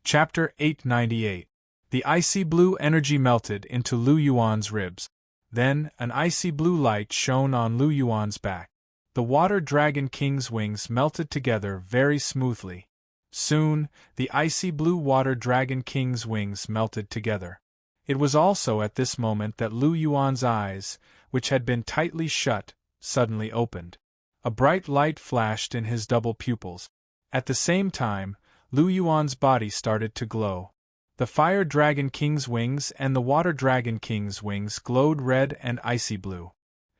Chapter 898. The icy blue energy melted into Lu Yuan's ribs. Then, an icy blue light shone on Lu Yuan's back. The Water Dragon King's wings melted together very smoothly. Soon, the icy blue Water Dragon King's wings melted together. It was also at this moment that Lu Yuan's eyes, which had been tightly shut, suddenly opened. A bright light flashed in his double pupils. At the same time, Lu Yuan's body started to glow. The Fire Dragon King's wings and the Water Dragon King's wings glowed red and icy blue.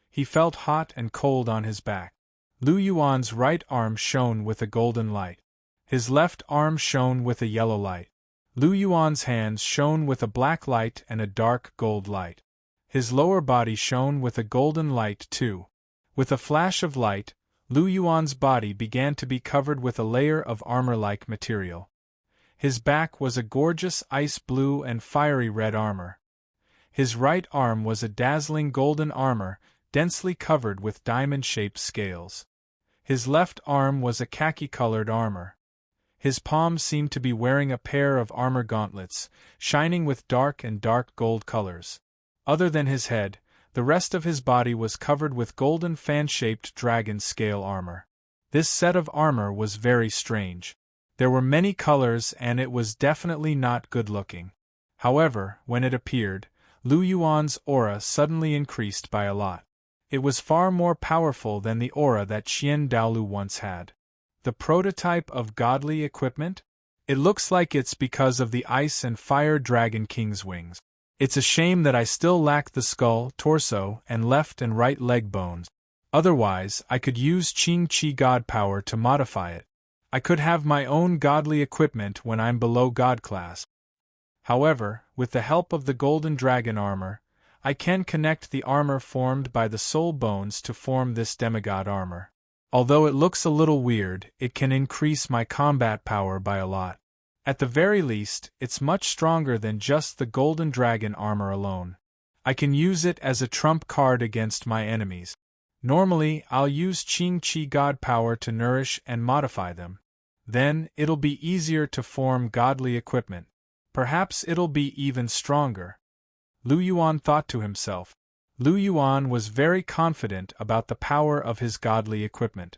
He felt hot and cold on his back. Lu Yuan's right arm shone with a golden light. His left arm shone with a yellow light. Lu Yuan's hands shone with a black light and a dark gold light. His lower body shone with a golden light too. With a flash of light, Lu Yuan's body began to be covered with a layer of armor-like material. His back was a gorgeous ice blue and fiery red armor. His right arm was a dazzling golden armor, densely covered with diamond-shaped scales. His left arm was a khaki-colored armor. His palms seemed to be wearing a pair of armor gauntlets, shining with dark and dark gold colors. Other than his head, the rest of his body was covered with golden fan-shaped dragon scale armor. This set of armor was very strange. There were many colors and it was definitely not good-looking. However, when it appeared, Lu Yuan's aura suddenly increased by a lot. It was far more powerful than the aura that Douluo once had. The prototype of godly equipment? It looks like it's because of the Ice and Fire Dragon King's wings. It's a shame that I still lack the skull, torso, and left and right leg bones. Otherwise, I could use Qing Qi God power to modify it. I could have my own godly equipment when I'm below God class. However, with the help of the Golden Dragon armor, I can connect the armor formed by the soul bones to form this demigod armor. Although it looks a little weird, it can increase my combat power by a lot. At the very least, it's much stronger than just the Golden Dragon armor alone. I can use it as a trump card against my enemies. Normally, I'll use Qing Qi God power to nourish and modify them. Then, it'll be easier to form godly equipment. Perhaps it'll be even stronger. Lu Yuan thought to himself. Lu Yuan was very confident about the power of his godly equipment.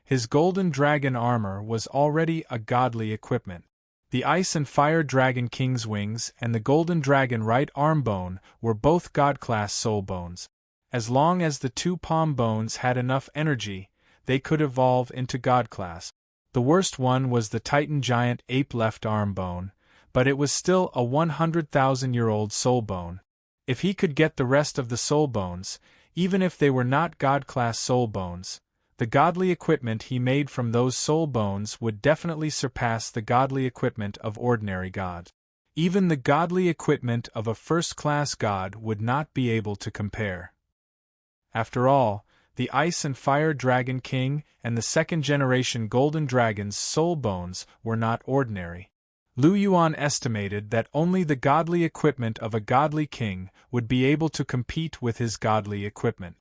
His Golden Dragon armor was already a godly equipment. The Ice and Fire Dragon King's wings and the Golden Dragon right arm bone were both God-class soul bones. As long as the two palm bones had enough energy, they could evolve into God-class. The worst one was the Titan Giant Ape left arm bone, but it was still a 100,000-year-old soul bone. If he could get the rest of the soul bones, even if they were not God-class soul bones, the godly equipment he made from those soul bones would definitely surpass the godly equipment of ordinary gods. Even the godly equipment of a first-class god would not be able to compare. After all, the Ice and Fire Dragon King and the second-generation Golden Dragon's soul bones were not ordinary. Lu Yuan estimated that only the godly equipment of a godly king would be able to compete with his godly equipment.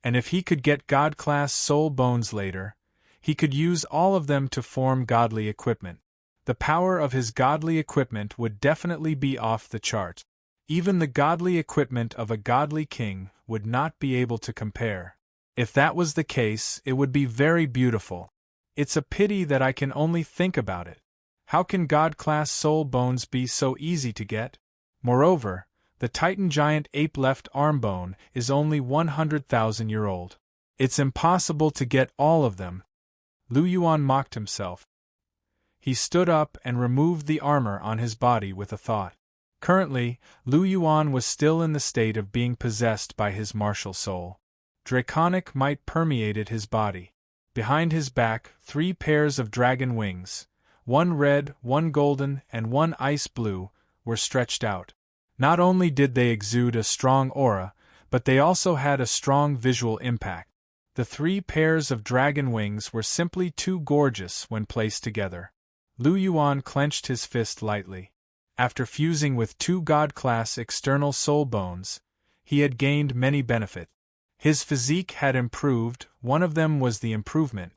And if he could get God-class soul bones later, he could use all of them to form godly equipment. The power of his godly equipment would definitely be off the chart. Even the godly equipment of a godly king would not be able to compare. If that was the case, it would be very beautiful. It's a pity that I can only think about it. How can God-class soul bones be so easy to get? Moreover, the Titan Giant Ape left arm bone is only 100,000-year-old. It's impossible to get all of them. Lu Yuan mocked himself. He stood up and removed the armor on his body with a thought. Currently, Lu Yuan was still in the state of being possessed by his martial soul. Draconic might permeated his body. Behind his back, 3 pairs of dragon wings, one red, one golden, and one ice blue, were stretched out. Not only did they exude a strong aura, but they also had a strong visual impact. The 3 pairs of dragon wings were simply too gorgeous when placed together. Lu Yuan clenched his fist lightly. After fusing with 2 God-class external soul bones, he had gained many benefits. His physique had improved, one of them was the improvement,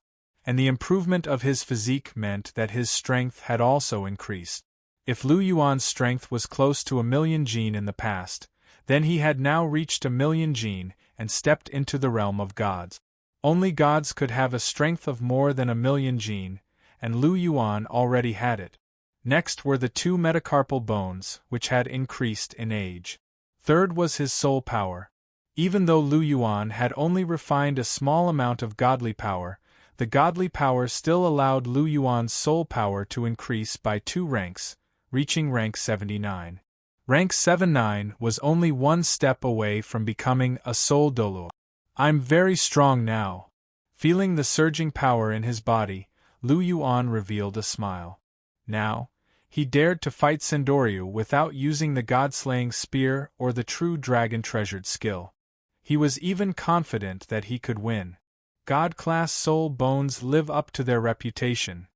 and the improvement of his physique meant that his strength had also increased. If Lu Yuan's strength was close to 1,000,000 jin in the past, then he had now reached 1,000,000 jin and stepped into the realm of gods. Only gods could have a strength of more than 1,000,000 jin, and Lu Yuan already had it. Next were the 2 metacarpal bones, which had increased in age. Third was his soul power. Even though Lu Yuan had only refined a small amount of godly power, the godly power still allowed Lu Yuan's soul power to increase by 2 ranks, reaching rank 79. Rank 79 was only 1 step away from becoming a soul Douluo. I'm very strong now. Feeling the surging power in his body, Lu Yuan revealed a smile. Now, he dared to fight Sendoryu without using the god-slaying spear or the true dragon-treasured skill. He was even confident that he could win. God-class soul bones live up to their reputation.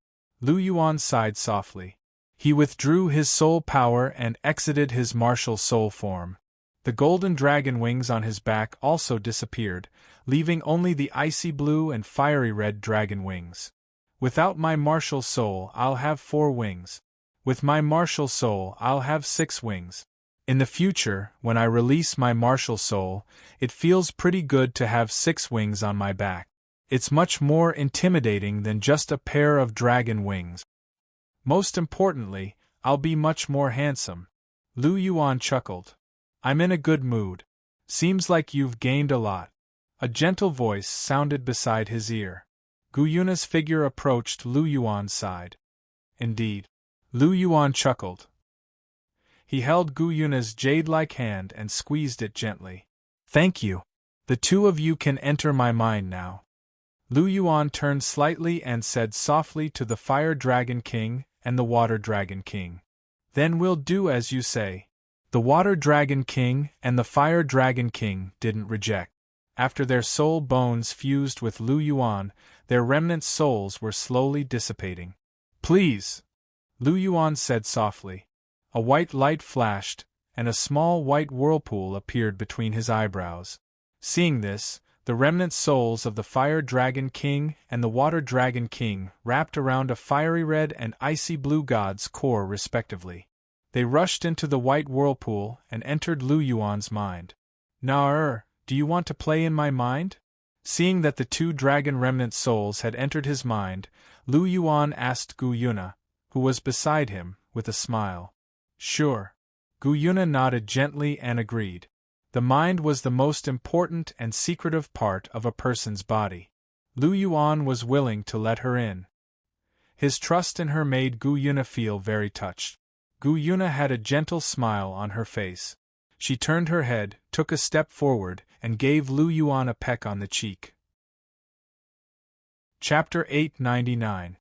Lu Yuan sighed softly. He withdrew his soul power and exited his martial soul form. The golden dragon wings on his back also disappeared, leaving only the icy blue and fiery red dragon wings. Without my martial soul, I'll have 4 wings. With my martial soul, I'll have 6 wings. In the future, when I release my martial soul, it feels pretty good to have 6 wings on my back. It's much more intimidating than just a pair of dragon wings. Most importantly, I'll be much more handsome. Lu Yuan chuckled. I'm in a good mood. Seems like you've gained a lot. A gentle voice sounded beside his ear. Gu Yuna's figure approached Lu Yuan's side. Indeed. Lu Yuan chuckled. He held Gu Yuna's jade-like hand and squeezed it gently. Thank you. The 2 of you can enter my mind now. Lu Yuan turned slightly and said softly to the Fire Dragon King and the Water Dragon King. Then we'll do as you say. The Water Dragon King and the Fire Dragon King didn't reject. After their soul bones fused with Lu Yuan, their remnant souls were slowly dissipating. Please, Lu Yuan said softly. A white light flashed, and a small white whirlpool appeared between his eyebrows. Seeing this, the remnant souls of the Fire Dragon King and the Water Dragon King wrapped around a fiery red and icy blue god's core respectively. They rushed into the white whirlpool and entered Lu Yuan's mind. "Na do you want to play in my mind?" Seeing that the 2 dragon remnant souls had entered his mind, Lu Yuan asked Gu Yuna, who was beside him, with a smile. Sure. Gu Yuna nodded gently and agreed. The mind was the most important and secretive part of a person's body. Lu Yuan was willing to let her in. His trust in her made Gu Yuna feel very touched. Gu Yuna had a gentle smile on her face. She turned her head, took a step forward, and gave Lu Yuan a peck on the cheek. Chapter 899.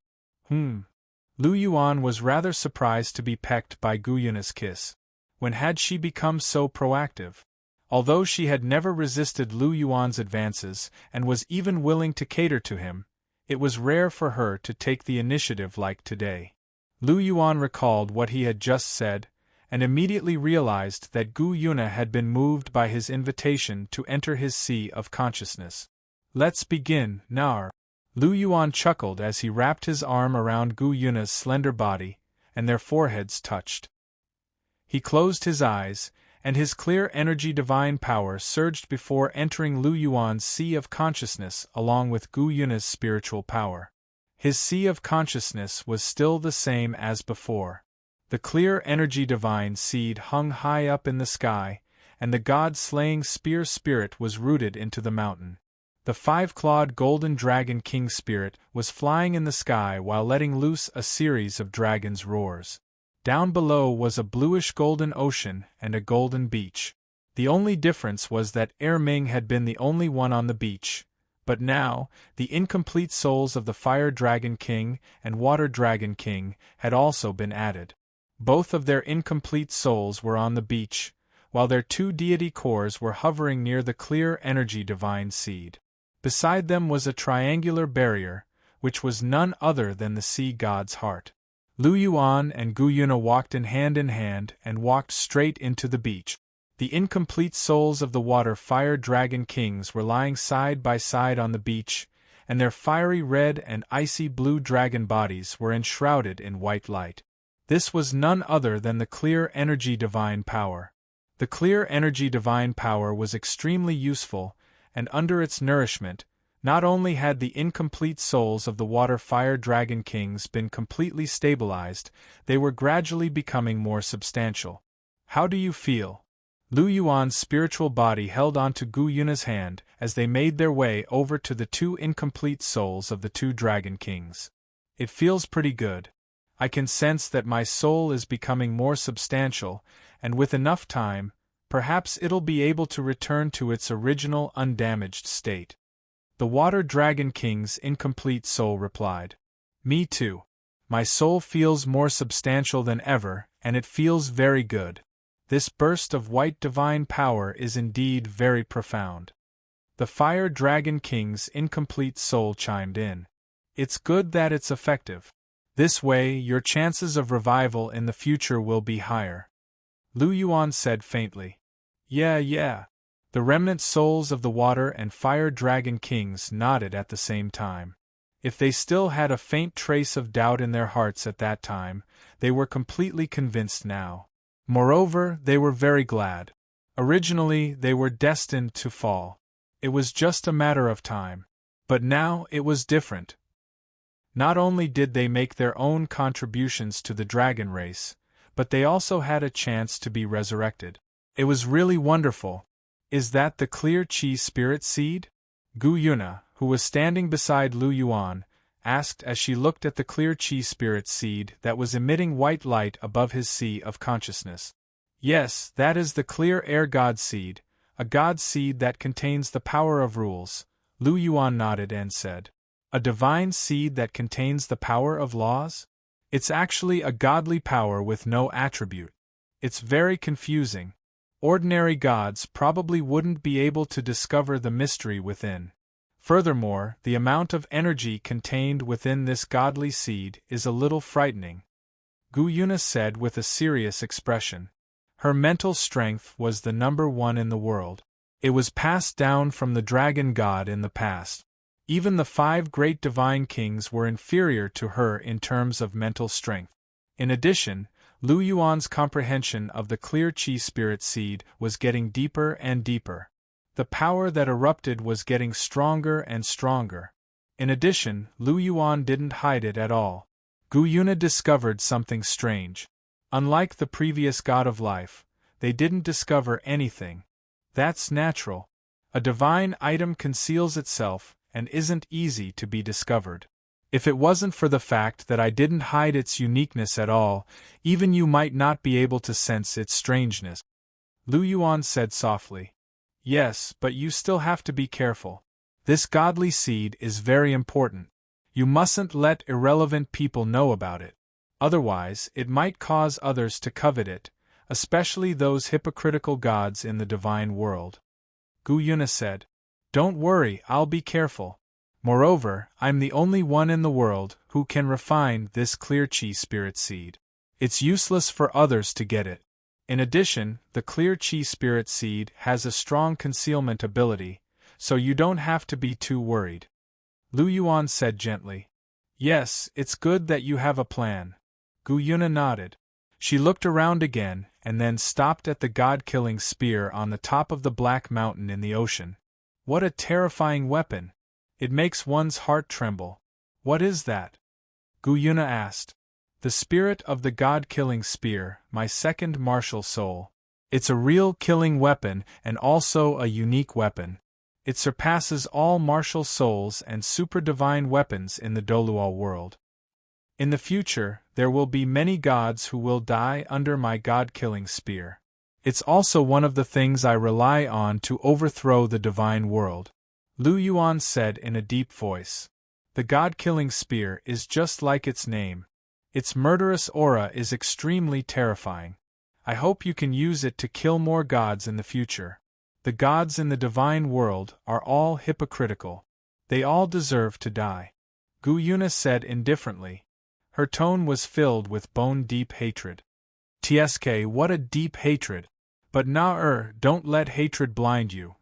Lu Yuan was rather surprised to be pecked by Gu Yuna's kiss. When had she become so proactive? Although she had never resisted Lu Yuan's advances and was even willing to cater to him, it was rare for her to take the initiative like today. Lu Yuan recalled what he had just said, and immediately realized that Gu Yuna had been moved by his invitation to enter his sea of consciousness. Let's begin, Nar. Lu Yuan chuckled as he wrapped his arm around Gu Yuna's slender body, and their foreheads touched. He closed his eyes, and his clear energy divine power surged before entering Lu Yuan's sea of consciousness along with Gu Yuna's spiritual power. His sea of consciousness was still the same as before. The clear energy divine seed hung high up in the sky, and the god-slaying spear spirit was rooted into the mountain. The 5-clawed golden dragon king spirit was flying in the sky while letting loose a series of dragon's roars. Down below was a bluish-golden ocean and a golden beach. The only difference was that Ming had been the only one on the beach, but now, the incomplete souls of the Fire Dragon King and Water Dragon King had also been added. Both of their incomplete souls were on the beach, while their 2 deity cores were hovering near the clear energy divine seed. Beside them was a triangular barrier, which was none other than the sea god's heart. Lu Yuan and Gu Yuna walked in hand and walked straight into the beach. The incomplete souls of the Water Fire Dragon Kings were lying side by side on the beach, and their fiery red and icy blue dragon bodies were enshrouded in white light. This was none other than the clear energy divine power. The clear energy divine power was extremely useful, and under its nourishment, not only had the incomplete souls of the water fire dragon kings been completely stabilized, they were gradually becoming more substantial. How do you feel? Lu Yuan's spiritual body held onto Gu Yuna's hand as they made their way over to the two incomplete souls of the two dragon kings. It feels pretty good. I can sense that my soul is becoming more substantial, and with enough time, perhaps it'll be able to return to its original undamaged state. The Water Dragon King's incomplete soul replied. Me too. My soul feels more substantial than ever, and it feels very good. This burst of white divine power is indeed very profound. The Fire Dragon King's incomplete soul chimed in. It's good that it's effective. This way, your chances of revival in the future will be higher. Lu Yuan said faintly. Yeah. The remnant souls of the Water and Fire Dragon Kings nodded at the same time. If they still had a faint trace of doubt in their hearts at that time, they were completely convinced now. Moreover, they were very glad. Originally, they were destined to fall. It was just a matter of time. But now it was different. Not only did they make their own contributions to the dragon race, but they also had a chance to be resurrected. It was really wonderful. Is that the clear Qi spirit seed? Gu Yuna, who was standing beside Lu Yuan, asked as she looked at the clear Qi spirit seed that was emitting white light above his sea of consciousness. Yes, that is the clear air god seed, a god seed that contains the power of rules. Lu Yuan nodded and said. A divine seed that contains the power of laws? It's actually a godly power with no attribute. It's very confusing. Ordinary gods probably wouldn't be able to discover the mystery within. Furthermore, the amount of energy contained within this godly seed is a little frightening. Gu Yuna said with a serious expression. Her mental strength was the number one in the world. It was passed down from the dragon god in the past. Even the 5 great divine kings were inferior to her in terms of mental strength. In addition, Lu Yuan's comprehension of the clear Qi spirit seed was getting deeper and deeper. The power that erupted was getting stronger and stronger. In addition, Lu Yuan didn't hide it at all. Gu Yuna discovered something strange. Unlike the previous god of life, they didn't discover anything. That's natural. A divine item conceals itself and isn't easy to be discovered. If it wasn't for the fact that I didn't hide its uniqueness at all, even you might not be able to sense its strangeness. Lu Yuan said softly. Yes, but you still have to be careful. This godly seed is very important. You mustn't let irrelevant people know about it. Otherwise, it might cause others to covet it, especially those hypocritical gods in the divine world. Gu Yuna said. Don't worry, I'll be careful. Moreover, I'm the only one in the world who can refine this clear Qi spirit seed. It's useless for others to get it. In addition, the clear Qi spirit seed has a strong concealment ability, so you don't have to be too worried. Lu Yuan said gently. Yes, it's good that you have a plan. Gu Yuna nodded. She looked around again, and then stopped at the god-killing spear on the top of the black mountain in the ocean. What a terrifying weapon! It makes one's heart tremble. What is that? Gu Yuna asked. The spirit of the god-killing spear, my second martial soul. It's a real killing weapon and also a unique weapon. It surpasses all martial souls and super-divine weapons in the Douluo world. In the future, there will be many gods who will die under my god-killing spear. It's also one of the things I rely on to overthrow the divine world. Lu Yuan said in a deep voice. The god-killing spear is just like its name. Its murderous aura is extremely terrifying. I hope you can use it to kill more gods in the future. The gods in the divine world are all hypocritical. They all deserve to die. Gu Yuna said indifferently. Her tone was filled with bone-deep hatred. Tsk, what a deep hatred! But don't let hatred blind you.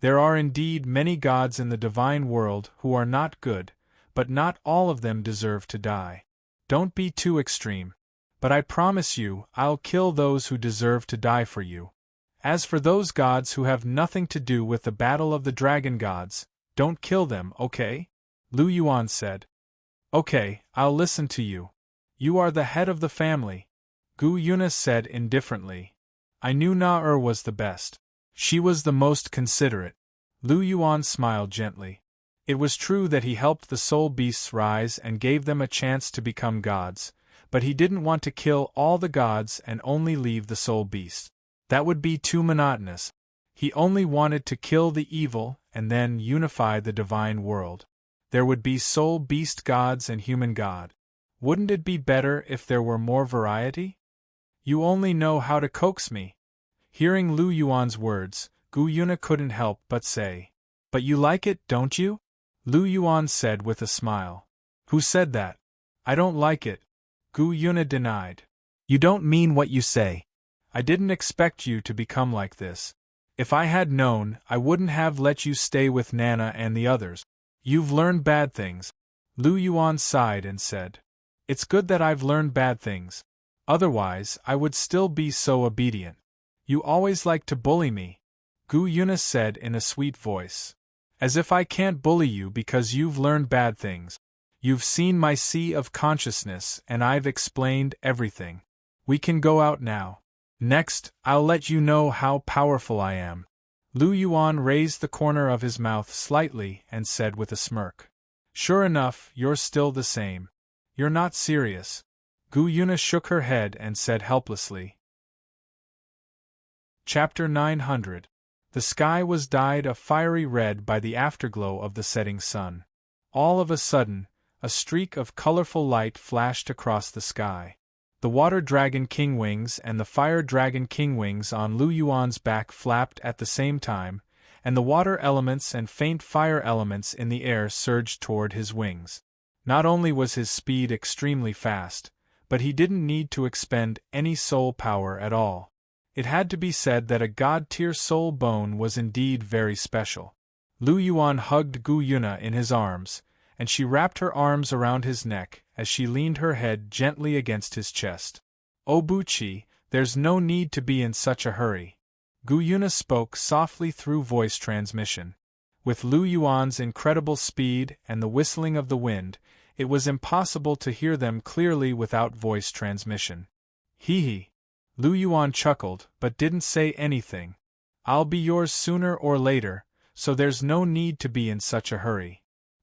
There are indeed many gods in the divine world who are not good, but not all of them deserve to die. Don't be too extreme. But I promise you, I'll kill those who deserve to die for you. As for those gods who have nothing to do with the battle of the dragon gods, don't kill them, okay? Lu Yuan said. Okay, I'll listen to you. You are the head of the family, Gu Yuna said indifferently. I knew Na was the best. She was the most considerate. Lu Yuan smiled gently. It was true that he helped the soul beasts rise and gave them a chance to become gods, but he didn't want to kill all the gods and only leave the soul beasts. That would be too monotonous. He only wanted to kill the evil and then unify the divine world. There would be soul beast gods and human god. Wouldn't it be better if there were more variety? You only know how to coax me. Hearing Lu Yuan's words, Gu Yuna couldn't help but say, But you like it, don't you? Lu Yuan said with a smile. Who said that? I don't like it, Gu Yuna denied. You don't mean what you say. I didn't expect you to become like this. If I had known, I wouldn't have let you stay with Nana and the others. You've learned bad things. Lu Yuan sighed and said. It's good that I've learned bad things. Otherwise, I would still be so obedient. You always like to bully me, Gu Yuna said in a sweet voice. As if I can't bully you because you've learned bad things. You've seen my sea of consciousness and I've explained everything. We can go out now. Next, I'll let you know how powerful I am. Lu Yuan raised the corner of his mouth slightly and said with a smirk. Sure enough, you're still the same. You're not serious. Gu Yuna shook her head and said helplessly. Chapter 900. The sky was dyed a fiery red by the afterglow of the setting sun. All of a sudden, a streak of colorful light flashed across the sky. The water dragon king wings and the fire dragon king wings on Lu Yuan's back flapped at the same time, and the water elements and faint fire elements in the air surged toward his wings. Not only was his speed extremely fast, but he didn't need to expend any soul power at all. It had to be said that a god-tier soul bone was indeed very special. Lu Yuan hugged Gu Yuna in his arms, and she wrapped her arms around his neck as she leaned her head gently against his chest. Oh Buchi, there's no need to be in such a hurry. Gu Yuna spoke softly through voice transmission. With Lu Yuan's incredible speed and the whistling of the wind, it was impossible to hear them clearly without voice transmission. Hee. Lu Yuan chuckled, but didn't say anything. I'll be yours sooner or later, so there's no need to be in such a hurry.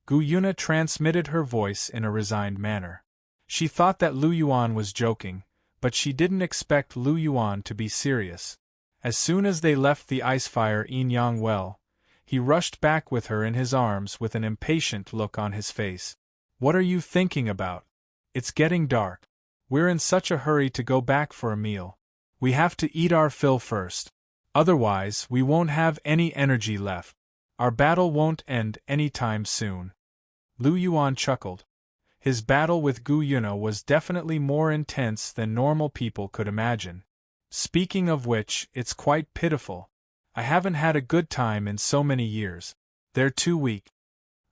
Gu Yuna transmitted her voice in a resigned manner. She thought that Lu Yuan was joking, but she didn't expect Lu Yuan to be serious. As soon as they left the ice-fire Yin-Yang well, he rushed back with her in his arms with an impatient look on his face. What are you thinking about? It's getting dark. We're in such a hurry to go back for a meal. We have to eat our fill first. Otherwise, we won't have any energy left. Our battle won't end any time soon. Lu Yuan chuckled. His battle with Gu Yuna was definitely more intense than normal people could imagine. Speaking of which, it's quite pitiful. I haven't had a good time in so many years. They're too weak.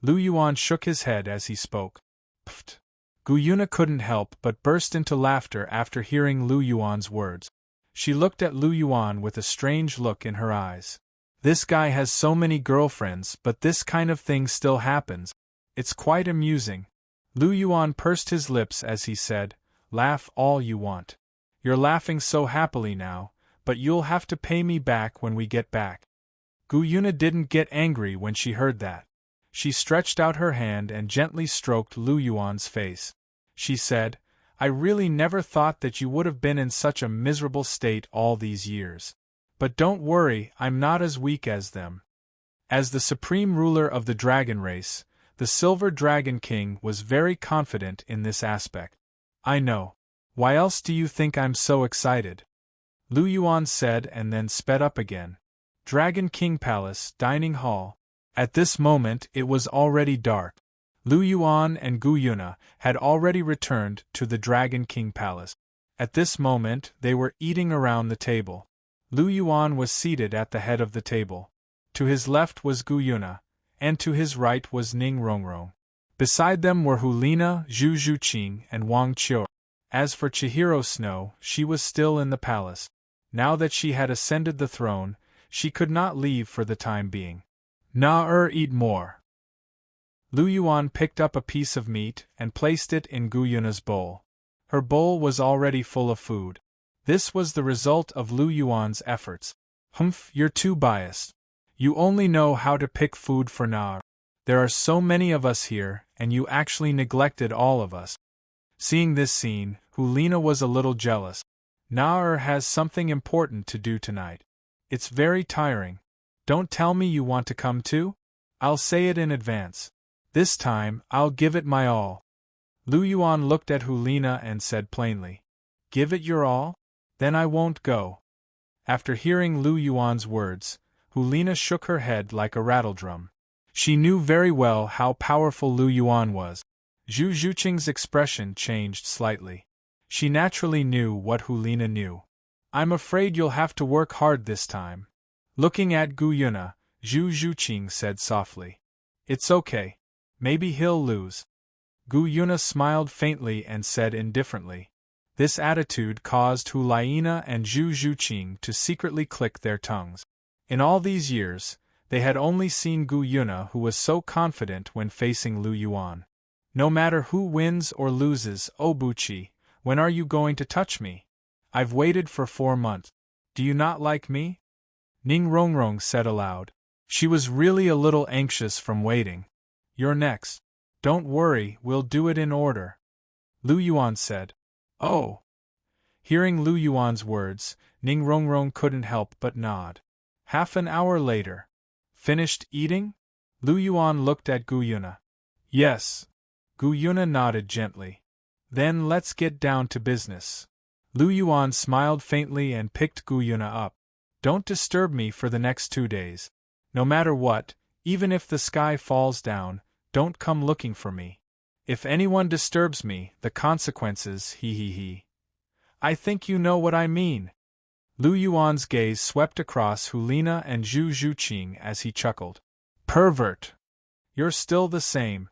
Lu Yuan shook his head as he spoke. Pfft. Gu Yuna couldn't help but burst into laughter after hearing Lu Yuan's words. She looked at Lu Yuan with a strange look in her eyes. This guy has so many girlfriends, but this kind of thing still happens. It's quite amusing. Lu Yuan pursed his lips as he said, Laugh all you want. You're laughing so happily now, but you'll have to pay me back when we get back. Gu Yuna didn't get angry when she heard that. She stretched out her hand and gently stroked Lu Yuan's face. She said, I really never thought that you would have been in such a miserable state all these years. But don't worry, I'm not as weak as them. As the supreme ruler of the dragon race, the Silver Dragon King was very confident in this aspect. I know. Why else do you think I'm so excited? Lu Yuan said and then sped up again. Dragon King Palace, Dining Hall. At this moment it was already dark. Lu Yuan and Gu Yuna had already returned to the Dragon King Palace. At this moment they were eating around the table. Lu Yuan was seated at the head of the table. To his left was Gu Yuna, and to his right was Ning Rongrong. Beside them were Hulina, Zhu Zhuqing, and Wang Qiu. As for Chihiro Snow, she was still in the palace. Now that she had ascended the throne, she could not leave for the time being. Eat more. Lu Yuan picked up a piece of meat and placed it in Gu Yuna's bowl. Her bowl was already full of food. This was the result of Lu Yuan's efforts. Humph, you're too biased. You only know how to pick food for Na. There are so many of us here, and you actually neglected all of us. Seeing this scene, Hulina was a little jealous. Na has something important to do tonight. It's very tiring. Don't tell me you want to come too? I'll say it in advance. This time, I'll give it my all. Lu Yuan looked at Hulina and said plainly, Give it your all? Then I won't go. After hearing Lu Yuan's words, Hulina shook her head like a rattledrum. She knew very well how powerful Lu Yuan was. Zhu Zhuqing's expression changed slightly. She naturally knew what Hulina knew. I'm afraid you'll have to work hard this time. Looking at Gu Yuna, Zhu Zhuqing said softly. It's okay. Maybe he'll lose. Gu Yuna smiled faintly and said indifferently. This attitude caused Hulina and Zhu Zhuqing to secretly click their tongues. In all these years, they had only seen Gu Yuna who was so confident when facing Lu Yuan. No matter who wins or loses, Obuchi, when are you going to touch me? I've waited for 4 months. Do you not like me? Ning Rongrong said aloud. She was really a little anxious from waiting. You're next. Don't worry, we'll do it in order. Lu Yuan said. Oh. Hearing Lu Yuan's words, Ning Rongrong couldn't help but nod. Half an hour later. Finished eating? Lu Yuan looked at Gu Yuna. Yes. Gu Yuna nodded gently. Then let's get down to business. Lu Yuan smiled faintly and picked Gu Yuna up. Don't disturb me for the next 2 days. No matter what, even if the sky falls down, don't come looking for me. If anyone disturbs me, the consequences, he. I think you know what I mean. Lu Yuan's gaze swept across Hulina and Zhu Zhuqing as he chuckled. Pervert! You're still the same.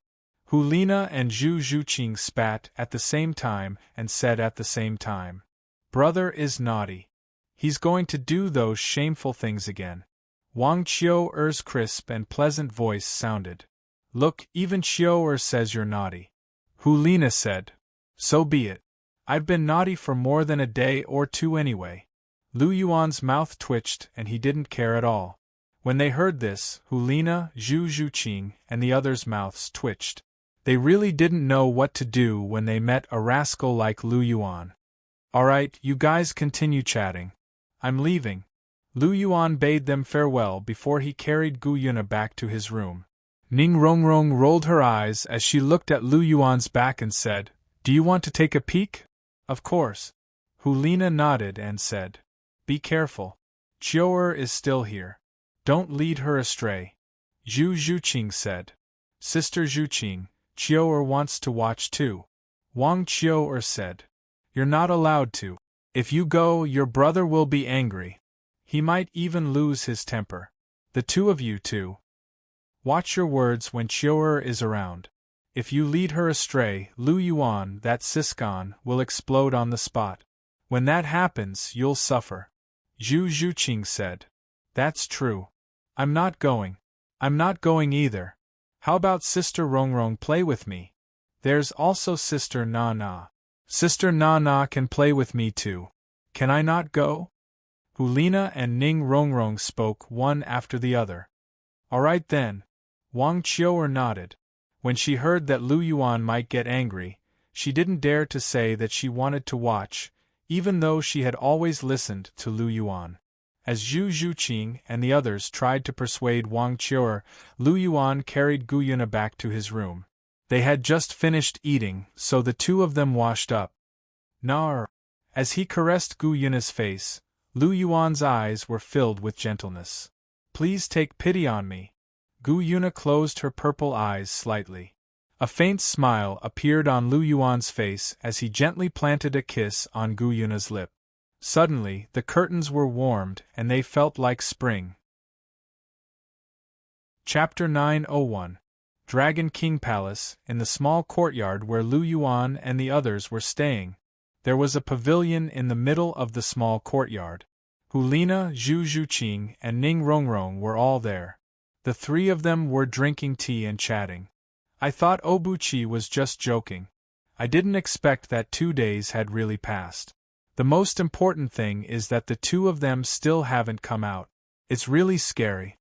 Hulina and Zhu Zhuqing spat at the same time and said at the same time. Brother is naughty. He's going to do those shameful things again. Wang Qiuer's crisp and pleasant voice sounded. Look, even Qiuer says you're naughty. Hulina said. So be it. I've been naughty for more than a day or 2 anyway. Lu Yuan's mouth twitched and he didn't care at all. When they heard this, Hulina, Zhu Zhuqing, and the others' mouths twitched. They really didn't know what to do when they met a rascal like Lu Yuan. Alright, you guys continue chatting. I'm leaving. Lu Yuan bade them farewell before he carried Gu Yuna back to his room. Ning Rongrong rolled her eyes as she looked at Lu Yuan's back and said, Do you want to take a peek? Of course. Hulina nodded and said, Be careful. Qiuer is still here. Don't lead her astray. Zhu Zhuqing said. Sister Zhuqing, Qiuer wants to watch too. Wang Qiuer said. You're not allowed to. If you go, your brother will be angry. He might even lose his temper. The 2 of you too. Watch your words when Qiuer is around. If you lead her astray, Lu Yuan, that siscon, will explode on the spot. When that happens, you'll suffer. Zhu Zhuqing said. That's true. I'm not going. I'm not going either. How about Sister Rongrong play with me? There's also Sister Na Na. Sister Na Na can play with me too. Can I not go? Hulina and Ning Rongrong spoke one after the other. Alright then. Wang Qiuer nodded. When she heard that Lu Yuan might get angry, she didn't dare to say that she wanted to watch, even though she had always listened to Lu Yuan. As Zhu Zhuqing and the others tried to persuade Wang Qiuer, Lu Yuan carried Gu Yuna back to his room. They had just finished eating, so the 2 of them washed up. Nar. As he caressed Gu Yuna's face, Lu Yuan's eyes were filled with gentleness. Please take pity on me. Gu Yuna closed her purple eyes slightly. A faint smile appeared on Lu Yuan's face as he gently planted a kiss on Gu Yuna's lip. Suddenly, the curtains were warmed and they felt like spring. Chapter 901. Dragon King Palace, in the small courtyard where Lu Yuan and the others were staying. There was a pavilion in the middle of the small courtyard. Hulina, Zhu Zhuqing, and Ning Rongrong were all there. The three of them were drinking tea and chatting. I thought Obuchi was just joking. I didn't expect that 2 days had really passed. The most important thing is that the two of them still haven't come out. It's really scary.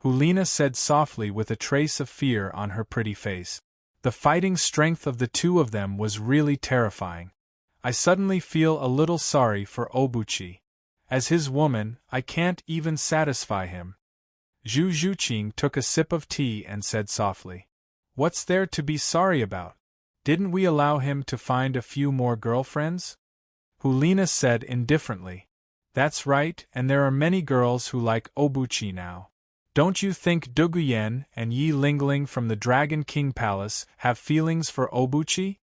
Hulina said softly with a trace of fear on her pretty face. The fighting strength of the two of them was really terrifying. I suddenly feel a little sorry for Obuchi. As his woman, I can't even satisfy him. Zhu Zhuqing took a sip of tea and said softly, "What's there to be sorry about? Didn't we allow him to find a few more girlfriends?" Hulina said indifferently, "That's right, and there are many girls who like Obuchi now. Don't you think Duguyen and Yi Lingling from the Dragon King Palace have feelings for Obuchi?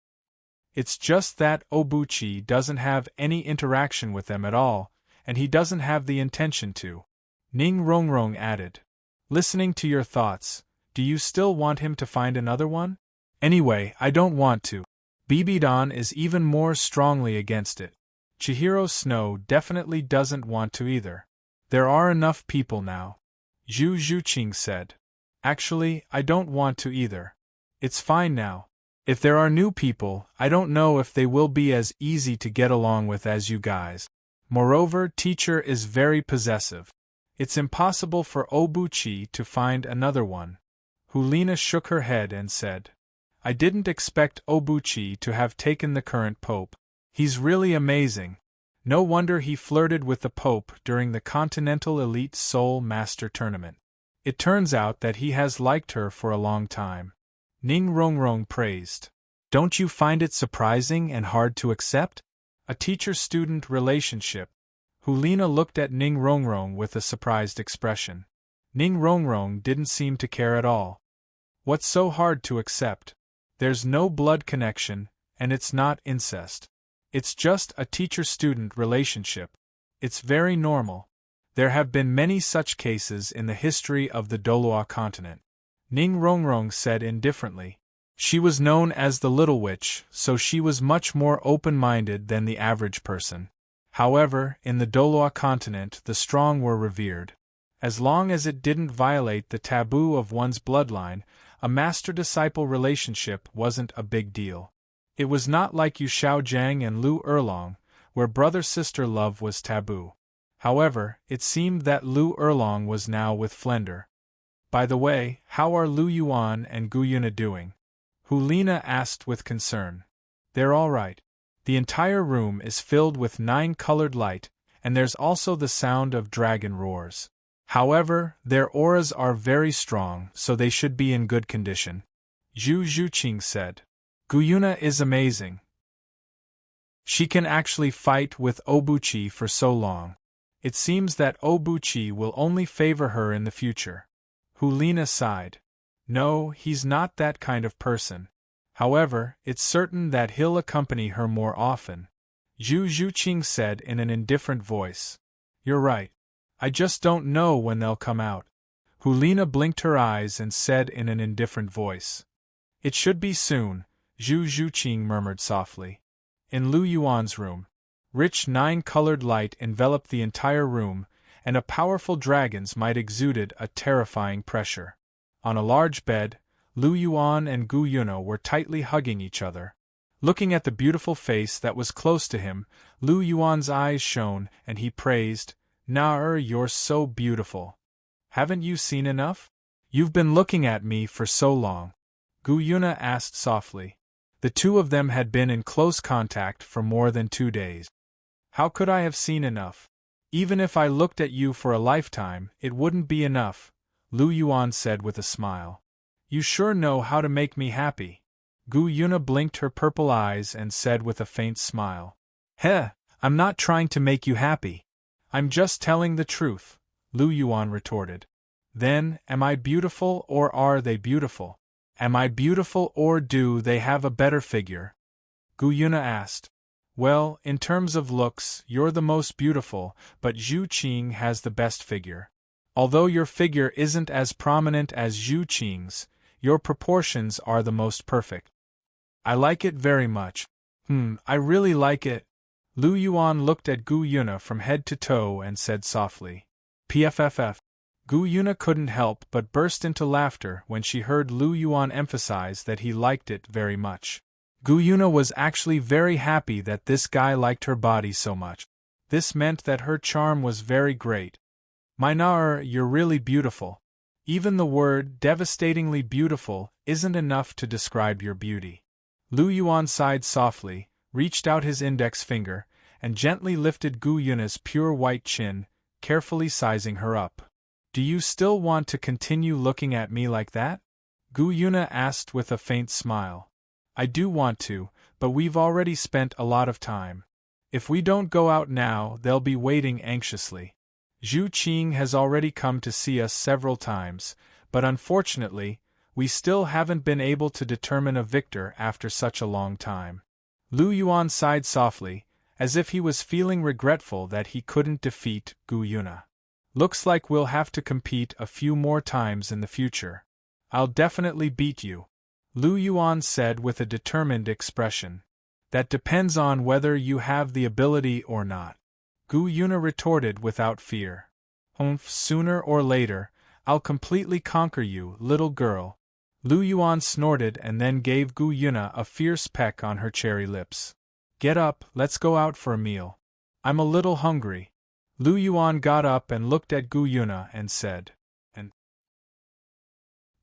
It's just that Obuchi doesn't have any interaction with them at all, and he doesn't have the intention to." Ning Rongrong added, "Listening to your thoughts, do you still want him to find another one? Anyway, I don't want to. Bibidan is even more strongly against it. Chihiro Snow definitely doesn't want to either. There are enough people now." Zhu Zhuqing said, "Actually, I don't want to either. It's fine now. If there are new people, I don't know if they will be as easy to get along with as you guys. Moreover, teacher is very possessive. It's impossible for Obuchi to find another one." Hulina shook her head and said, "I didn't expect Obuchi to have taken the current pope. He's really amazing. No wonder he flirted with the pope during the Continental Elite Soul Master Tournament. It turns out that he has liked her for a long time." Ning Rongrong praised. "Don't you find it surprising and hard to accept? A teacher-student relationship." Hulina looked at Ning Rongrong with a surprised expression. Ning Rongrong didn't seem to care at all. "What's so hard to accept? There's no blood connection, and it's not incest. It's just a teacher-student relationship. It's very normal. There have been many such cases in the history of the Douluo continent." Ning Rongrong said indifferently. She was known as the Little Witch, so she was much more open-minded than the average person. However, in the Douluo continent the strong were revered. As long as it didn't violate the taboo of one's bloodline, a master-disciple relationship wasn't a big deal. It was not like Yu Shaojiang and Lu Erlong, where brother-sister love was taboo. However, it seemed that Lu Erlong was now with Flender. "By the way, how are Lu Yuan and Gu Yuna doing?" Hulina asked with concern. "They're all right. The entire room is filled with 9-colored light, and there's also the sound of dragon roars. However, their auras are very strong, so they should be in good condition." Zhu Zhuqing said. "Guyuna is amazing. She can actually fight with Obuchi for so long. It seems that Obuchi will only favor her in the future." Hulina sighed. "No, he's not that kind of person. However, it's certain that he'll accompany her more often." Zhu Zhuqing said in an indifferent voice. "You're right. I just don't know when they'll come out." Hulina blinked her eyes and said in an indifferent voice. "It should be soon," Zhu Zhuqing murmured softly. In Lu Yuan's room, rich 9-colored light enveloped the entire room, and a powerful dragon's might exuded a terrifying pressure. On a large bed, Lu Yuan and Gu Yuna were tightly hugging each other. Looking at the beautiful face that was close to him, Lu Yuan's eyes shone and he praised, "Na you're so beautiful. Haven't you seen enough? You've been looking at me for so long." Gu Yuna asked softly. The two of them had been in close contact for more than 2 days. "How could I have seen enough? Even if I looked at you for a lifetime, it wouldn't be enough," Lu Yuan said with a smile. "You sure know how to make me happy." Gu Yuna blinked her purple eyes and said with a faint smile. "Heh, I'm not trying to make you happy. I'm just telling the truth," Lu Yuan retorted. "Then, am I beautiful or are they beautiful? Am I beautiful or do they have a better figure?" Gu Yuna asked. "Well, in terms of looks, you're the most beautiful, but Zhu Qing has the best figure. Although your figure isn't as prominent as Zhu Qing's, your proportions are the most perfect. I like it very much." I really like it," Lu Yuan looked at Gu Yuna from head to toe and said softly, "PFFF." Gu Yuna couldn't help but burst into laughter when she heard Lu Yuan emphasize that he liked it very much. Gu Yuna was actually very happy that this guy liked her body so much. This meant that her charm was very great. "Minar, you're really beautiful. Even the word devastatingly beautiful isn't enough to describe your beauty." Lu Yuan sighed softly, reached out his index finger, and gently lifted Gu Yuna's pure white chin, carefully sizing her up. "Do you still want to continue looking at me like that?" Gu Yuna asked with a faint smile. "I do want to, but we've already spent a lot of time. If we don't go out now, they'll be waiting anxiously. Zhu Qing has already come to see us several times, but unfortunately, we still haven't been able to determine a victor after such a long time." Lu Yuan sighed softly, as if he was feeling regretful that he couldn't defeat Gu Yuna. "Looks like we'll have to compete a few more times in the future. I'll definitely beat you," Lu Yuan said with a determined expression. "That depends on whether you have the ability or not," Gu Yuna retorted without fear. Sooner or later, I'll completely conquer you, little girl." Lu Yuan snorted and then gave Gu Yuna a fierce peck on her cherry lips. "Get up, let's go out for a meal. I'm a little hungry." Lu Yuan got up and looked at Gu Yuna and said, "And?"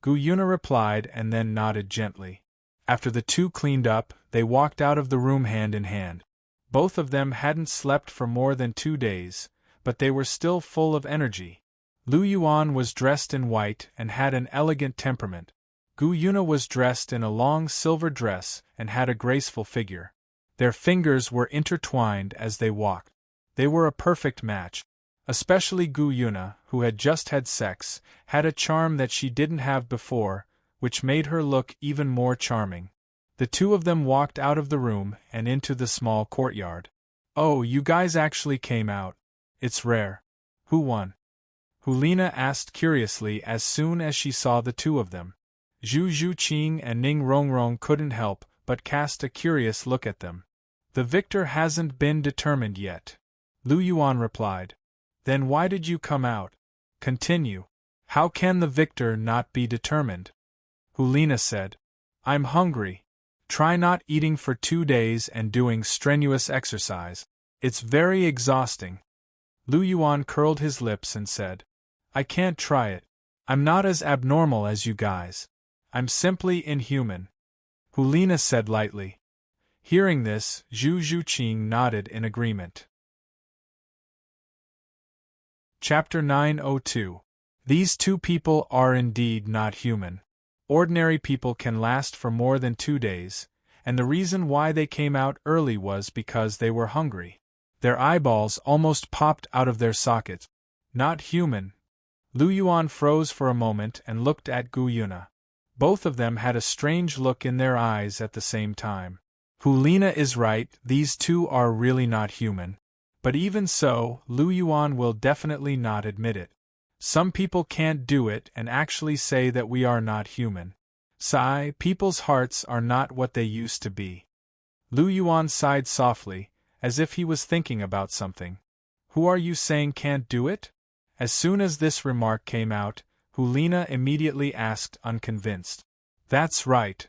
Gu Yuna replied and then nodded gently. After the two cleaned up, they walked out of the room hand in hand. Both of them hadn't slept for more than 2 days, but they were still full of energy. Lu Yuan was dressed in white and had an elegant temperament. Gu Yuna was dressed in a long silver dress and had a graceful figure. Their fingers were intertwined as they walked. They were a perfect match. Especially Gu Yuna, who had just had sex, had a charm that she didn't have before, which made her look even more charming. The two of them walked out of the room and into the small courtyard. "Oh, you guys actually came out. It's rare. Who won?" Hulina asked curiously as soon as she saw the two of them. Zhu Qing and Ning Rongrong couldn't help but cast a curious look at them. "The victor hasn't been determined yet," Lu Yuan replied. "Then why did you come out? Continue. How can the victor not be determined?" Hulina said. "I'm hungry. Try not eating for 2 days and doing strenuous exercise. It's very exhausting." Lu Yuan curled his lips and said, "I can't try it. I'm not as abnormal as you guys. I'm simply inhuman," Hulina said lightly. Hearing this, Zhu Qing nodded in agreement. Chapter 902. These two people are indeed not human. Ordinary people can last for more than 2 days, and the reason why they came out early was because they were hungry. Their eyeballs almost popped out of their sockets. Not human. Lu Yuan froze for a moment and looked at Gu Yuna. Both of them had a strange look in their eyes at the same time. Hulina is right, these two are really not human. But even so, Lu Yuan will definitely not admit it. Some people can't do it and actually say that we are not human. Sigh, people's hearts are not what they used to be. Lu Yuan sighed softly, as if he was thinking about something. Who are you saying can't do it? As soon as this remark came out, Hulina immediately asked, unconvinced. That's right.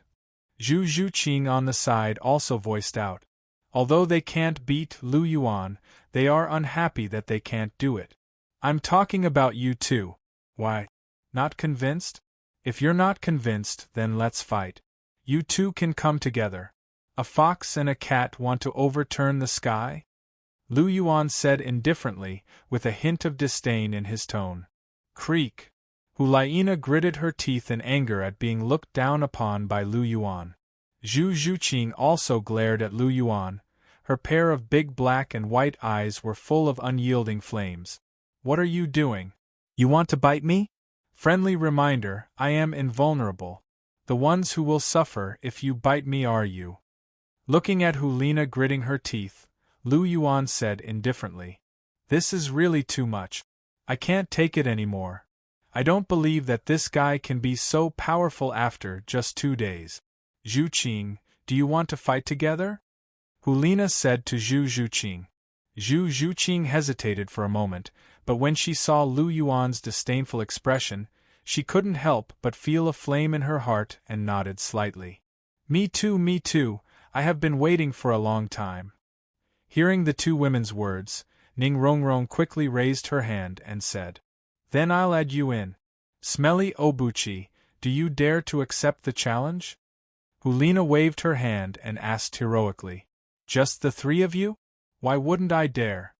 Zhu Qing on the side also voiced out. Although they can't beat Lu Yuan, they are unhappy that they can't do it. I'm talking about you too. Why? Not convinced? If you're not convinced, then let's fight. You two can come together. A fox and a cat want to overturn the sky? Lu Yuan said indifferently, with a hint of disdain in his tone. Creak. Hulina gritted her teeth in anger at being looked down upon by Lu Yuan. Zhu Qing also glared at Lu Yuan. Her pair of big black and white eyes were full of unyielding flames. What are you doing? You want to bite me? Friendly reminder, I am invulnerable. The ones who will suffer if you bite me are you. Looking at Hulina gritting her teeth, Lu Yuan said indifferently. This is really too much. I can't take it anymore. I don't believe that this guy can be so powerful after just 2 days. Zhu Qing, do you want to fight together? Hulina said to Zhu Zhuqing. Zhu Zhuqing hesitated for a moment, but when she saw Lu Yuan's disdainful expression, she couldn't help but feel a flame in her heart and nodded slightly. Me too, I have been waiting for a long time. Hearing the two women's words, Ning Rongrong quickly raised her hand and said, Then I'll add you in. Smelly Obuchi, do you dare to accept the challenge? Hulina waved her hand and asked heroically, Just the three of you? Why wouldn't I dare?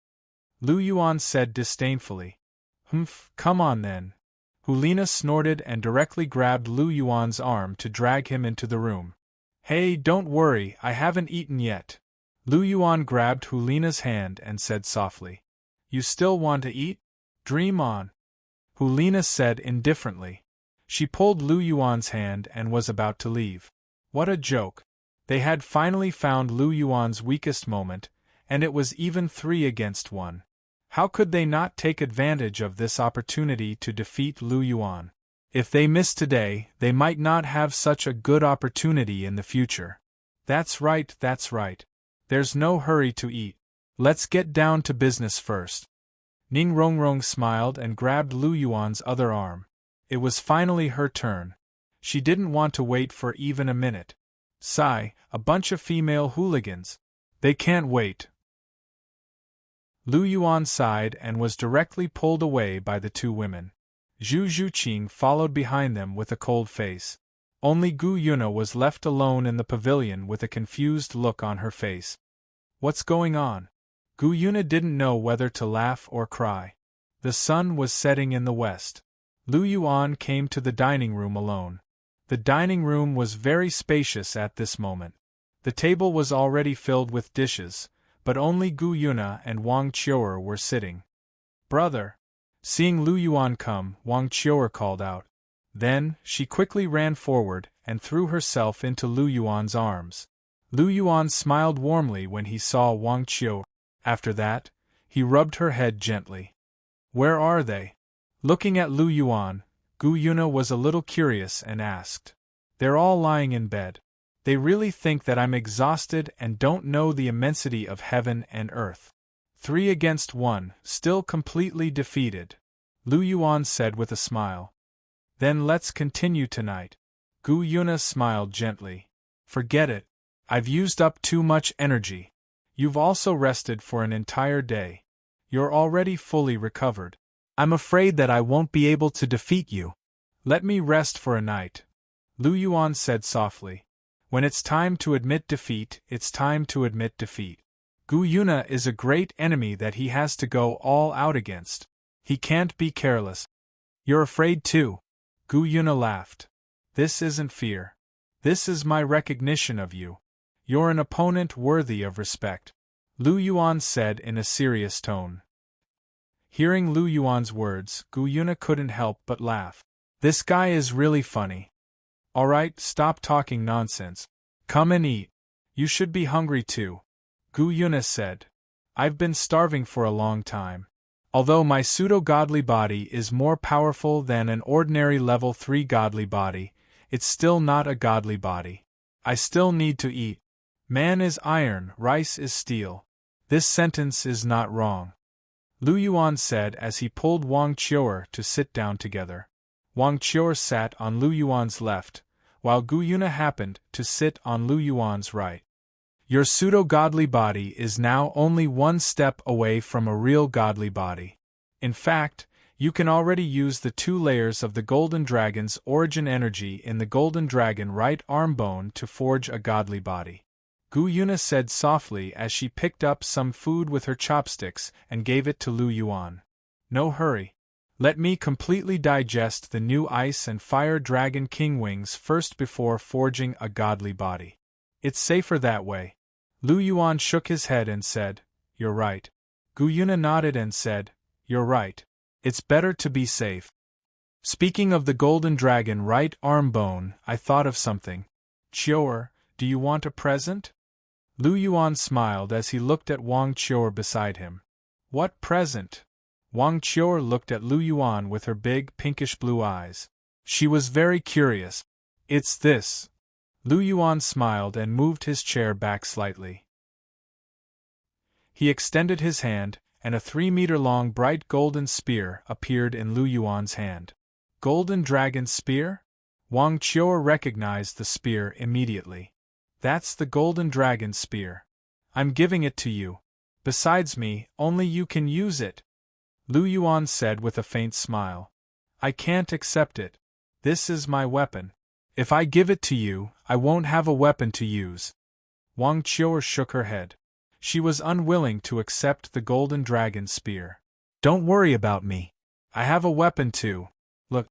Lu Yuan said disdainfully. Humph, come on then. Hulina snorted and directly grabbed Lu Yuan's arm to drag him into the room. Hey, don't worry, I haven't eaten yet. Lu Yuan grabbed Hulina's hand and said softly. You still want to eat? Dream on. Hulina said indifferently. She pulled Lu Yuan's hand and was about to leave. What a joke. They had finally found Lu Yuan's weakest moment, and it was even 3 against 1. How could they not take advantage of this opportunity to defeat Lu Yuan? If they miss today, they might not have such a good opportunity in the future. That's right. There's no hurry to eat. Let's get down to business first. Ning Rongrong smiled and grabbed Lu Yuan's other arm. It was finally her turn. She didn't want to wait for even a minute. Sigh, a bunch of female hooligans. They can't wait. Lu Yuan sighed and was directly pulled away by the two women. Zhu Zhuqing followed behind them with a cold face. Only Gu Yuna was left alone in the pavilion with a confused look on her face. What's going on? Gu Yuna didn't know whether to laugh or cry. The sun was setting in the west. Lu Yuan came to the dining room alone. The dining room was very spacious at this moment. The table was already filled with dishes, but only Gu Yuna and Wang Qiuer were sitting. Brother! Seeing Lu Yuan come, Wang Qiuer called out. Then, she quickly ran forward and threw herself into Lu Yuan's arms. Lu Yuan smiled warmly when he saw Wang Qiuer. After that, he rubbed her head gently. Where are they? Looking at Lu Yuan, Gu Yuna was a little curious and asked. They're all lying in bed. They really think that I'm exhausted and don't know the immensity of heaven and earth. 3 against 1, still completely defeated, Lu Yuan said with a smile. Then let's continue tonight. Gu Yuna smiled gently. Forget it. I've used up too much energy. You've also rested for an entire day. You're already fully recovered. I'm afraid that I won't be able to defeat you. Let me rest for a night. Lu Yuan said softly. When it's time to admit defeat, it's time to admit defeat. Gu Yuna is a great enemy that he has to go all out against. He can't be careless. You're afraid too. Gu Yuna laughed. This isn't fear. This is my recognition of you. You're an opponent worthy of respect, Lu Yuan said in a serious tone. Hearing Lu Yuan's words, Gu Yuna couldn't help but laugh. This guy is really funny. Alright, stop talking nonsense. Come and eat. You should be hungry too, Gu Yuna said. I've been starving for a long time. Although my pseudo-godly body is more powerful than an ordinary level 3 godly body, it's still not a godly body. I still need to eat. Man is iron, rice is steel. This sentence is not wrong, Lu Yuan said as he pulled Wang Qiuer to sit down together. Wang Qiuer sat on Lu Yuan's left, while Gu Yuna happened to sit on Lu Yuan's right. Your pseudo-godly body is now only one step away from a real godly body. In fact, you can already use the 2 layers of the Golden Dragon's origin energy in the Golden Dragon right arm bone to forge a godly body, Gu Yuna said softly as she picked up some food with her chopsticks and gave it to Lu Yuan. No hurry. Let me completely digest the new Ice and Fire Dragon King wings first before forging a godly body. It's safer that way. Lu Yuan shook his head and said, You're right. Gu Yuna nodded and said, You're right. It's better to be safe. Speaking of the Golden Dragon right arm bone, I thought of something. Qiuer, do you want a present? Lu Yuan smiled as he looked at Wang Qiuer beside him. What present? Wang Qiuer looked at Lu Yuan with her big pinkish blue eyes. She was very curious. It's this. Lu Yuan smiled and moved his chair back slightly. He extended his hand, and a 3-meter-long bright golden spear appeared in Lu Yuan's hand. Golden dragon spear? Wang Qiu'er recognized the spear immediately. That's the golden dragon spear. I'm giving it to you. Besides me, only you can use it. Lu Yuan said with a faint smile. I can't accept it. This is my weapon. If I give it to you, I won't have a weapon to use. Wang Qiu'er shook her head. She was unwilling to accept the golden dragon spear. Don't worry about me. I have a weapon too. Look.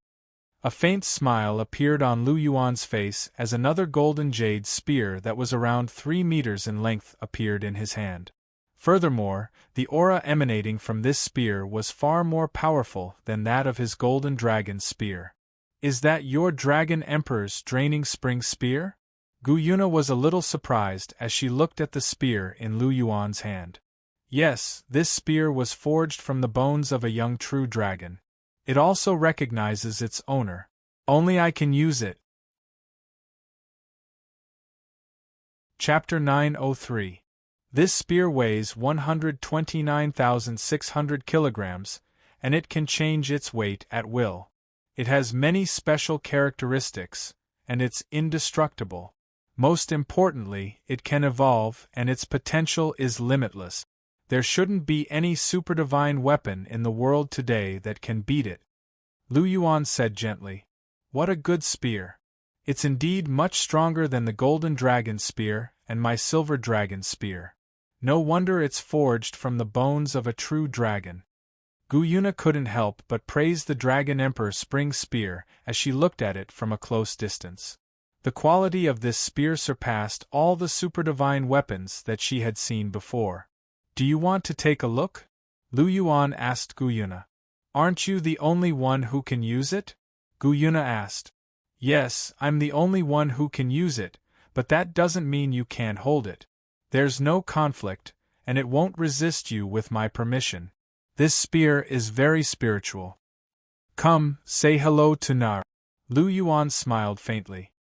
A faint smile appeared on Lu Yuan's face as another golden jade spear that was around 3 meters in length appeared in his hand. Furthermore, the aura emanating from this spear was far more powerful than that of his golden dragon spear. Is that your Dragon Emperor's draining spring spear? Gu Yuna was a little surprised as she looked at the spear in Lu Yuan's hand. Yes, this spear was forged from the bones of a young true dragon. It also recognizes its owner. Only I can use it. Chapter 903. This spear weighs 129,600 kilograms, and it can change its weight at will. It has many special characteristics, and it's indestructible. Most importantly, it can evolve, and its potential is limitless. There shouldn't be any superdivine weapon in the world today that can beat it. Lu Yuan said gently. What a good spear. It's indeed much stronger than the golden dragon spear and my silver dragon spear. No wonder it's forged from the bones of a true dragon. Gu Yuna couldn't help but praise the Dragon Emperor spring spear as she looked at it from a close distance. The quality of this spear surpassed all the superdivine weapons that she had seen before. Do you want to take a look? Lu Yuan asked Gu Yuna. Aren't you the only one who can use it? Gu Yuna asked. Yes, I'm the only one who can use it, but that doesn't mean you can't hold it. There's no conflict, and it won't resist you with my permission. This spear is very spiritual. Come, say hello to Nar. Lu Yuan smiled faintly.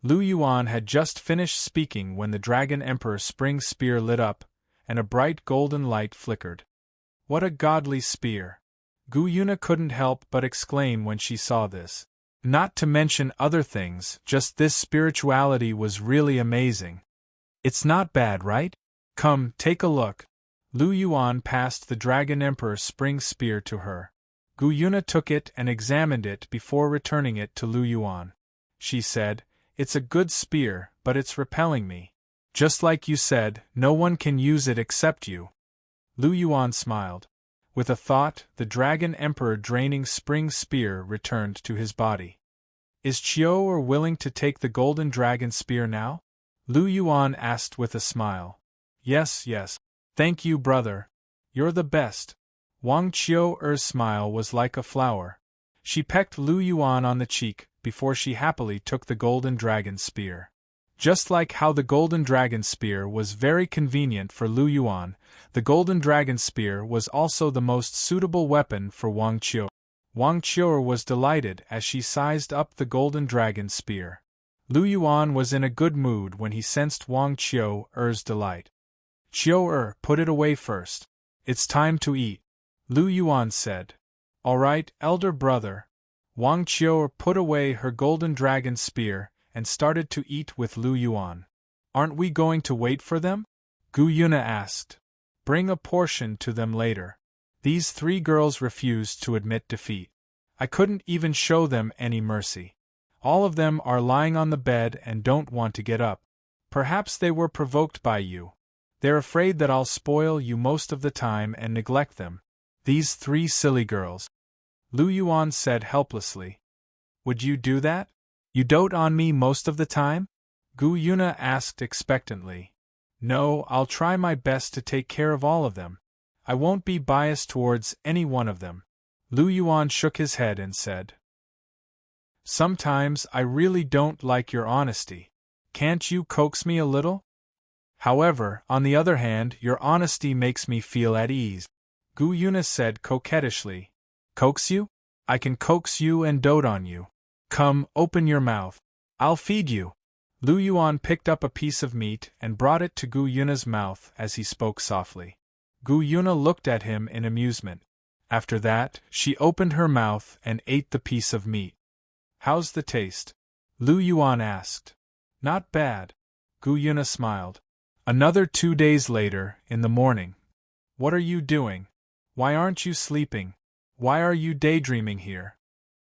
Lu Yuan had just finished speaking when the Dragon Emperor spring spear lit up, and a bright golden light flickered. What a godly spear! Gu Yuna couldn't help but exclaim when she saw this. Not to mention other things, just this spirituality was really amazing. It's not bad, right? Come, take a look. Lu Yuan passed the Dragon Emperor spring spear to her. Gu Yuna took it and examined it before returning it to Lu Yuan. She said, It's a good spear, but it's repelling me. Just like you said, no one can use it except you. Lu Yuan smiled. With a thought, the Dragon Emperor draining spring spear returned to his body. Is Qiu'er willing to take the golden dragon spear now? Lu Yuan asked with a smile. Yes, yes. Thank you, brother. You're the best. Wang Qiu'er's smile was like a flower. She pecked Lu Yuan on the cheek before she happily took the golden dragon spear. Just like how the golden dragon spear was very convenient for Lu Yuan, the golden dragon spear was also the most suitable weapon for Wang Qiu'er. Wang Qiu'er was delighted as she sized up the golden dragon spear. Lu Yuan was in a good mood when he sensed Wang Qiu'er's delight. Qiu'er, put it away first. It's time to eat. Lu Yuan said. All right, elder brother. Wang Qiu'er put away her golden dragon spear and started to eat with Lu Yuan. Aren't we going to wait for them? Gu Yuna asked. Bring a portion to them later. These 3 girls refused to admit defeat. I couldn't even show them any mercy. All of them are lying on the bed and don't want to get up. Perhaps they were provoked by you. They're afraid that I'll spoil you most of the time and neglect them. These 3 silly girls. Lu Yuan said helplessly. Would you do that? You dote on me most of the time? Gu Yuna asked expectantly. No, I'll try my best to take care of all of them. I won't be biased towards any one of them. Lu Yuan shook his head and said. Sometimes I really don't like your honesty. Can't you coax me a little? However, on the other hand, your honesty makes me feel at ease. Gu Yuna said coquettishly. Coax you? I can coax you and dote on you. Come, open your mouth. I'll feed you. Lu Yuan picked up a piece of meat and brought it to Gu Yuna's mouth as he spoke softly. Gu Yuna looked at him in amusement. After that, she opened her mouth and ate the piece of meat. How's the taste? Lu Yuan asked. Not bad. Gu Yuna smiled. Another 2 days later, in the morning. What are you doing? Why aren't you sleeping? Why are you daydreaming here?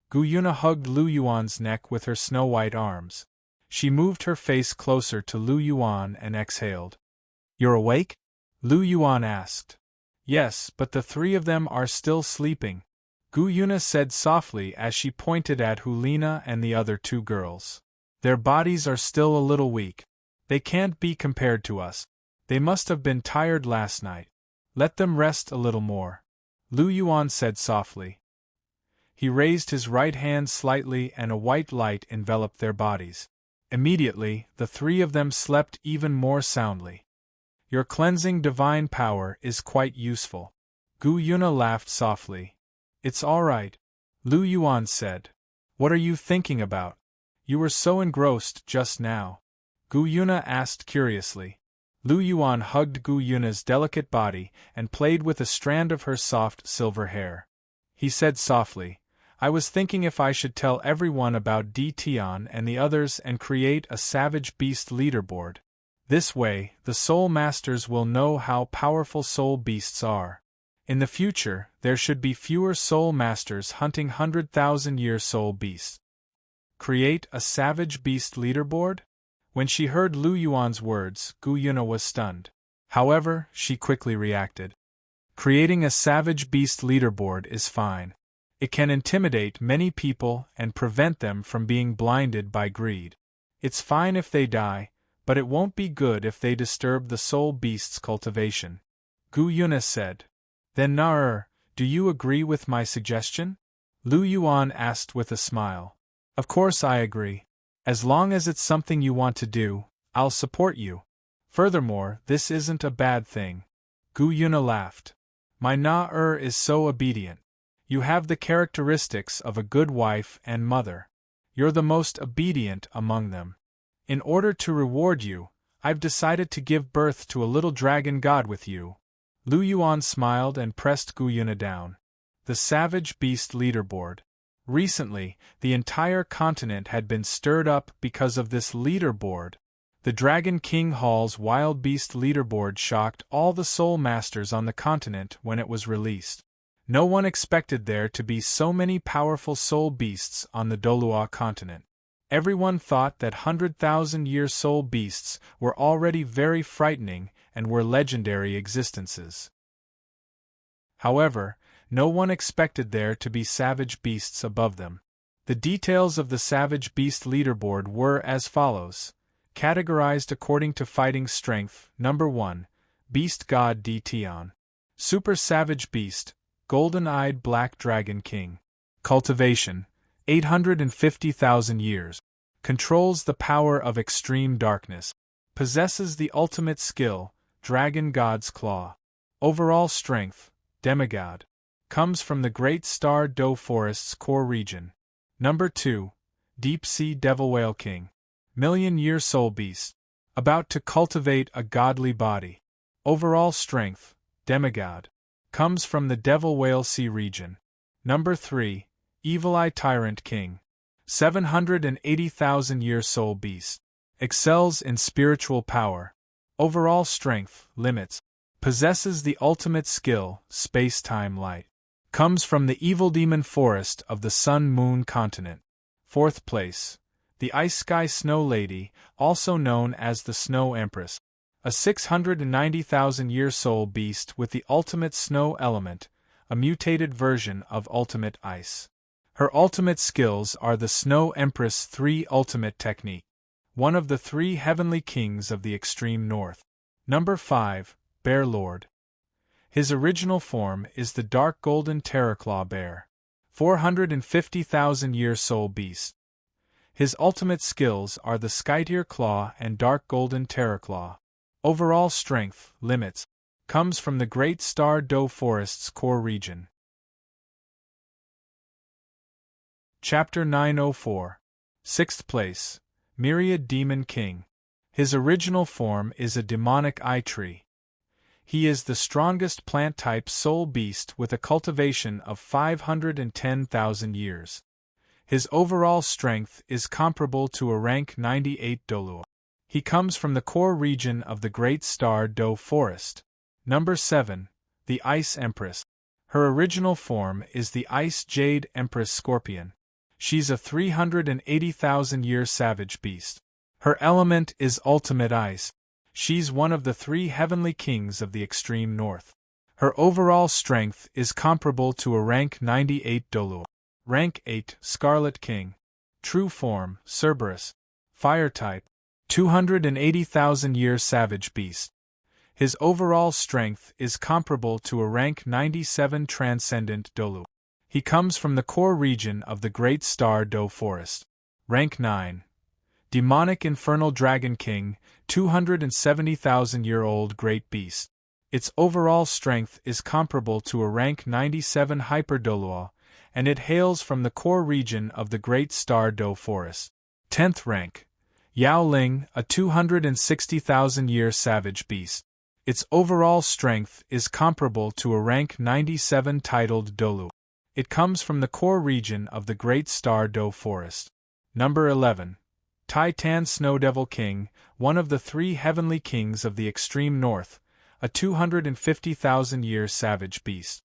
Gu Yuna hugged Lu Yuan's neck with her snow-white arms. She moved her face closer to Lu Yuan and exhaled. You're awake? Lu Yuan asked. Yes, but the 3 of them are still sleeping, Gu Yuna said softly as she pointed at Hulina and the other 2 girls. Their bodies are still a little weak. They can't be compared to us. They must have been tired last night. Let them rest a little more, Lu Yuan said softly. He raised his right hand slightly and a white light enveloped their bodies. Immediately, the 3 of them slept even more soundly. Your cleansing divine power is quite useful. Gu Yuna laughed softly. It's all right, Lu Yuan said. What are you thinking about? You were so engrossed just now. Gu Yuna asked curiously. Lu Yuan hugged Gu Yuna's delicate body and played with a strand of her soft silver hair. He said softly, I was thinking if I should tell everyone about Di Tian and the others and create a savage beast leaderboard. This way, the soul masters will know how powerful soul beasts are. In the future, there should be fewer soul masters hunting 100,000-year soul beasts. Create a savage beast leaderboard? When she heard Lu Yuan's words, Gu Yuna was stunned. However, she quickly reacted. Creating a savage beast leaderboard is fine. It can intimidate many people and prevent them from being blinded by greed. It's fine if they die, but it won't be good if they disturb the soul beast's cultivation. Gu Yuna said. Then Nar, do you agree with my suggestion? Lu Yuan asked with a smile. Of course I agree. As long as it's something you want to do, I'll support you. Furthermore, this isn't a bad thing. Gu Yuna laughed. My Na is so obedient. You have the characteristics of a good wife and mother. You're the most obedient among them. In order to reward you, I've decided to give birth to a little dragon god with you. Lu Yuan smiled and pressed Gu Yuna down. The Savage Beast Leaderboard. Recently, the entire continent had been stirred up because of this leaderboard. The Dragon King Hall's Wild Beast Leaderboard shocked all the soul masters on the continent when it was released. No one expected there to be so many powerful soul beasts on the Douluo continent. Everyone thought that 100,000-year soul beasts were already very frightening and were legendary existences. However, no one expected there to be savage beasts above them. The details of the Savage Beast Leaderboard were as follows. Categorized according to fighting strength, Number 1, Beast God Di Tian. Super Savage Beast, Golden-Eyed Black Dragon King. Cultivation, 850,000 years. Controls the power of extreme darkness. Possesses the ultimate skill, Dragon God's Claw. Overall strength, Demigod. Comes from the Great Star Do Forest's core region. Number 2, Deep Sea Devil Whale King. Million-year soul beast. About to cultivate a godly body. Overall strength, Demigod. Comes from the Devil Whale Sea region. Number 3, Evil Eye Tyrant King. 780,000-year soul beast. Excels in spiritual power. Overall strength, limits. Possesses the ultimate skill, space-time light. Comes from the evil demon forest of the Sun-Moon continent. 4th place, the Ice Sky Snow Lady, also known as the Snow Empress. A 690,000-year soul beast with the ultimate snow element, a mutated version of ultimate ice. Her ultimate skills are the Snow Empress 3 ultimate technique. One of the 3 heavenly kings of the extreme north. Number 5, Bear Lord. His original form is the Dark Golden Terraclaw Bear. 450,000-year soul beast. His ultimate skills are the Skytear Claw and Dark Golden Terraclaw. Overall strength, limits. Comes from the Great Star Do Forest's core region. Chapter 904. 6th place, Myriad Demon King. His original form is a demonic eye tree. He is the strongest plant-type soul beast with a cultivation of 510,000 years. His overall strength is comparable to a rank 98 Douluo. He comes from the core region of the Great Star Do Forest. Number 7. The Ice Empress. Her original form is the Ice Jade Empress Scorpion. She's a 380,000-year savage beast. Her element is ultimate ice. She's one of the 3 heavenly kings of the extreme north. Her overall strength is comparable to a rank 98 Douluo. Rank 8 Scarlet King. True form Cerberus. Fire type 280,000-year savage beast. His overall strength is comparable to a rank 97 Transcendent Douluo. He comes from the core region of the Great Star Do Forest. Rank 9 Demonic Infernal Dragon King, 270,000-year-old great beast. Its overall strength is comparable to a rank 97 Hyper Douluo, and it hails from the core region of the Great Star Do Forest. 10th rank Yao Ling, a 260,000-year savage beast. Its overall strength is comparable to a rank 97 titled Douluo. It comes from the core region of the Great Star Do Forest. Number 11. Titan Snow Devil King, one of the 3 heavenly kings of the extreme north, a 250,000-year savage beast.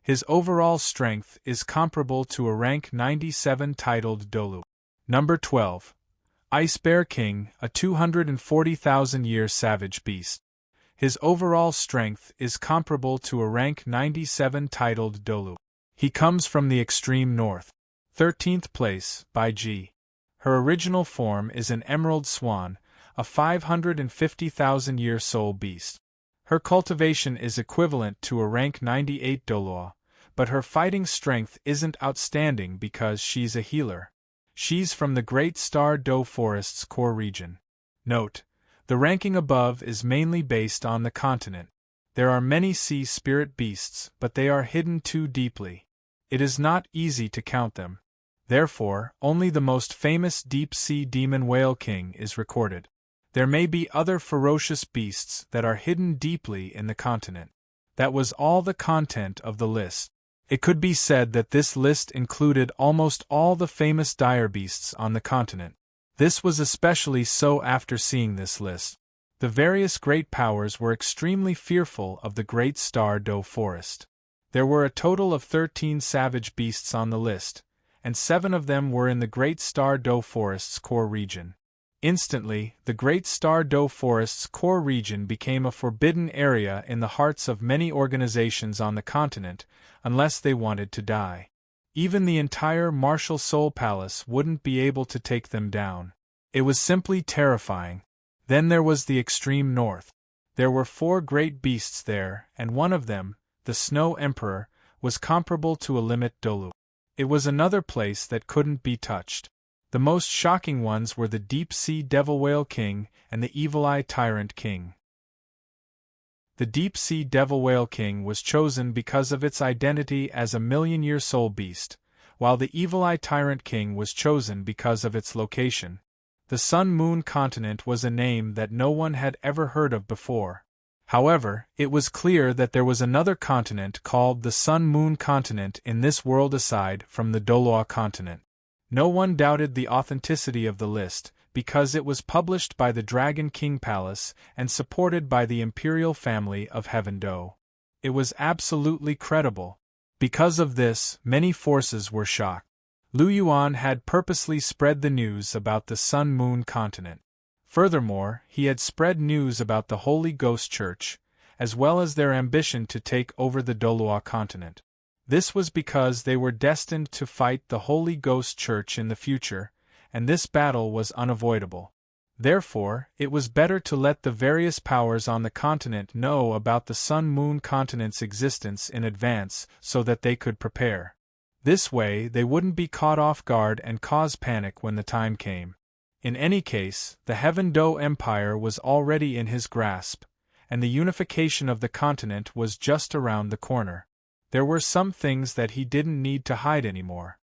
His overall strength is comparable to a rank 97 titled Douluo. Number 12. Ice Bear King, a 240,000-year savage beast. His overall strength is comparable to a rank 97 titled Douluo. He comes from the extreme north. 13th place, by G. Her original form is an emerald swan, a 550,000-year soul beast. Her cultivation is equivalent to a rank 98 Douluo, but her fighting strength isn't outstanding because she's a healer. She's from the Great Star Do Forest's core region. Note: the ranking above is mainly based on the continent. There are many sea spirit beasts, but they are hidden too deeply. It is not easy to count them. Therefore, only the most famous deep-sea demon whale king is recorded. There may be other ferocious beasts that are hidden deeply in the continent. That was all the content of the list. It could be said that this list included almost all the famous dire beasts on the continent. This was especially so after seeing this list. The various great powers were extremely fearful of the Great Star Do Forest. There were a total of 13 savage beasts on the list, and 7 of them were in the Great Star Do Forest's core region. Instantly, the Great Star Do Forest's core region became a forbidden area in the hearts of many organizations on the continent, unless they wanted to die. Even the entire Martial Soul Palace wouldn't be able to take them down. It was simply terrifying. Then there was the extreme north. There were 4 great beasts there, and one of them, the Snow Emperor, was comparable to a limit Douluo. It was another place that couldn't be touched. The most shocking ones were the Deep-Sea Devil Whale King and the Evil Eye Tyrant King. The Deep-Sea Devil Whale King was chosen because of its identity as a million-year soul beast, while the Evil Eye Tyrant King was chosen because of its location. The Sun-Moon Continent was a name that no one had ever heard of before. However, it was clear that there was another continent called the Sun-Moon Continent in this world aside from the Douluo continent. No one doubted the authenticity of the list, because it was published by the Dragon King Palace and supported by the imperial family of Heaven Do. It was absolutely credible. Because of this, many forces were shocked. Lu Yuan had purposely spread the news about the Sun-Moon Continent. Furthermore, he had spread news about the Holy Ghost Church, as well as their ambition to take over the Douluo continent. This was because they were destined to fight the Holy Ghost Church in the future, and this battle was unavoidable. Therefore, it was better to let the various powers on the continent know about the Sun-Moon Continent's existence in advance so that they could prepare. This way, they wouldn't be caught off guard and cause panic when the time came. In any case, the Heaven Do Empire was already in his grasp, and the unification of the continent was just around the corner. There were some things that he didn't need to hide anymore.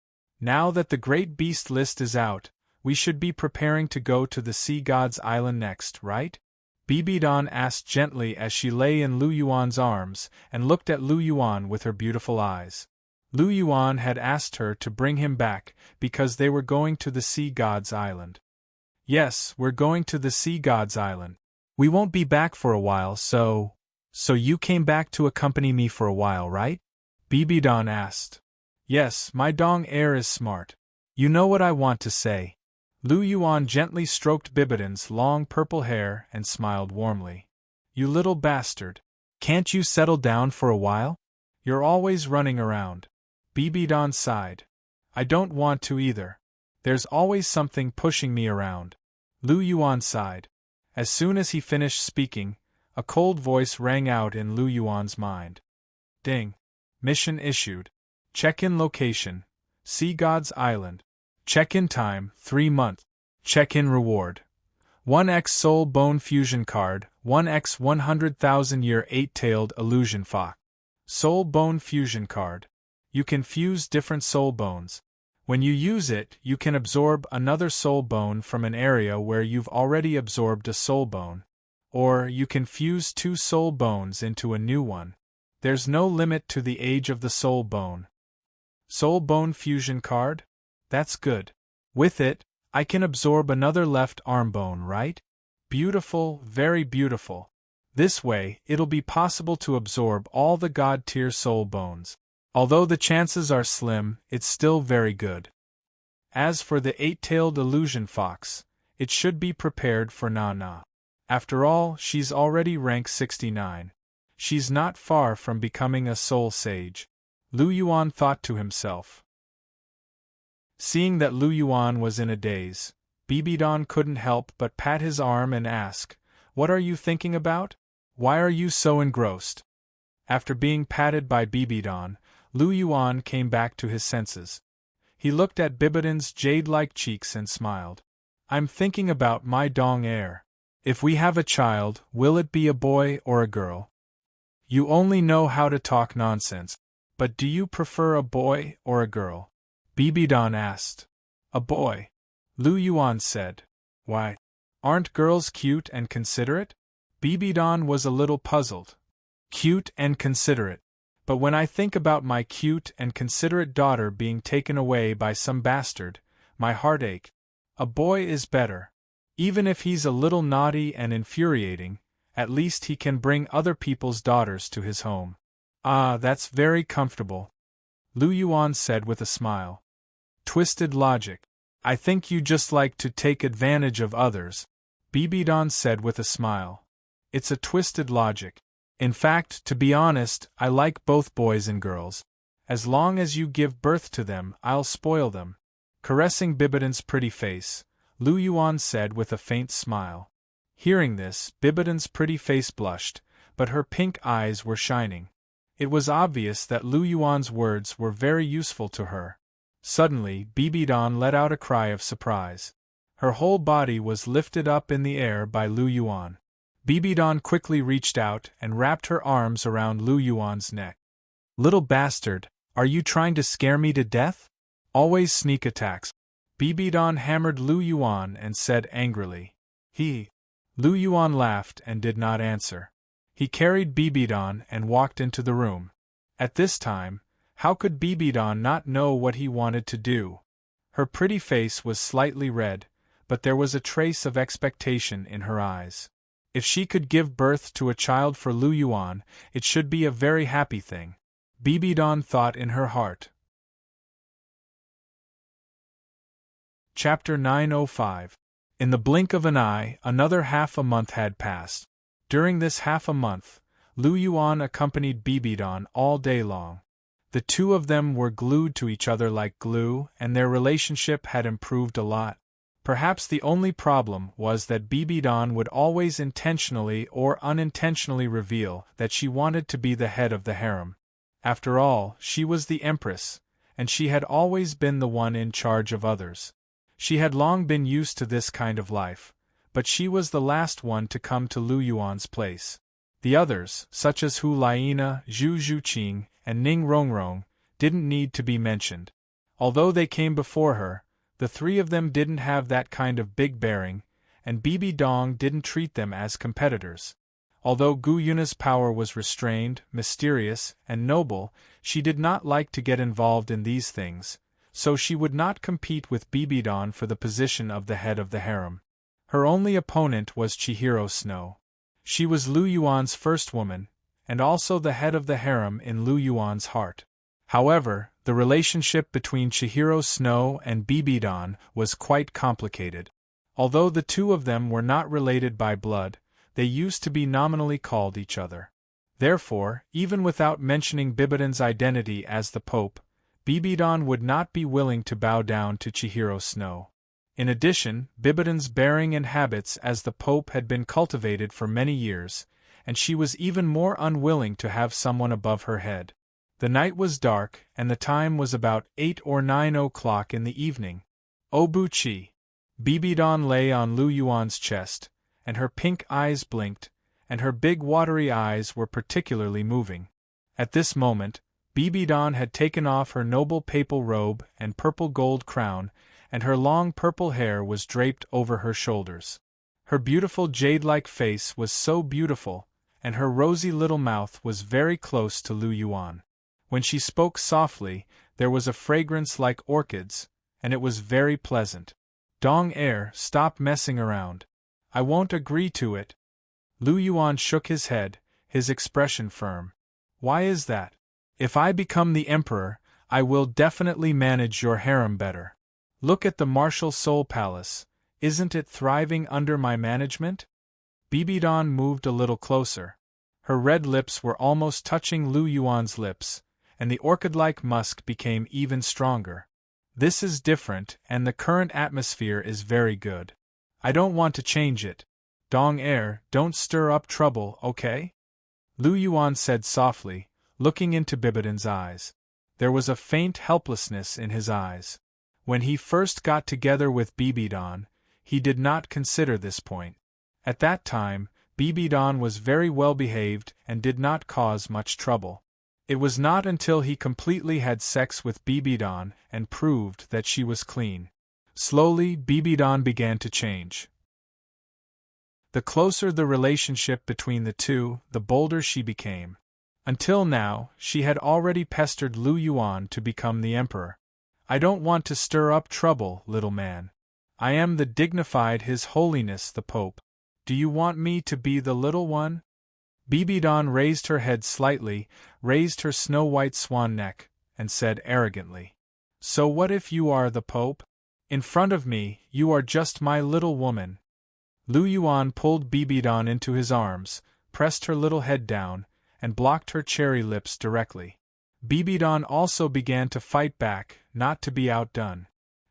Now that the Great Beast list is out, we should be preparing to go to the Sea God's Island next, right? Bibidan asked gently as she lay in Lu Yuan's arms and looked at Lu Yuan with her beautiful eyes. Lu Yuan had asked her to bring him back because they were going to the Sea God's Island. Yes, we're going to the Sea God's Island. We won't be back for a while, so you came back to accompany me for a while, right? Bibidan asked. Yes, my dong heir is smart. You know what I want to say. Lu Yuan gently stroked Bibidan's long purple hair and smiled warmly. You little bastard. Can't you settle down for a while? You're always running around. Bibidan sighed. I don't want to either. There's always something pushing me around. Lu Yuan sighed. As soon as he finished speaking, a cold voice rang out in Lu Yuan's mind. Ding. Mission issued. Check-in location. Sea God's Island. Check-in time, 3 months. Check-in reward. 1x Soul Bone Fusion Card, 1x 100,000 Year 8-Tailed Illusion Fox. Soul Bone Fusion Card. You can fuse different soul bones. When you use it, you can absorb another soul bone from an area where you've already absorbed a soul bone. Or you can fuse 2 soul bones into a new one. There's no limit to the age of the soul bone. Soul Bone Fusion Card? That's good. With it, I can absorb another left arm bone, right? Beautiful, very beautiful. This way, it'll be possible to absorb all the God-tier soul bones. Although the chances are slim, it's still very good. As for the 8-tailed illusion fox, it should be prepared for Nana. After all, she's already rank 69. She's not far from becoming a soul sage. Lu Yuan thought to himself. Seeing that Lu Yuan was in a daze, Bibidan couldn't help but pat his arm and ask, What are you thinking about? Why are you so engrossed? After being patted by Bibidan, Lu Yuan came back to his senses. He looked at Bibidan's jade-like cheeks and smiled. I'm thinking about my dong heir. If we have a child, will it be a boy or a girl? You only know how to talk nonsense. But do you prefer a boy or a girl? Bibidan asked. A boy. Lu Yuan said. Why? Aren't girls cute and considerate? Bibidan was a little puzzled. Cute and considerate. But when I think about my cute and considerate daughter being taken away by some bastard, my heart aches. A boy is better. Even if he's a little naughty and infuriating, at least he can bring other people's daughters to his home. Ah, that's very comfortable. Lu Yuan said with a smile. Twisted logic. I think you just like to take advantage of others, Bibidan said with a smile. It's a twisted logic. In fact, to be honest, I like both boys and girls. As long as you give birth to them, I'll spoil them. Caressing Bibidan's pretty face, Lu Yuan said with a faint smile. Hearing this, Bibidan's pretty face blushed, but her pink eyes were shining. It was obvious that Lu Yuan's words were very useful to her. Suddenly, Bibidan let out a cry of surprise. Her whole body was lifted up in the air by Lu Yuan. Bibidan quickly reached out and wrapped her arms around Lu Yuan's neck. Little bastard, are you trying to scare me to death? Always sneak attacks. Bibidan hammered Lu Yuan and said angrily. Lu Yuan laughed and did not answer. He carried Bibidan and walked into the room. At this time, how could Bibidan not know what he wanted to do? Her pretty face was slightly red, but there was a trace of expectation in her eyes. If she could give birth to a child for Lu Yuan, it should be a very happy thing. Bibidan thought in her heart. Chapter 905. In the blink of an eye, another half a month had passed. During this half a month, Lu Yuan accompanied Bibidan all day long. The two of them were glued to each other like glue, and their relationship had improved a lot. Perhaps the only problem was that Bibidan would always intentionally or unintentionally reveal that she wanted to be the head of the harem. After all, she was the empress, and she had always been the one in charge of others. She had long been used to this kind of life, but she was the last one to come to Lu Yuan's place. The others, such as Hu Laina, Zhu Zhuqing, and Ning Rongrong, didn't need to be mentioned. Although they came before her, the three of them didn't have that kind of big bearing, and Bibi Dong didn't treat them as competitors. Although Gu Yuna's power was restrained, mysterious, and noble, she did not like to get involved in these things, so she would not compete with Bibi Dong for the position of the head of the harem. Her only opponent was Chihiro Snow. She was Lu Yuan's first woman, and also the head of the harem in Lu Yuan's heart. However, the relationship between Chihiro Snow and Bibi Dong was quite complicated. Although the two of them were not related by blood, they used to be nominally called each other. Therefore, even without mentioning Bibidon's identity as the Pope, Bibi Dong would not be willing to bow down to Chihiro Snow. In addition, Bibidon's bearing and habits as the Pope had been cultivated for many years, and she was even more unwilling to have someone above her head. The night was dark, and the time was about 8 or 9 o'clock in the evening. Obuchi. Bibi Dong lay on Lu Yuan's chest, and her pink eyes blinked, and her big watery eyes were particularly moving. At this moment, Bibi Dong had taken off her noble papal robe and purple gold crown, and her long purple hair was draped over her shoulders. Her beautiful jade-like face was so beautiful, and her rosy little mouth was very close to Lu Yuan. When she spoke softly, there was a fragrance like orchids, and it was very pleasant. Dong stop messing around. I won't agree to it. Lu Yuan shook his head, his expression firm. Why is that? If I become the emperor, I will definitely manage your harem better. Look at the Martial Soul Palace, isn't it thriving under my management? Bibi Dong moved a little closer. Her red lips were almost touching Lu Yuan's lips, and the orchid-like musk became even stronger. This is different, and the current atmosphere is very good. I don't want to change it. Dong don't stir up trouble, okay? Lu Yuan said softly, looking into Bibidon's eyes. There was a faint helplessness in his eyes. When he first got together with Bibi Dong, he did not consider this point. At that time, Bibi Dong was very well behaved and did not cause much trouble. It was not until he completely had sex with Bibi Dong and proved that she was clean. Slowly, Bibi Dong began to change. The closer the relationship between the two, the bolder she became. Until now, she had already pestered Lu Yuan to become the emperor. I don't want to stir up trouble, little man. I am the dignified His Holiness the Pope. Do you want me to be the little one? Bibi Dong raised her head slightly, raised her snow-white swan neck, and said arrogantly, So what if you are the Pope? In front of me, you are just my little woman. Lu Yuan pulled Bibi Dong into his arms, pressed her little head down, and blocked her cherry lips directly. Bibi Dong also began to fight back, not to be outdone.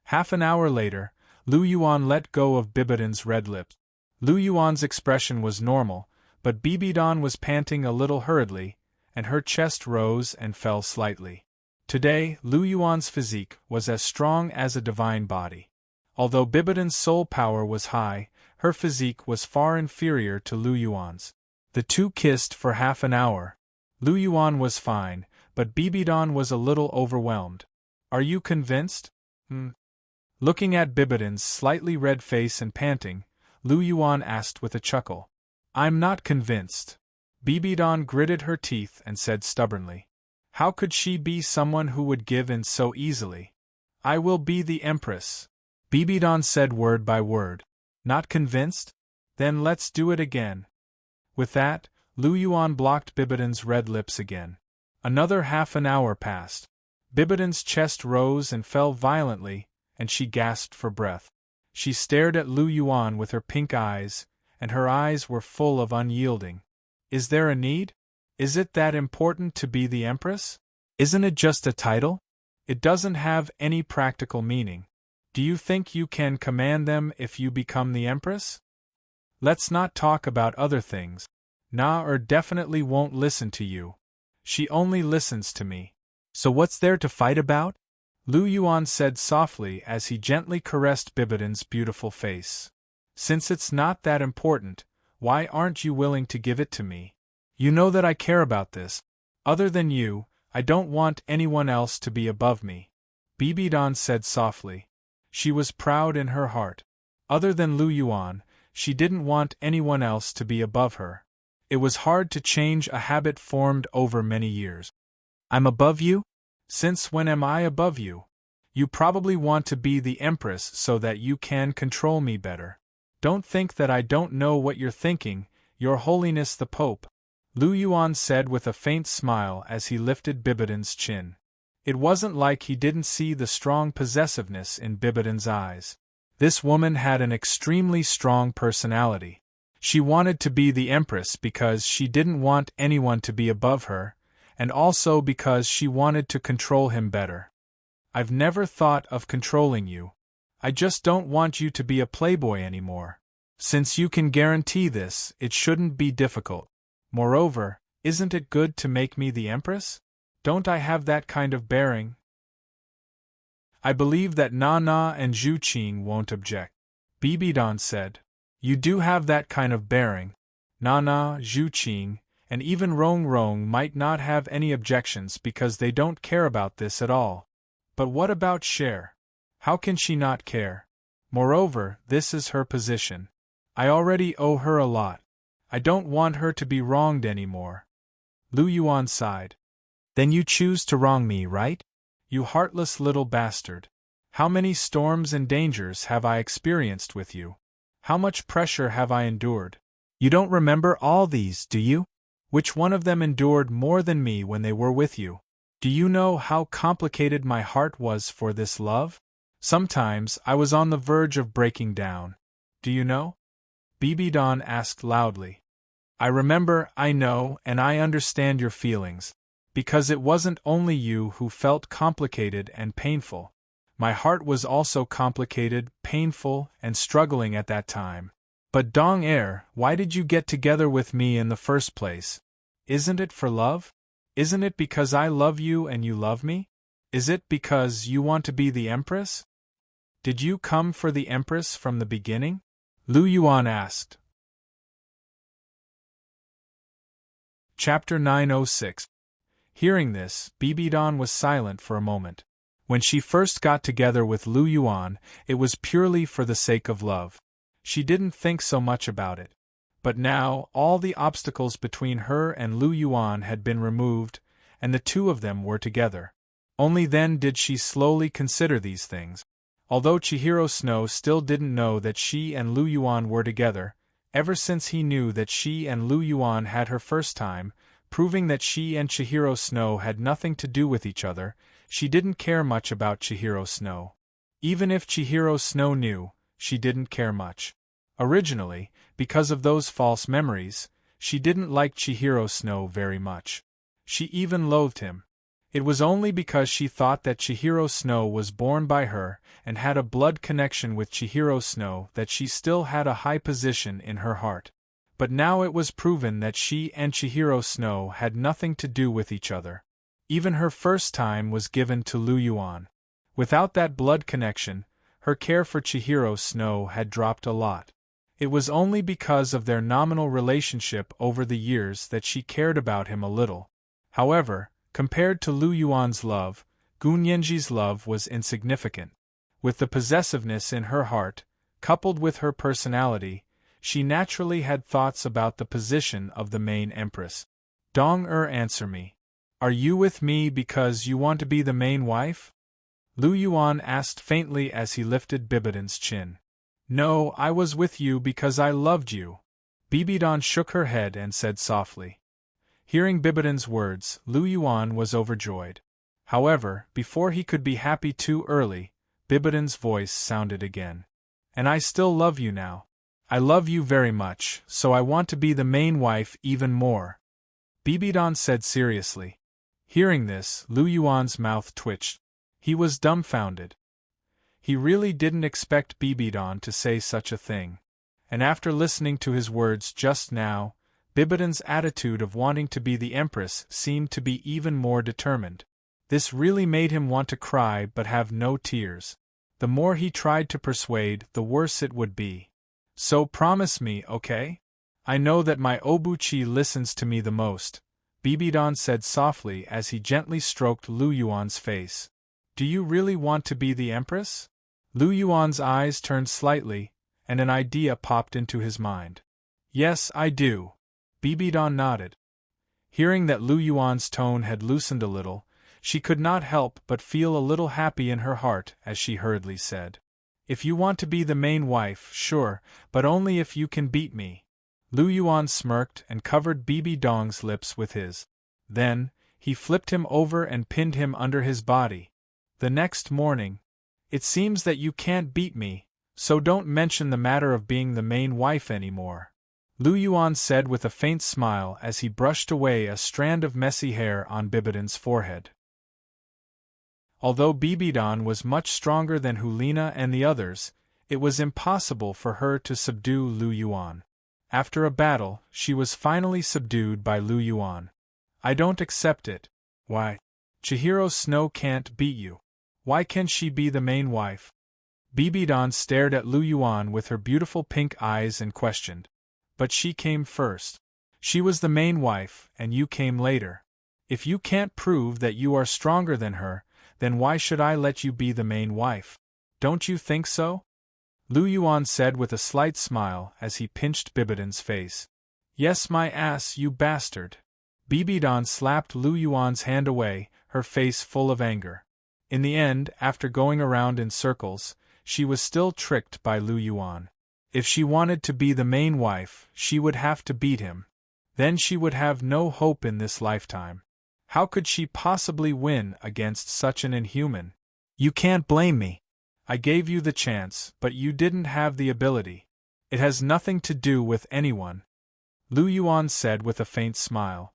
Half an hour later, Lu Yuan let go of Bibidon's red lips. Lu Yuan's expression was normal, but Bibi Dong was panting a little hurriedly, and her chest rose and fell slightly. Today, Lu Yuan's physique was as strong as a divine body. Although Bibidon's soul power was high, her physique was far inferior to Lu Yuan's. The two kissed for half an hour. Lu Yuan was fine, but Bibi Dong was a little overwhelmed. Are you convinced? Looking at Bibidon's slightly red face and panting, Lu Yuan asked with a chuckle. I'm not convinced. Bibi Dong gritted her teeth and said stubbornly. How could she be someone who would give in so easily? I will be the empress. Bibi Dong said word by word. Not convinced? Then let's do it again. With that, Lu Yuan blocked Bibidon's red lips again. Another half an hour passed. Bibidon's chest rose and fell violently, and she gasped for breath. She stared at Lu Yuan with her pink eyes, and her eyes were full of unyielding. Is there a need? Is it that important to be the empress? Isn't it just a title? It doesn't have any practical meaning. Do you think you can command them if you become the empress? Let's not talk about other things. Na definitely won't listen to you. She only listens to me. So what's there to fight about? Lu Yuan said softly as he gently caressed Bibidon's beautiful face. Since it's not that important, why aren't you willing to give it to me? You know that I care about this. Other than you, I don't want anyone else to be above me. Bibi Dong said softly. She was proud in her heart. Other than Lu Yuan, She didn't want anyone else to be above her. It was hard to change a habit formed over many years. I'm above you? Since when am I above you? You probably want to be the Empress so that you can control me better. Don't think that I don't know what you're thinking, Your Holiness the Pope, Lu Yuan said with a faint smile as he lifted Bibidan's chin. It wasn't like he didn't see the strong possessiveness in Bibidan's eyes. This woman had an extremely strong personality. She wanted to be the Empress because she didn't want anyone to be above her, and also because she wanted to control him better. I've never thought of controlling you. I just don't want you to be a playboy anymore. Since you can guarantee this, it shouldn't be difficult. Moreover, isn't it good to make me the Empress? Don't I have that kind of bearing? I believe that Na and Zhu Qing won't object. Bibidan said. You do have that kind of bearing. Na, Zhu Qing, and even Rong might not have any objections because they don't care about this at all. But what about Cher? How can she not care? Moreover, this is her position. I already owe her a lot. I don't want her to be wronged anymore. Lu Yuan sighed. Then you choose to wrong me, right? You heartless little bastard. How many storms and dangers have I experienced with you? How much pressure have I endured? You don't remember all these, do you? Which one of them endured more than me when they were with you? Do you know how complicated my heart was for this love? Sometimes I was on the verge of breaking down. Do you know? Bibidan asked loudly. I remember, I know, and I understand your feelings. Because it wasn't only you who felt complicated and painful. My heart was also complicated, painful, and struggling at that time. But Dong why did you get together with me in the first place? Isn't it for love? Isn't it because I love you and you love me? Is it because you want to be the Empress? Did you come for the Empress from the beginning? Lu Yuan asked. Chapter 906. Hearing this, Bibidan was silent for a moment. When she first got together with Lu Yuan, it was purely for the sake of love. She didn't think so much about it. But now, all the obstacles between her and Lu Yuan had been removed, and the two of them were together. Only then did she slowly consider these things. Although Chihiro Snow still didn't know that she and Lu Yuan were together, ever since he knew that she and Lu Yuan had her first time, proving that she and Chihiro Snow had nothing to do with each other, she didn't care much about Chihiro Snow. Even if Chihiro Snow knew, she didn't care much. Originally, because of those false memories, she didn't like Chihiro Snow very much. She even loathed him. It was only because she thought that Chihiro Snow was born by her and had a blood connection with Chihiro Snow that she still had a high position in her heart. But now it was proven that she and Chihiro Snow had nothing to do with each other. Even her first time was given to Lu Yuan. Without that blood connection, her care for Chihiro Snow had dropped a lot. It was only because of their nominal relationship over the years that she cared about him a little. However, compared to Lu Yuan's love, Gun Yanji's love was insignificant. With the possessiveness in her heart, coupled with her personality, she naturally had thoughts about the position of the main empress. Dong answer me. Are you with me because you want to be the main wife? Lu Yuan asked faintly as he lifted Bibidan's chin. No, I was with you because I loved you. Bibidan shook her head and said softly. Hearing Bibidan's words, Lu Yuan was overjoyed. However, before he could be happy too early, Bibidan's voice sounded again. And I still love you now. I love you very much, so I want to be the main wife even more. Bibidan said seriously. Hearing this, Lu Yuan's mouth twitched. He was dumbfounded. He really didn't expect Bibidan to say such a thing. And after listening to his words just now, Bibidan's attitude of wanting to be the Empress seemed to be even more determined. This really made him want to cry but have no tears. The more he tried to persuade, the worse it would be. So promise me, okay? I know that my Obuchi listens to me the most, Bibidan said softly as he gently stroked Lu Yuan's face. Do you really want to be the Empress? Lu Yuan's eyes turned slightly, and an idea popped into his mind. Yes, I do. Bibidon nodded. Hearing that Lu Yuan's tone had loosened a little, she could not help but feel a little happy in her heart as she hurriedly said, "If you want to be the main wife, sure, but only if you can beat me." Lu Yuan smirked and covered Bibidong's lips with his. Then, he flipped him over and pinned him under his body. The next morning, "It seems that you can't beat me, so don't mention the matter of being the main wife anymore," Lu Yuan said with a faint smile as he brushed away a strand of messy hair on Bibidon's forehead. Although Bibidon was much stronger than Hulina and the others, it was impossible for her to subdue Lu Yuan. After a battle, she was finally subdued by Lu Yuan. "I don't accept it." "Why? Chihiro Snow can't beat you. Why can she be the main wife?" Bibidon stared at Lu Yuan with her beautiful pink eyes and questioned. "But she came first. She was the main wife, and you came later. If you can't prove that you are stronger than her, then why should I let you be the main wife? Don't you think so?" Lu Yuan said with a slight smile as he pinched Bibidon's face. "Yes, my ass, you bastard." Bibidon slapped Lu Yuan's hand away, her face full of anger. In the end, after going around in circles, she was still tricked by Lu Yuan. If she wanted to be the main wife, she would have to beat him. Then she would have no hope in this lifetime. How could she possibly win against such an inhuman? "You can't blame me. I gave you the chance, but you didn't have the ability. It has nothing to do with anyone," Lu Yuan said with a faint smile.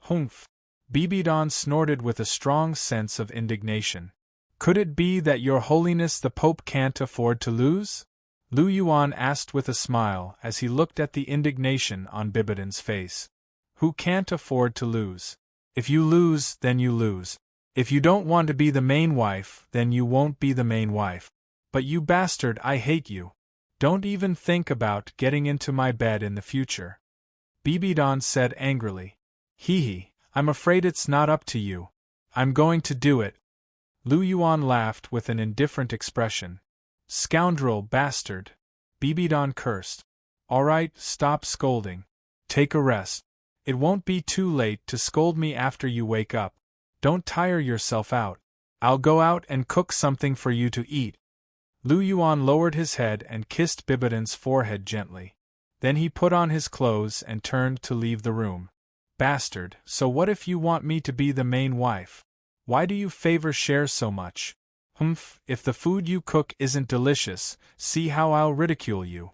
"Humph." Bibidon snorted with a strong sense of indignation. "Could it be that Your Holiness the Pope can't afford to lose?" Lu Yuan asked with a smile as he looked at the indignation on Bibidon's face. "Who can't afford to lose? If you lose, then you lose. If you don't want to be the main wife, then you won't be the main wife. But you bastard, I hate you. Don't even think about getting into my bed in the future," Bibidon said angrily. "Hee, I'm afraid it's not up to you. I'm going to do it." Lu Yuan laughed with an indifferent expression. "Scoundrel bastard," Bibidon cursed. "All right, stop scolding. Take a rest. It won't be too late to scold me after you wake up. Don't tire yourself out. I'll go out and cook something for you to eat." Lu Yuan lowered his head and kissed Bibidon's forehead gently. Then he put on his clothes and turned to leave the room. "Bastard, so what if you want me to be the main wife? Why do you favor Cher so much? Humph, if the food you cook isn't delicious, see how I'll ridicule you."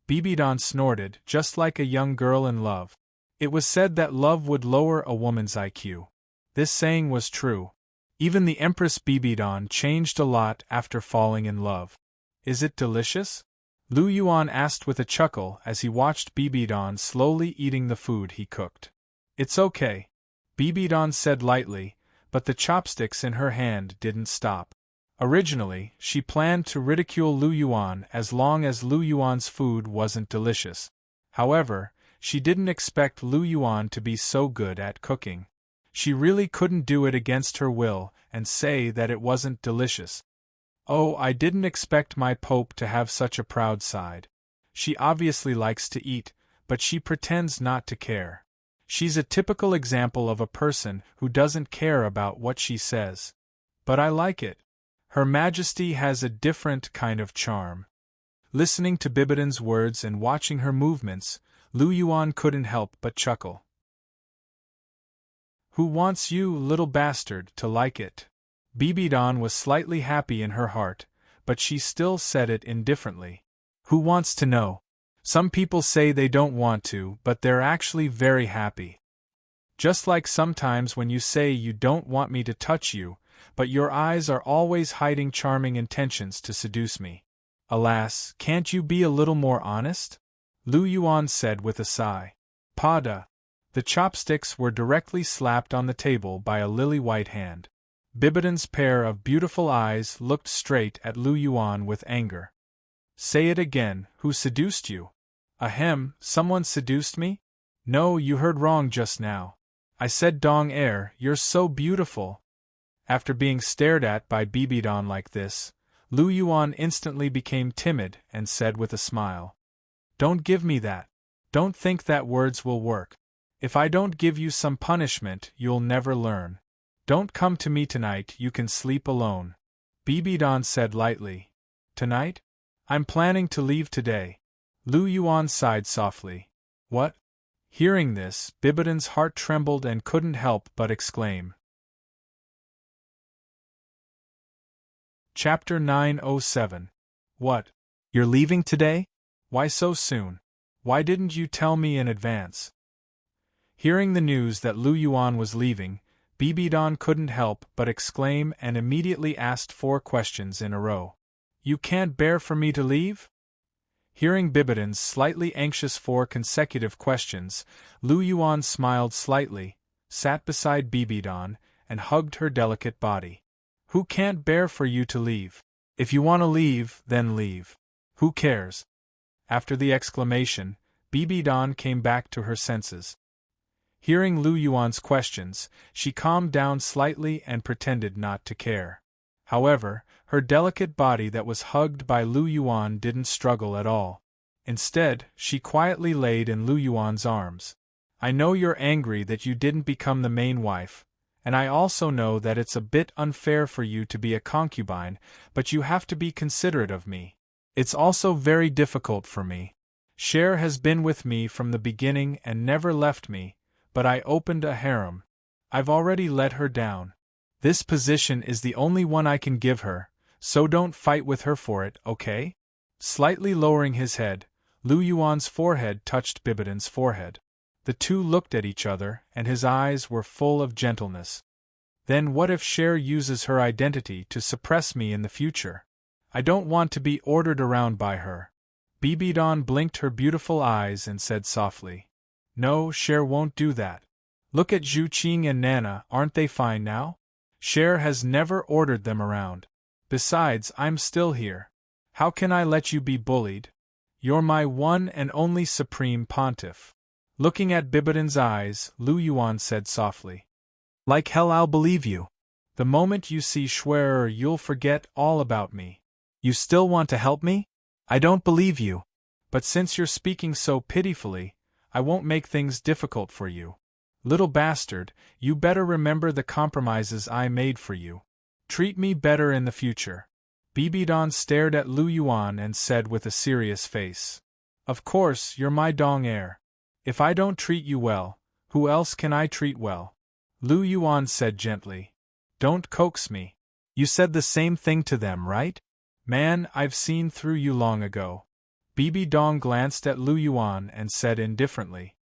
Bibidon snorted, just like a young girl in love. It was said that love would lower a woman's IQ. This saying was true. Even the Empress Bibidon changed a lot after falling in love. "Is it delicious?" Lu Yuan asked with a chuckle as he watched Bibidon slowly eating the food he cooked. "It's okay," Bibidon said lightly, but the chopsticks in her hand didn't stop. Originally, she planned to ridicule Lu Yuan as long as Lu Yuan's food wasn't delicious. However, she didn't expect Lu Yuan to be so good at cooking. She really couldn't do it against her will and say that it wasn't delicious. "Oh, I didn't expect my Pope to have such a proud side. She obviously likes to eat, but she pretends not to care. She's a typical example of a person who doesn't care about what she says. But I like it. Her Majesty has a different kind of charm." Listening to Bibidon's words and watching her movements, Lu Yuan couldn't help but chuckle. "Who wants you, little bastard, to like it?" Bibidon was slightly happy in her heart, but she still said it indifferently. "Who wants to know? Some people say they don't want to, but they're actually very happy. Just like sometimes when you say you don't want me to touch you, but your eyes are always hiding charming intentions to seduce me. Alas, can't you be a little more honest?" Lu Yuan said with a sigh. "Pada." The chopsticks were directly slapped on the table by a lily-white hand. Bibidon's pair of beautiful eyes looked straight at Lu Yuan with anger. "Say it again, who seduced you?" "Ahem, someone seduced me? No, you heard wrong just now. I said Dong Er, you're so beautiful." After being stared at by Bibidon like this, Lu Yuan instantly became timid and said with a smile. Don't give me that. Don't think that words will work. If I don't give you some punishment, you'll never learn. Don't come to me tonight, you can sleep alone. Bibidon said lightly. Tonight? I'm planning to leave today. Lu Yuan sighed softly. What? Hearing this, Bibidon's heart trembled and couldn't help but exclaim. Chapter 907. What? You're leaving today? Why so soon? Why didn't you tell me in advance? Hearing the news that Lu Yuan was leaving, Bibidon couldn't help but exclaim and immediately asked 4 questions in a row. You can't bear for me to leave? Hearing Bibidon's slightly anxious 4 consecutive questions, Lu Yuan smiled slightly, sat beside Bibidon, and hugged her delicate body. Who can't bear for you to leave? If you want to leave, then leave. Who cares? After the exclamation, Bibidon came back to her senses. Hearing Lu Yuan's questions, she calmed down slightly and pretended not to care. However, her delicate body that was hugged by Lu Yuan didn't struggle at all. Instead, she quietly laid in Lu Yuan's arms. I know you're angry that you didn't become the main wife, and I also know that it's a bit unfair for you to be a concubine, but you have to be considerate of me. It's also very difficult for me. Cher has been with me from the beginning and never left me, but I opened a harem. I've already let her down. This position is the only one I can give her, so don't fight with her for it, okay? Slightly lowering his head, Lu Yuan's forehead touched Bibidon's forehead. The two looked at each other, and his eyes were full of gentleness. Then what if Cher uses her identity to suppress me in the future? I don't want to be ordered around by her. Bibidon blinked her beautiful eyes and said softly. No, Cher won't do that. Look at Zhu Qing and Nana, aren't they fine now? Cher has never ordered them around. Besides, I'm still here. How can I let you be bullied? You're my one and only supreme pontiff. Looking at Bibidon's eyes, Lu Yuan said softly. Like hell I'll believe you. The moment you see Schwerer you'll forget all about me. You still want to help me? I don't believe you. But since you're speaking so pitifully, I won't make things difficult for you. Little bastard, you better remember the compromises I made for you. Treat me better in the future. Bibidon stared at Lu Yuan and said with a serious face. Of course, you're my dong heir. If I don't treat you well, who else can I treat well? Lu Yuan said gently. Don't coax me. You said the same thing to them, right? Man, I've seen through you long ago. Bibidon glanced at Lu Yuan and said indifferently.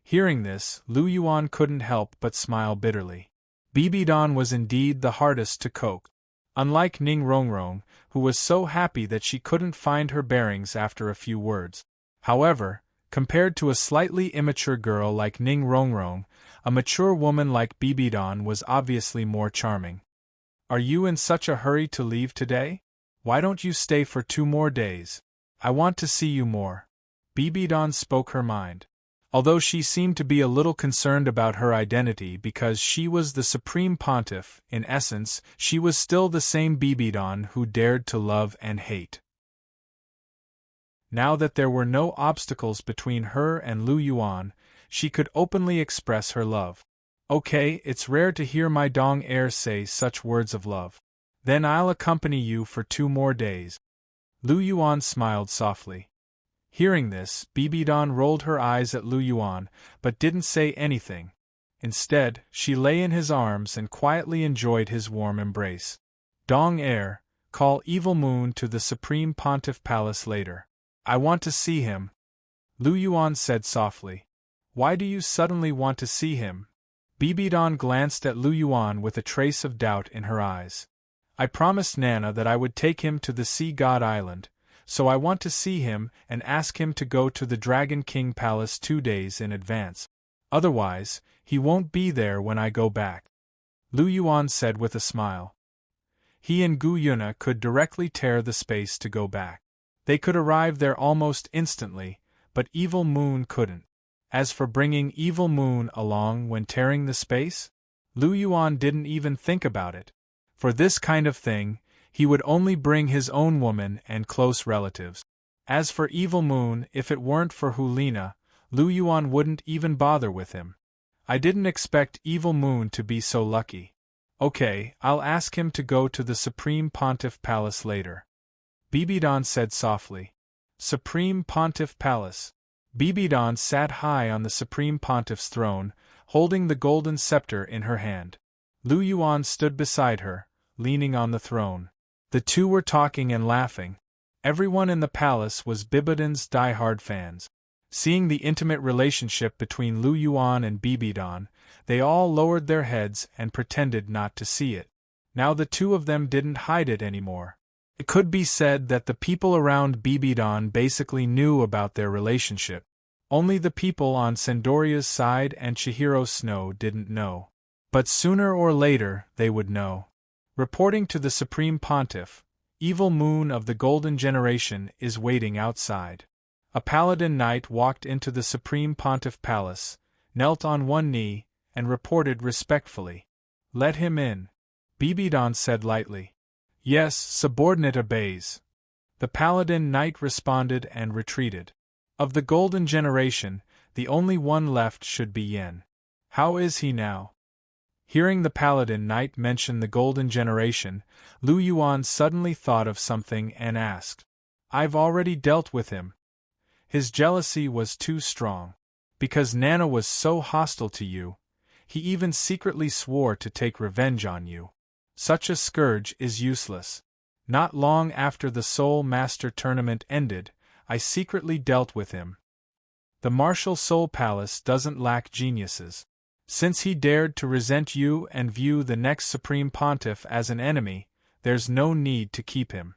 Hearing this, Lu Yuan couldn't help but smile bitterly. Bibidon was indeed the hardest to coax. Unlike Ning Rongrong, who was so happy that she couldn't find her bearings after a few words. However, compared to a slightly immature girl like Ning Rongrong, a mature woman like Bibidon was obviously more charming. Are you in such a hurry to leave today? Why don't you stay for 2 more days? I want to see you more. Bibidon spoke her mind. Although she seemed to be a little concerned about her identity because she was the supreme pontiff, in essence, she was still the same Bibidon who dared to love and hate. Now that there were no obstacles between her and Lu Yuan, she could openly express her love. Okay, it's rare to hear my dong heir say such words of love. Then I'll accompany you for 2 more days. Lu Yuan smiled softly. Hearing this, Bibidon rolled her eyes at Lu Yuan, but didn't say anything. Instead, she lay in his arms and quietly enjoyed his warm embrace. Dong heir, call Evil Moon to the Supreme Pontiff Palace later. I want to see him. Lu Yuan said softly. Why do you suddenly want to see him? Bibidon glanced at Lu Yuan with a trace of doubt in her eyes. I promised Nana that I would take him to the Sea God Island, so I want to see him and ask him to go to the Dragon King Palace 2 days in advance. Otherwise, he won't be there when I go back. Lu Yuan said with a smile. He and Gu Yuna could directly tear the space to go back. They could arrive there almost instantly, but Evil Moon couldn't. As for bringing Evil Moon along when tearing the space, Lu Yuan didn't even think about it. For this kind of thing, He would only bring his own woman and close relatives. As for Evil Moon, if it weren't for Hulina, Lu Yuan wouldn't even bother with him. I didn't expect Evil Moon to be so lucky. Okay, I'll ask him to go to the Supreme Pontiff Palace later. Bibidan said softly. Supreme Pontiff Palace. Bibidan sat high on the Supreme Pontiff's throne, holding the golden scepter in her hand. Lu Yuan stood beside her, leaning on the throne. The two were talking and laughing. Everyone in the palace was Bibidan's die-hard fans. Seeing the intimate relationship between Lu Yuan and Bibidan, they all lowered their heads and pretended not to see it. Now the two of them didn't hide it anymore. It could be said that the people around Bibidan basically knew about their relationship. Only the people on Sendoria's side and Chihiro Snow didn't know. But sooner or later, they would know. Reporting to the Supreme Pontiff, Evil Moon of the Golden Generation is waiting outside. A paladin knight walked into the Supreme Pontiff Palace, knelt on one knee, and reported respectfully. Let him in. Bibidan said lightly. Yes, subordinate obeys. The paladin knight responded and retreated. Of the Golden Generation, the only one left should be Yen. How is he now? Hearing the paladin knight mention the Golden Generation, Lu Yuan suddenly thought of something and asked. I've already dealt with him. His jealousy was too strong. Because Nana was so hostile to you, he even secretly swore to take revenge on you. Such a scourge is useless. Not long after the Soul Master tournament ended, I secretly dealt with him. The Martial Soul Palace doesn't lack geniuses. Since he dared to resent you and view the next Supreme Pontiff as an enemy, there's no need to keep him.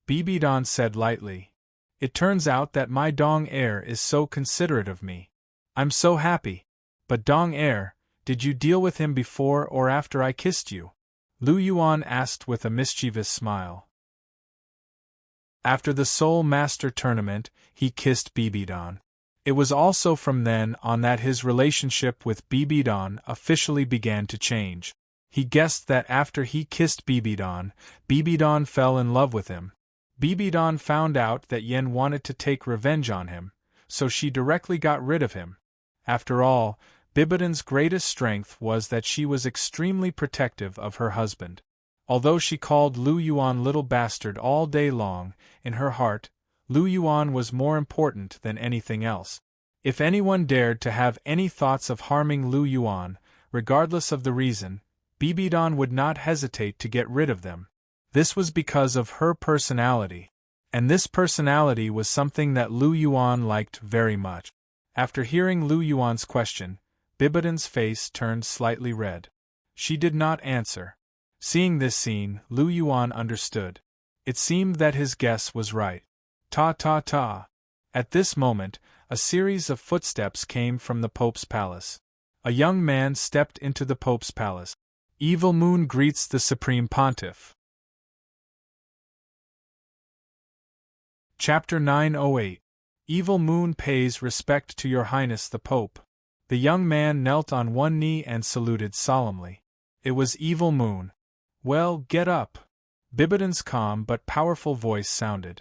Bibidan said lightly. It turns out that my Dong heir is so considerate of me. I'm so happy. But Dong heir, did you deal with him before or after I kissed you? Lu Yuan asked with a mischievous smile. After the Soul Master tournament, he kissed Bibidan. It was also from then on that his relationship with Bibidan officially began to change. He guessed that after he kissed Bibidan, Bibidan fell in love with him. Bibidan found out that Yen wanted to take revenge on him, so she directly got rid of him. After all, Bibidan's greatest strength was that she was extremely protective of her husband. Although she called Lu Yuan little bastard all day long, in her heart, Lu Yuan was more important than anything else. If anyone dared to have any thoughts of harming Lu Yuan, regardless of the reason, Bibidan would not hesitate to get rid of them. This was because of her personality. And this personality was something that Lu Yuan liked very much. After hearing Lu Yuan's question, Bibidan's face turned slightly red. She did not answer. Seeing this scene, Lu Yuan understood. It seemed that his guess was right. Ta. At this moment, a series of footsteps came from the Pope's palace. A young man stepped into the Pope's palace. Evil Moon greets the Supreme Pontiff. Chapter 908. Evil Moon pays respect to Your Highness the Pope. The young man knelt on one knee and saluted solemnly. It was Evil Moon. Well, get up. Bibidan's calm but powerful voice sounded.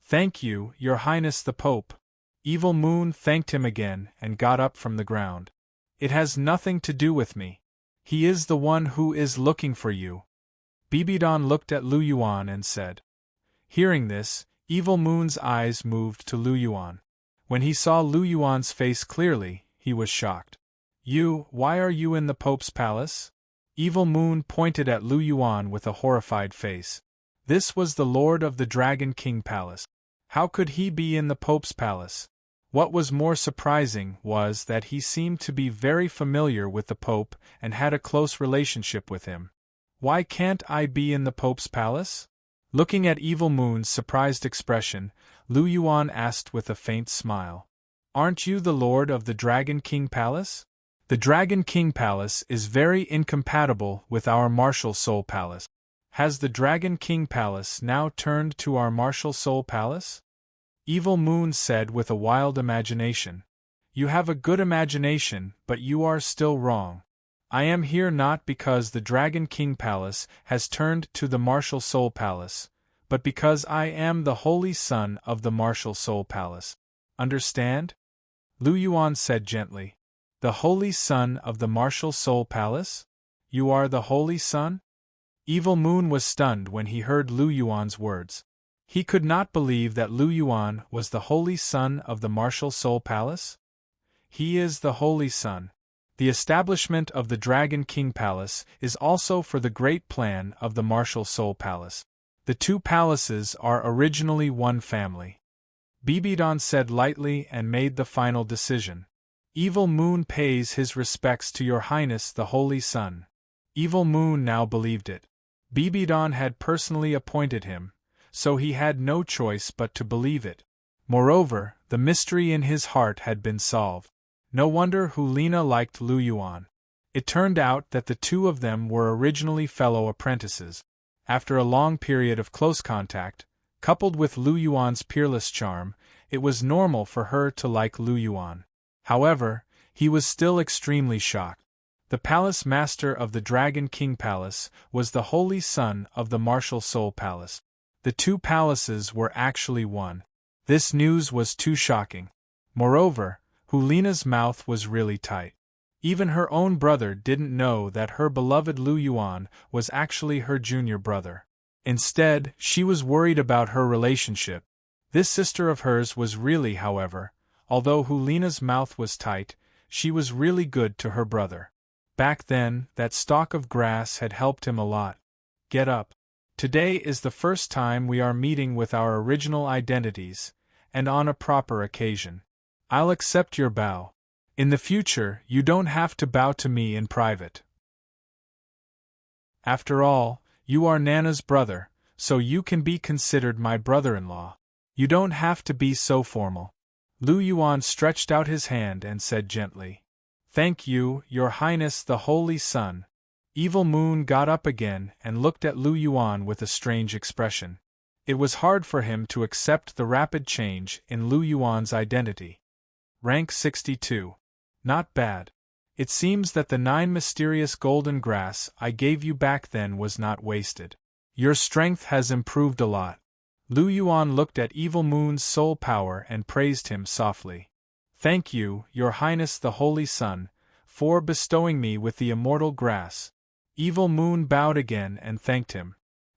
Thank you, Your Highness the Pope. Evil Moon thanked him again and got up from the ground. It has nothing to do with me. He is the one who is looking for you. Bibidan looked at Lu Yuan and said. Hearing this, Evil Moon's eyes moved to Lu Yuan. When he saw Lu Yuan's face clearly, he was shocked. Why are you in the Pope's palace? Evil Moon pointed at Lu Yuan with a horrified face. This was the Lord of the Dragon King Palace. How could he be in the Pope's palace? What was more surprising was that he seemed to be very familiar with the Pope and had a close relationship with him. Why can't I be in the Pope's palace? Looking at Evil Moon's surprised expression, Lu Yuan asked with a faint smile. Aren't you the Lord of the Dragon King Palace? The Dragon King Palace is very incompatible with our Martial Soul Palace. Has the Dragon King Palace now turned to our Martial Soul Palace? Evil Moon said with a wild imagination. You have a good imagination, but you are still wrong. I am here not because the Dragon King Palace has turned to the Martial Soul Palace, but because I am the Holy Son of the Martial Soul Palace. Understand? Lu Yuan said gently. The Holy Son of the Martial Soul Palace? You are the Holy Son? Evil Moon was stunned when he heard Lu Yuan's words. He could not believe that Lu Yuan was the Holy Son of the Martial Soul Palace. He is the Holy Son. The establishment of the Dragon King Palace is also for the great plan of the Martial Soul Palace. The two palaces are originally one family. Bibidon said lightly and made the final decision. Evil Moon pays his respects to Your Highness the Holy Son. Evil Moon now believed it. Bibidon had personally appointed him, so he had no choice but to believe it. Moreover, the mystery in his heart had been solved. No wonder Hulina liked Lu Yuan. It turned out that the two of them were originally fellow apprentices. After a long period of close contact, coupled with Lu Yuan's peerless charm, it was normal for her to like Lu Yuan. However, he was still extremely shocked. The palace master of the Dragon King Palace was the Holy Son of the Martial Soul Palace. The two palaces were actually one. This news was too shocking. Moreover, Hulina's mouth was really tight. Even her own brother didn't know that her beloved Lu Yuan was actually her junior brother. Instead, she was worried about her relationship. This sister of hers was really, however, although Hulina's mouth was tight, she was really good to her brother. Back then, that stalk of grass had helped him a lot. Get up. Today is the first time we are meeting with our original identities, and on a proper occasion. I'll accept your bow. In the future, you don't have to bow to me in private. After all, you are Nana's brother, so you can be considered my brother-in-law. You don't have to be so formal. Lu Yuan stretched out his hand and said gently, Thank you, Your Highness the Holy Son. Evil Moon got up again and looked at Lu Yuan with a strange expression. It was hard for him to accept the rapid change in Lu Yuan's identity. Rank 62. Not bad. It seems that the 9 mysterious golden grass I gave you back then was not wasted. Your strength has improved a lot. Lu Yuan looked at Evil Moon's soul power and praised him softly. Thank you, Your Highness the Holy Son, for bestowing me with the immortal grass. Evil Moon bowed again and thanked him.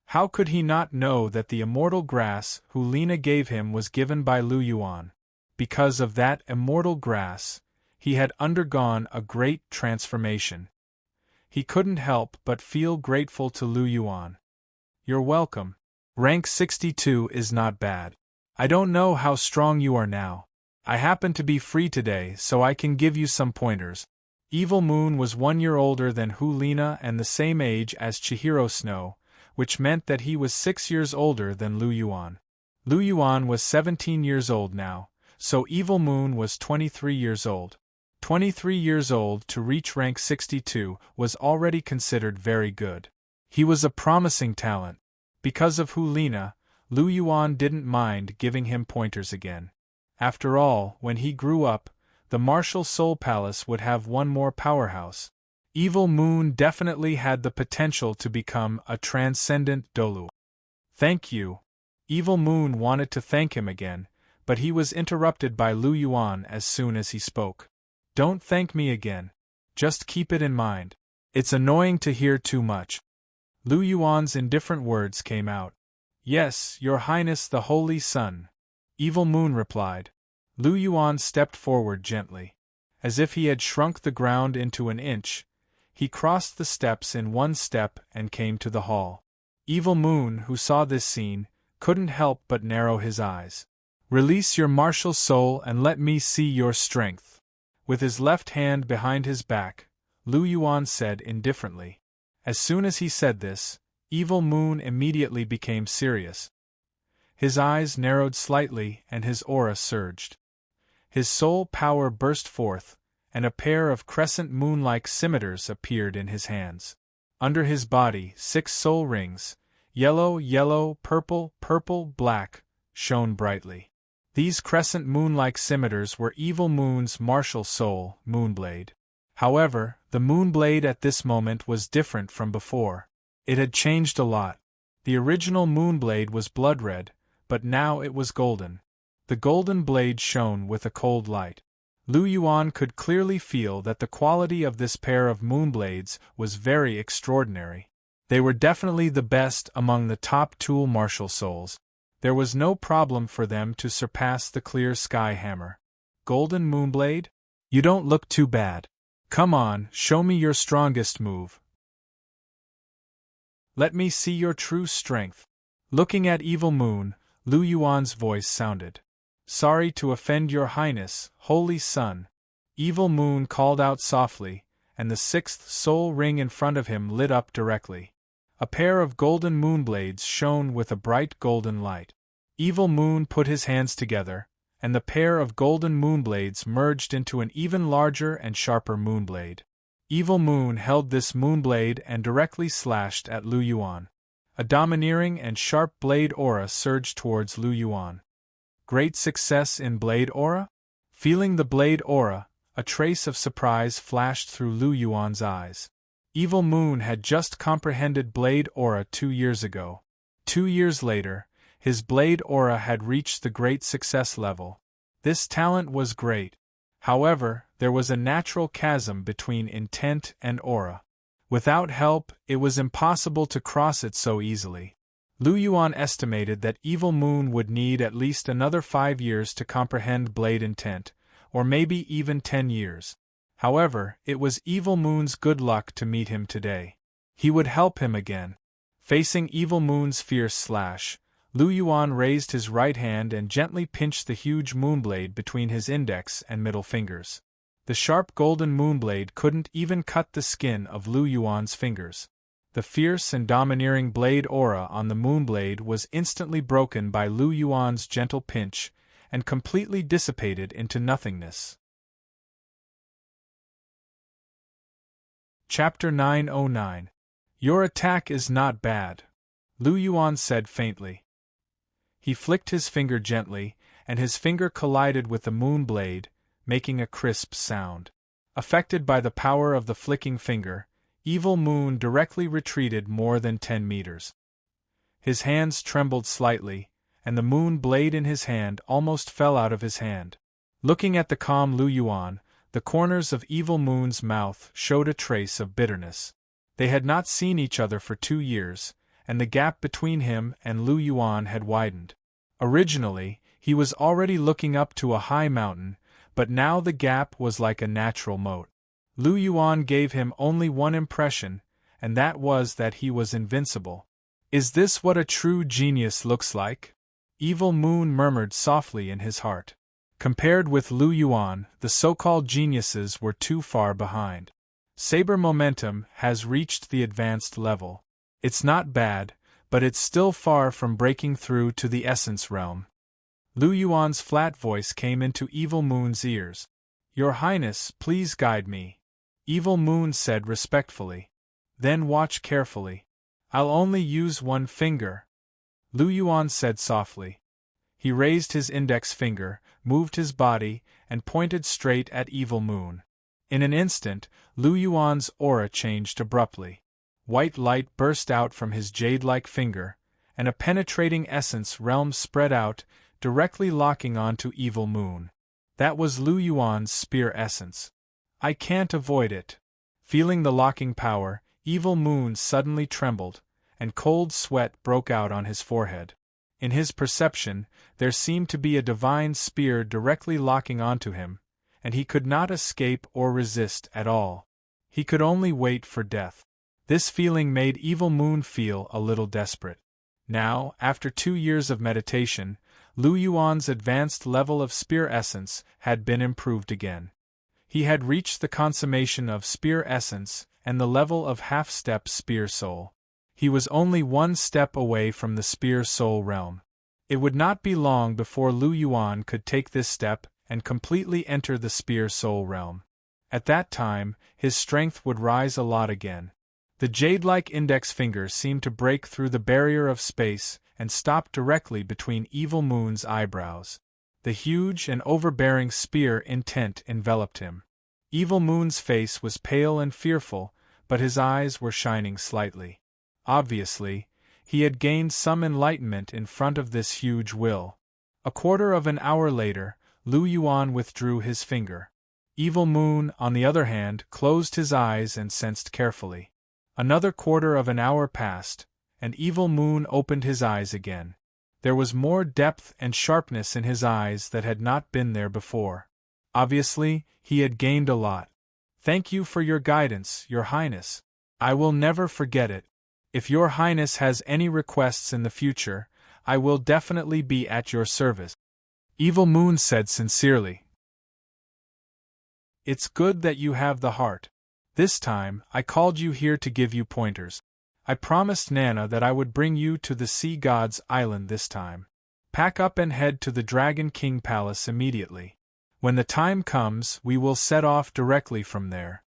How could he not know that the immortal grass Hulina gave him was given by Lu Yuan? Because of that immortal grass, he had undergone a great transformation. He couldn't help but feel grateful to Lu Yuan. You're welcome. Rank 62 is not bad. I don't know how strong you are now. I happen to be free today, so I can give you some pointers. Evil Moon was 1 year older than Hulina and the same age as Chihiro Snow, which meant that he was 6 years older than Lu Yuan. Lu Yuan was 17 years old now, so Evil Moon was 23 years old. 23 years old to reach rank 62 was already considered very good. He was a promising talent. Because of Hulina, Lu Yuan didn't mind giving him pointers again. After all, when he grew up, the Martial Soul Palace would have one more powerhouse. Evil Moon definitely had the potential to become a transcendent Douluo. Thank you. Evil Moon wanted to thank him again, but he was interrupted by Lu Yuan as soon as he spoke. Don't thank me again. Just keep it in mind. It's annoying to hear too much. Lu Yuan's indifferent words came out. Yes, Your Highness the Holy Son. Evil Moon replied. Lu Yuan stepped forward gently. As if he had shrunk the ground into an inch, he crossed the steps in one step and came to the hall. Evil Moon, who saw this scene, couldn't help but narrow his eyes. Release your martial soul and let me see your strength. With his left hand behind his back, Lu Yuan said indifferently. As soon as he said this, Evil Moon immediately became serious. His eyes narrowed slightly and his aura surged. His soul power burst forth, and a pair of crescent moon-like scimitars appeared in his hands. Under his body, 6 soul rings, yellow, yellow, purple, purple, black, shone brightly. These crescent moon-like scimitars were Evil Moon's martial soul, Moonblade. However, the Moonblade at this moment was different from before. It had changed a lot. The original Moonblade was blood red, but now it was golden. The golden blade shone with a cold light. Lu Yuan could clearly feel that the quality of this pair of Moonblades was very extraordinary. They were definitely the best among the top tool martial souls. There was no problem for them to surpass the clear sky hammer. Golden Moonblade? You don't look too bad. Come on, show me your strongest move. Let me see your true strength. Looking at Evil Moon, Lu Yuan's voice sounded. Sorry to offend your highness, holy sun. Evil Moon called out softly, and the sixth soul ring in front of him lit up directly. A pair of golden moonblades shone with a bright golden light. Evil Moon put his hands together, and the pair of golden moonblades merged into an even larger and sharper moonblade. Evil Moon held this moonblade and directly slashed at Lu Yuan. A domineering and sharp blade aura surged towards Lu Yuan. Great success in blade aura? Feeling the blade aura, a trace of surprise flashed through Lu Yuan's eyes. Evil Moon had just comprehended blade aura 2 years ago. 2 years later, his blade aura had reached the great success level. This talent was great. However, there was a natural chasm between intent and aura. Without help, it was impossible to cross it so easily. Lu Yuan estimated that Evil Moon would need at least another 5 years to comprehend blade intent, or maybe even 10 years. However, it was Evil Moon's good luck to meet him today. He would help him again. Facing Evil Moon's fierce slash, Lu Yuan raised his right hand and gently pinched the huge moonblade between his index and middle fingers. The sharp golden moonblade couldn't even cut the skin of Lu Yuan's fingers. The fierce and domineering blade aura on the moonblade was instantly broken by Lu Yuan's gentle pinch, and completely dissipated into nothingness. Chapter 909. Your attack is not bad, Lu Yuan said faintly. He flicked his finger gently, and his finger collided with the moon blade, making a crisp sound. Affected by the power of the flicking finger, Evil Moon directly retreated more than 10 meters. His hands trembled slightly, and the moon blade in his hand almost fell out of his hand. Looking at the calm Lu Yuan, the corners of Evil Moon's mouth showed a trace of bitterness. They had not seen each other for 2 years, and the gap between him and Lu Yuan had widened. Originally, he was already looking up to a high mountain, but now the gap was like a natural moat. Lu Yuan gave him only one impression, and that was that he was invincible. Is this what a true genius looks like? Evil Moon murmured softly in his heart. Compared with Lu Yuan, the so-called geniuses were too far behind. Saber momentum has reached the advanced level. It's not bad, but it's still far from breaking through to the essence realm. Lu Yuan's flat voice came into Evil Moon's ears. Your Highness, please guide me. Evil Moon said respectfully. Then watch carefully. I'll only use one finger. Lu Yuan said softly. He raised his index finger, moved his body, and pointed straight at Evil Moon. In an instant, Lu Yuan's aura changed abruptly. White light burst out from his jade-like finger, and a penetrating essence realm spread out, directly locking onto Evil Moon. That was Lu Yuan's spear essence. I can't avoid it. Feeling the locking power, Evil Moon suddenly trembled, and cold sweat broke out on his forehead. In his perception, there seemed to be a divine spear directly locking onto him, and he could not escape or resist at all. He could only wait for death. This feeling made Evil Moon feel a little desperate. Now, after 2 years of meditation, Lu Yuan's advanced level of spear essence had been improved again. He had reached the consummation of spear essence and the level of half-step spear soul. He was only 1 step away from the spear soul realm. It would not be long before Lu Yuan could take this step and completely enter the spear soul realm. At that time, his strength would rise a lot again. The jade-like index finger seemed to break through the barrier of space and stop directly between Evil Moon's eyebrows. The huge and overbearing spear intent enveloped him. Evil Moon's face was pale and fearful, but his eyes were shining slightly. Obviously, he had gained some enlightenment in front of this huge will. A quarter of an hour later, Lu Yuan withdrew his finger. Evil Moon, on the other hand, closed his eyes and sensed carefully. Another quarter of an hour passed, and Evil Moon opened his eyes again. There was more depth and sharpness in his eyes that had not been there before. Obviously, he had gained a lot. "Thank you for your guidance, Your Highness. I will never forget it. If Your Highness has any requests in the future, I will definitely be at your service," Evil Moon said sincerely. "It's good that you have the heart. This time, I called you here to give you pointers. I promised Nana that I would bring you to the Sea God's Island this time. Pack up and head to the Dragon King Palace immediately. When the time comes, we will set off directly from there.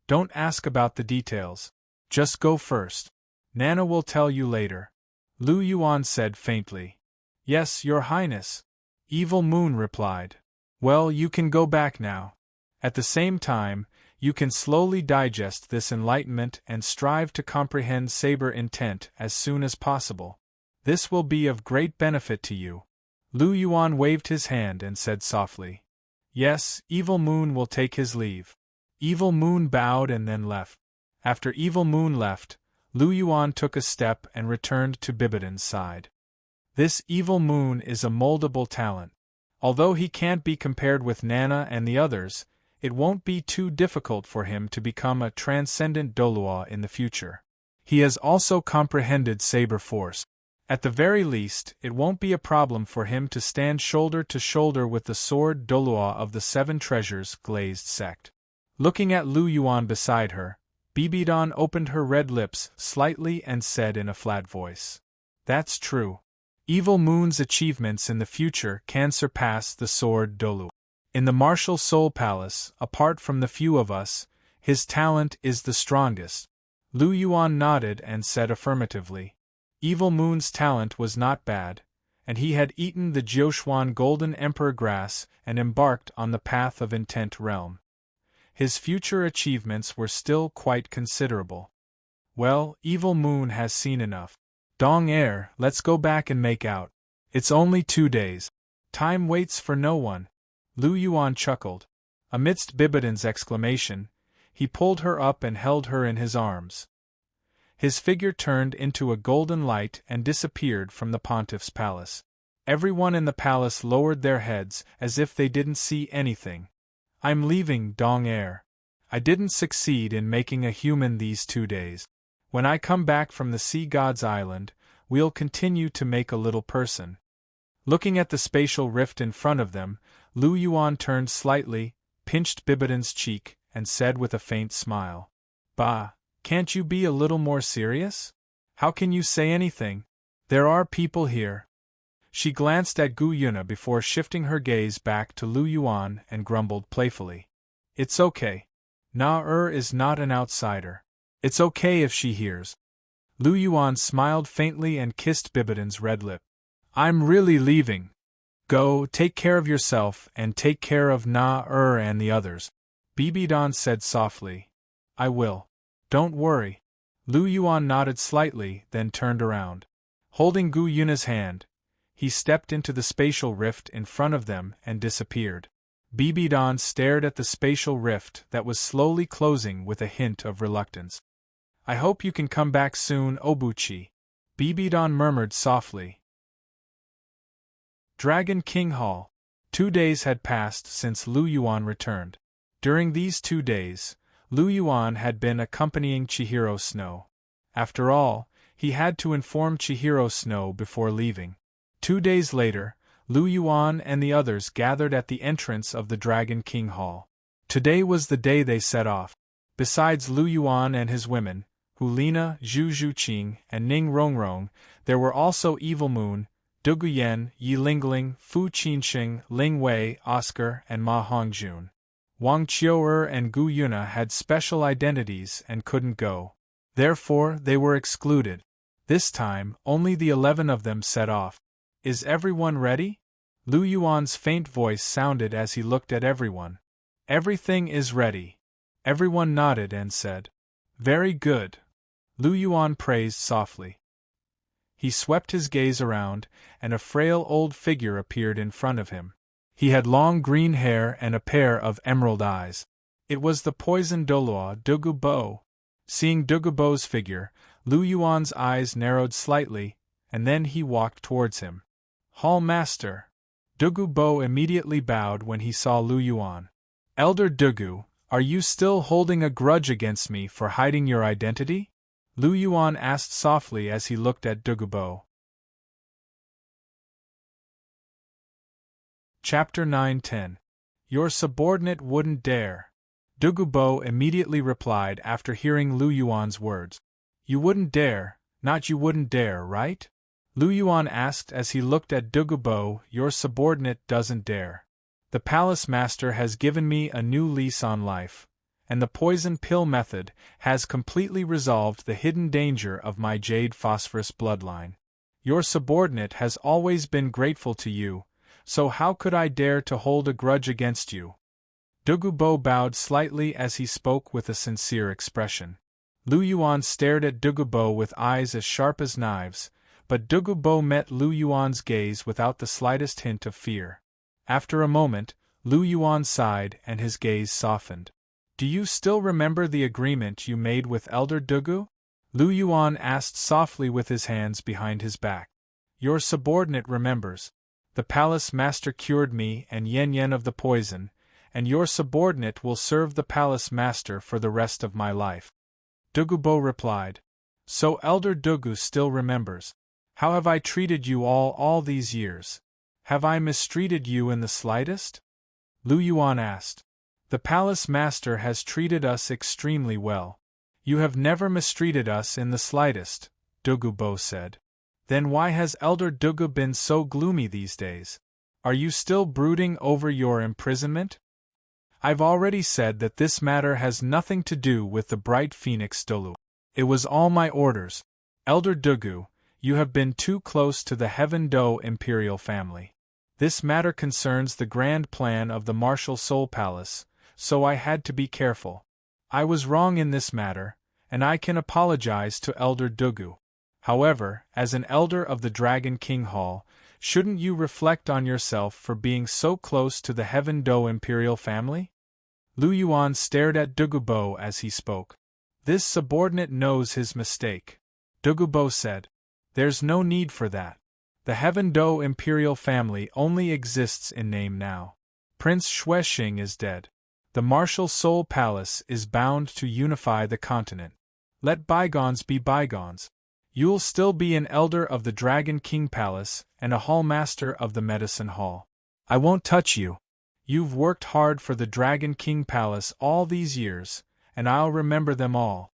Don't ask about the details. Just go first. Nana will tell you later," Lu Yuan said faintly. "Yes, Your Highness," Evil Moon replied. "Well, you can go back now. At the same time, you can slowly digest this enlightenment and strive to comprehend Saber intent as soon as possible. This will be of great benefit to you." Lu Yuan waved his hand and said softly, "Yes, Evil Moon will take his leave." Evil Moon bowed and then left. After Evil Moon left, Lu Yuan took a step and returned to Bibidan's side. This Evil Moon is a moldable talent. Although he can't be compared with Nana and the others, it won't be too difficult for him to become a transcendent Douluo in the future. He has also comprehended Saber Force. At the very least, it won't be a problem for him to stand shoulder to shoulder with the sword Douluo of the Seven Treasures Glazed Sect. Looking at Lu Yuan beside her, Bibidan opened her red lips slightly and said in a flat voice, "That's true. Evil Moon's achievements in the future can surpass the sword Douluo. In the Martial Soul Palace, apart from the few of us, his talent is the strongest." Lu Yuan nodded and said affirmatively. Evil Moon's talent was not bad, and he had eaten the Jiuxuan Golden Emperor grass and embarked on the path of Intent Realm. His future achievements were still quite considerable. Well, Evil Moon has seen enough. Dong Air, let's go back and make out. It's only 2 days. Time waits for no one. Lu Yuan chuckled. Amidst Bibidan's exclamation, he pulled her up and held her in his arms. His figure turned into a golden light and disappeared from the pontiff's palace. Everyone in the palace lowered their heads as if they didn't see anything. "I'm leaving, Dong Air. I didn't succeed in making a human these 2 days. When I come back from the Sea God's Island, we'll continue to make a little person." Looking at the spatial rift in front of them, Lu Yuan turned slightly, pinched Bibidan's cheek, and said with a faint smile, "Bah, can't you be a little more serious? How can you say anything? There are people here." She glanced at Gu Yuna before shifting her gaze back to Lu Yuan and grumbled playfully, "It's okay. Na is not an outsider. It's okay if she hears." Lu Yuan smiled faintly and kissed Bibidan's red lip. "I'm really leaving. Go, take care of yourself and take care of Na and the others," Bibidan said softly. "I will. Don't worry." Lu Yuan nodded slightly, then turned around. Holding Gu Yuna's hand, he stepped into the spatial rift in front of them and disappeared. Bibidan stared at the spatial rift that was slowly closing with a hint of reluctance. "I hope you can come back soon, Obuchi," Bibidan murmured softly. Dragon King Hall. 2 days had passed since Lu Yuan returned. During these 2 days, Lu Yuan had been accompanying Chihiro Snow. After all, he had to inform Chihiro Snow before leaving. 2 days later, Lu Yuan and the others gathered at the entrance of the Dragon King Hall. Today was the day they set off. Besides Lu Yuan and his women, Hulina, Zhu Zhuqing, and Ning Rongrong, there were also Evil Moon, Duguyen, Yi Lingling, Fu Qinsheng, Ling Wei, Oscar, and Ma Hongjun. Wang Qiu'er and Gu Yuna had special identities and couldn't go. Therefore, they were excluded. This time, only the 11 of them set off. "Is everyone ready?" Lu Yuan's faint voice sounded as he looked at everyone. Everything is ready. Everyone nodded and said, "Very good." Lu Yuan praised softly. He swept his gaze around, and a frail old figure appeared in front of him. He had long green hair and a pair of emerald eyes. It was the poison Douluo Douluo. Seeing Douluo's figure, Lu Yuan's eyes narrowed slightly, and then he walked towards him. "Hall Master." Douluo immediately bowed when he saw Lu Yuan. "Elder Douluo, are you still holding a grudge against me for hiding your identity?" Lu Yuan asked softly as he looked at Douluo. Chapter 9-10. Your subordinate wouldn't dare. Douluo immediately replied after hearing Lu Yuan's words. "You wouldn't dare, not you wouldn't dare, right?" Lu Yuan asked as he looked at Douluo. "Your subordinate doesn't dare. The palace master has given me a new lease on life, and the poison pill method has completely resolved the hidden danger of my jade phosphorus bloodline. Your subordinate has always been grateful to you, so how could I dare to hold a grudge against you?" Douluo bowed slightly as he spoke with a sincere expression. Lu Yuan stared at Douluo with eyes as sharp as knives, but Douluo met Lu Yuan's gaze without the slightest hint of fear. After a moment, Lu Yuan sighed and his gaze softened. "Do you still remember the agreement you made with Elder Douluo?" Lu Yuan asked softly with his hands behind his back. "Your subordinate remembers. The palace master cured me and Yen of the poison, and your subordinate will serve the palace master for the rest of my life." Douluo replied. "So Elder Douluo still remembers. How have I treated you all these years? Have I mistreated you in the slightest?" Lu Yuan asked. "The palace master has treated us extremely well. You have never mistreated us in the slightest," Douluo said. "Then why has Elder Douluo been so gloomy these days? Are you still brooding over your imprisonment?" "I've already said that this matter has nothing to do with the bright phoenix Douluo. It was all my orders. Elder Douluo, you have been too close to the Heaven Do imperial family. This matter concerns the grand plan of the Martial Soul Palace, so I had to be careful. I was wrong in this matter, and I can apologize to Elder Douluo. However, as an elder of the Dragon King Hall, shouldn't you reflect on yourself for being so close to the Heaven Do imperial family?" Lu Yuan stared at Douluo as he spoke. "This subordinate knows his mistake." Douluo said. "There's no need for that. The Heaven Do imperial family only exists in name now. Prince Xuexing is dead. The Martial Soul Palace is bound to unify the continent. Let bygones be bygones. You'll still be an elder of the Dragon King Palace and a hall master of the Medicine Hall. I won't touch you. You've worked hard for the Dragon King Palace all these years, and I'll remember them all.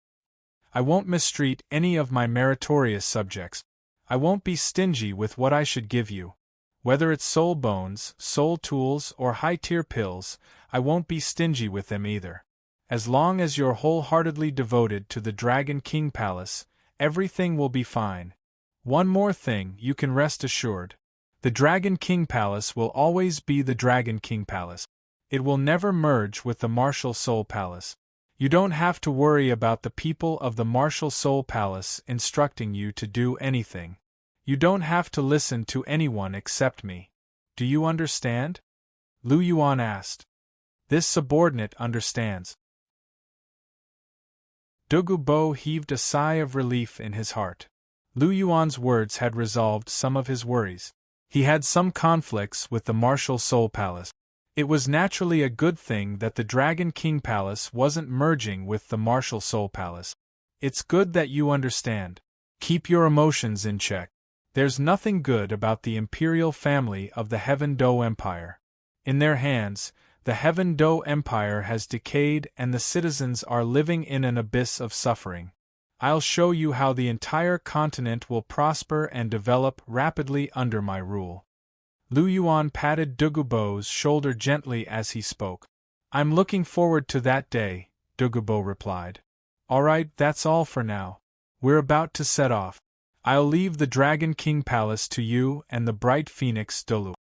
I won't mistreat any of my meritorious subjects. I won't be stingy with what I should give you. Whether it's soul bones, soul tools, or high-tier pills, I won't be stingy with them either. As long as you're wholeheartedly devoted to the Dragon King Palace, everything will be fine. One more thing, you can rest assured. The Dragon King Palace will always be the Dragon King Palace. It will never merge with the Martial Soul Palace. You don't have to worry about the people of the Martial Soul Palace instructing you to do anything. You don't have to listen to anyone except me. Do you understand?" Lu Yuan asked. "This subordinate understands." Douluo heaved a sigh of relief in his heart. Lu Yuan's words had resolved some of his worries. He had some conflicts with the Martial Soul Palace. It was naturally a good thing that the Dragon King Palace wasn't merging with the Martial Soul Palace. It's good that you understand. Keep your emotions in check. There's nothing good about the imperial family of the Heaven Do Empire. In their hands, the Heaven Do Empire has decayed and the citizens are living in an abyss of suffering. I'll show you how the entire continent will prosper and develop rapidly under my rule. Lu Yuan patted Douluo's shoulder gently as he spoke. "I'm looking forward to that day," Douluo replied. "All right, that's all for now. We're about to set off. I'll leave the Dragon King Palace to you and the bright phoenix Douluo."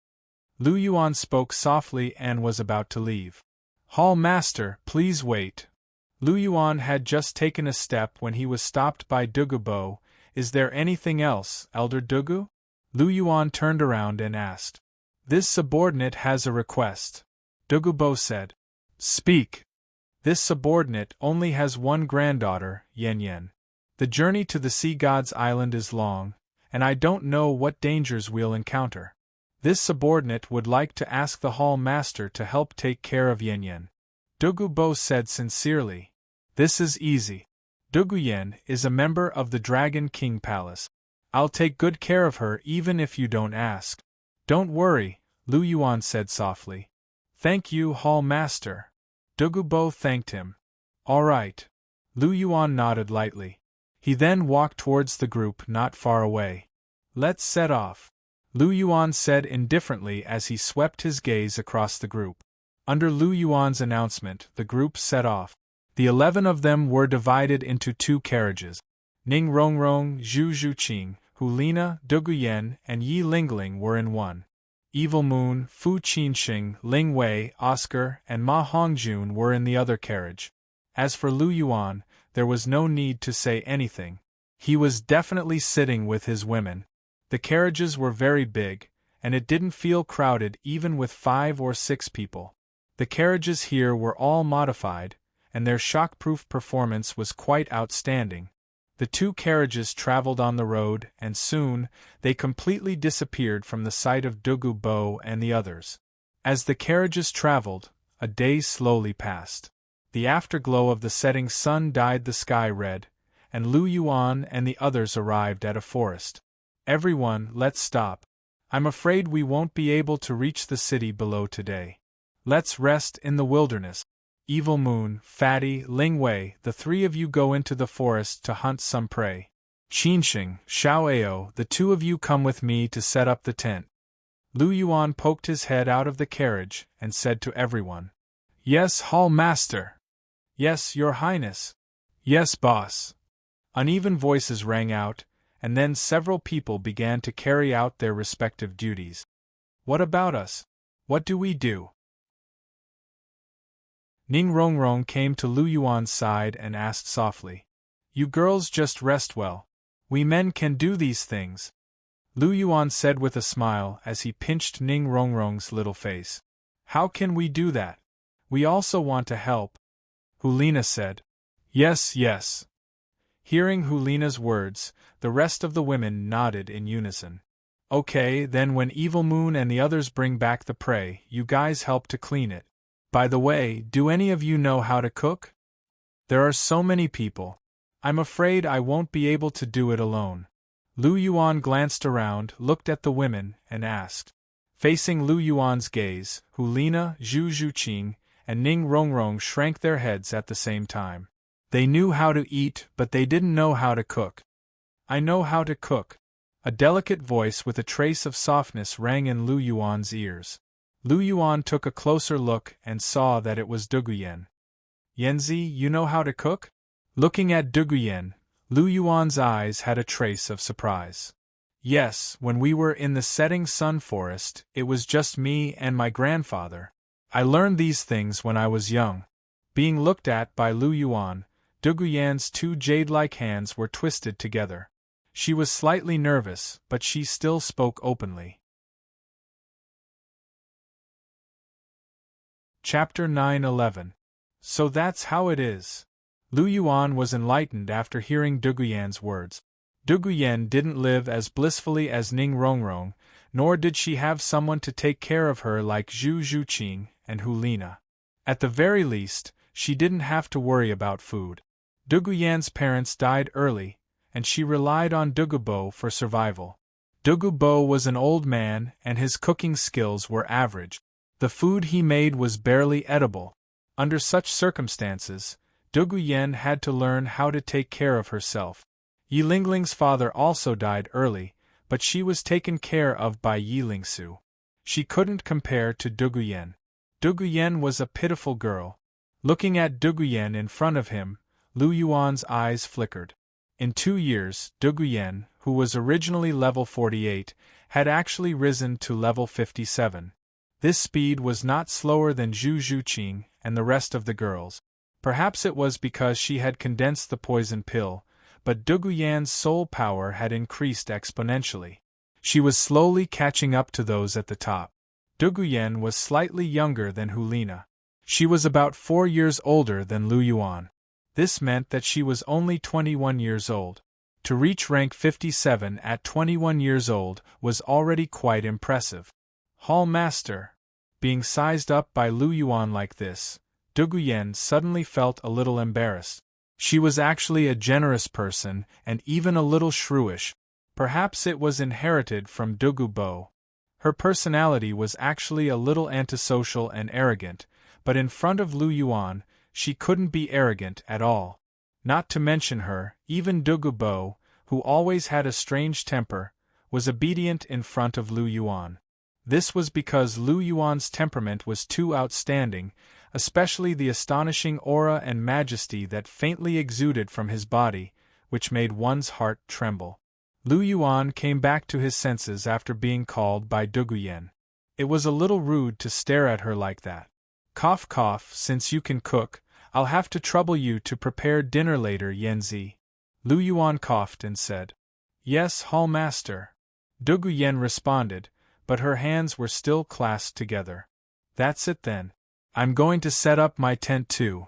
Lu Yuan spoke softly and was about to leave. Hall Master, please wait. Lu Yuan had just taken a step when he was stopped by Douluo. Is there anything else, Elder Douluo? Lu Yuan turned around and asked. This subordinate has a request. Douluo said. Speak. This subordinate only has one granddaughter, Yan Yan. The journey to the Sea God's Island is long, and I don't know what dangers we'll encounter. This subordinate would like to ask the Hall Master to help take care of Yan Yan. Douluo said sincerely. This is easy. Yan is a member of the Dragon King Palace. I'll take good care of her even if you don't ask. Don't worry, Lu Yuan said softly. Thank you, Hall Master. Douluo thanked him. All right. Lu Yuan nodded lightly. He then walked towards the group not far away. Let's set off, Lu Yuan said indifferently as he swept his gaze across the group. Under Lu Yuan's announcement, the group set off. The 11 of them were divided into 2 carriages. Ning Rongrong, Zhu Zhuqing, Hulina, Yan, and Yi Lingling were in one. Evil Moon, Fu Qinxing, Ling Wei, Oscar, and Ma Hongjun were in the other carriage. As for Lu Yuan, there was no need to say anything. He was definitely sitting with his women. The carriages were very big, and it didn't feel crowded even with 5 or 6 people. The carriages here were all modified, and their shockproof performance was quite outstanding. The 2 carriages traveled on the road, and soon, they completely disappeared from the sight of Douluo and the others. As the carriages traveled, a day slowly passed. The afterglow of the setting sun dyed the sky red, and Lu Yuan and the others arrived at a forest. Everyone, let's stop. I'm afraid we won't be able to reach the city below today. Let's rest in the wilderness. Evil Moon, Fatty, Ling Wei, the 3 of you go into the forest to hunt some prey. Qinxing, Xiao, the 2 of you come with me to set up the tent. Lu Yuan poked his head out of the carriage and said to everyone. Yes, Hall Master. Yes, Your Highness. Yes, Boss. Uneven voices rang out, and then several people began to carry out their respective duties. What about us? What do we do? Ning Rongrong came to Lu Yuan's side and asked softly. You girls just rest well. We men can do these things. Lu Yuan said with a smile as he pinched Ning Rongrong's little face. How can we do that? We also want to help. Hulina said. Yes, yes. Hearing Hulina's words, the rest of the women nodded in unison. Okay, then when Evil Moon and the others bring back the prey, you guys help to clean it. By the way, do any of you know how to cook? There are so many people. I'm afraid I won't be able to do it alone. Lu Yuan glanced around, looked at the women, and asked. Facing Lu Yuan's gaze, Hulina, Zhu Zhuqing, and Ning Rongrong shrank their heads at the same time. They knew how to eat, but they didn't know how to cook. I know how to cook. A delicate voice with a trace of softness rang in Lu Yuan's ears. Lu Yuan took a closer look and saw that it was Douluo. Yanzi, you know how to cook? Looking at Douluo, Lu Yuan's eyes had a trace of surprise. Yes, when we were in the setting sun forest, it was just me and my grandfather. I learned these things when I was young. Being looked at by Lu Yuan, Douluo's 2 jade-like hands were twisted together. She was slightly nervous, but she still spoke openly. Chapter 9:11. So that's how it is. Lu Yuan was enlightened after hearing Douluo's words. Douluo didn't live as blissfully as Ning Rongrong, nor did she have someone to take care of her like Zhu Zhuqing and Hulina. At the very least, she didn't have to worry about food. Douluo's parents died early, and she relied on Douluo for survival. Douluo was an old man and his cooking skills were average. The food he made was barely edible. Under such circumstances, Douluo had to learn how to take care of herself. Yi Lingling's father also died early, but she was taken care of by Yi Lingsu. She couldn't compare to Douluo. Douluo was a pitiful girl. Looking at Douluo in front of him, Lu Yuan's eyes flickered. In 2 years, Douluo, who was originally level 48, had actually risen to level 57. This speed was not slower than Zhu Zhuqing and the rest of the girls. Perhaps it was because she had condensed the poison pill, but Duguyan's soul power had increased exponentially. She was slowly catching up to those at the top. Duguyan was slightly younger than Hulina. She was about 4 years older than Lu Yuan. This meant that she was only 21 years old. To reach rank 57 at 21 years old was already quite impressive. Hall Master. Being sized up by Lu Yuan like this, Duguyan suddenly felt a little embarrassed. She was actually a generous person and even a little shrewish. Perhaps it was inherited from Dugubo. Her personality was actually a little antisocial and arrogant, but in front of Lu Yuan, she couldn't be arrogant at all. Not to mention her, even Dugubo, who always had a strange temper, was obedient in front of Lu Yuan. This was because Lu Yuan's temperament was too outstanding, especially the astonishing aura and majesty that faintly exuded from his body, which made one's heart tremble. Lu Yuan came back to his senses after being called by Duguyan. It was a little rude to stare at her like that. Cough cough, since you can cook, I'll have to trouble you to prepare dinner later, Yanzi. Lu Yuan coughed and said. Yes, Hall Master. Duguyan responded, but her hands were still clasped together. That's it then. I'm going to set up my tent too.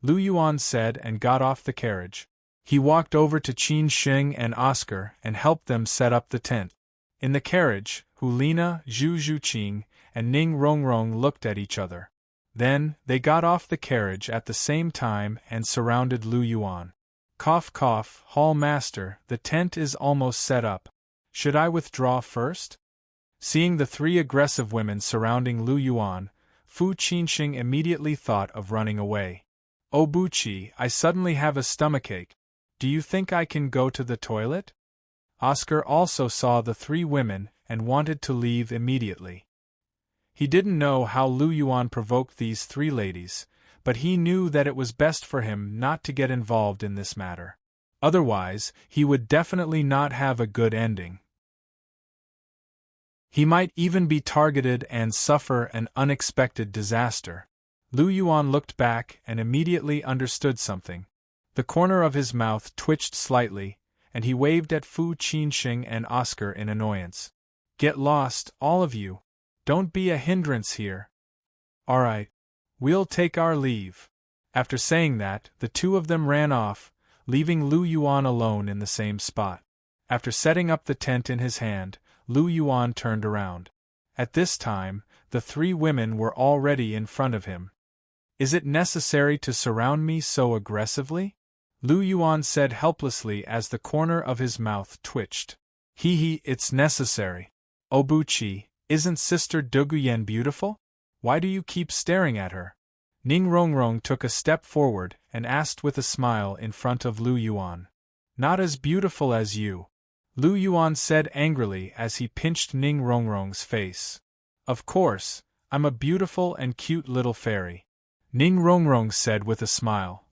Lu Yuan said and got off the carriage. He walked over to Qin Sheng and Oscar and helped them set up the tent. In the carriage, Hulina, Zhu Zhuqing, and Ning Rongrong looked at each other. Then, they got off the carriage at the same time and surrounded Lu Yuan. Cough cough, Hall Master, the tent is almost set up. Should I withdraw first? Seeing the 3 aggressive women surrounding Lu Yuan, Fu Qinsheng immediately thought of running away. Oh Buqi, I suddenly have a stomachache. Do you think I can go to the toilet? Oscar also saw the 3 women and wanted to leave immediately. He didn't know how Lu Yuan provoked these 3 ladies, but he knew that it was best for him not to get involved in this matter. Otherwise, he would definitely not have a good ending. He might even be targeted and suffer an unexpected disaster. Lu Yuan looked back and immediately understood something. The corner of his mouth twitched slightly, and he waved at Fu Qinsheng and Oscar in annoyance. Get lost, all of you. Don't be a hindrance here. All right. We'll take our leave. After saying that, the 2 of them ran off, leaving Lu Yuan alone in the same spot. After setting up the tent in his hand, Lu Yuan turned around. At this time, the 3 women were already in front of him. Is it necessary to surround me so aggressively? Lu Yuan said helplessly as the corner of his mouth twitched. Hee, it's necessary. Obuchi, isn't Sister Duguyan beautiful? Why do you keep staring at her? Ning Rongrong took a step forward and asked with a smile in front of Lu Yuan. Not as beautiful as you. Lu Yuan said angrily as he pinched Ning Rongrong's face. Of course, I'm a beautiful and cute little fairy. Ning Rongrong said with a smile.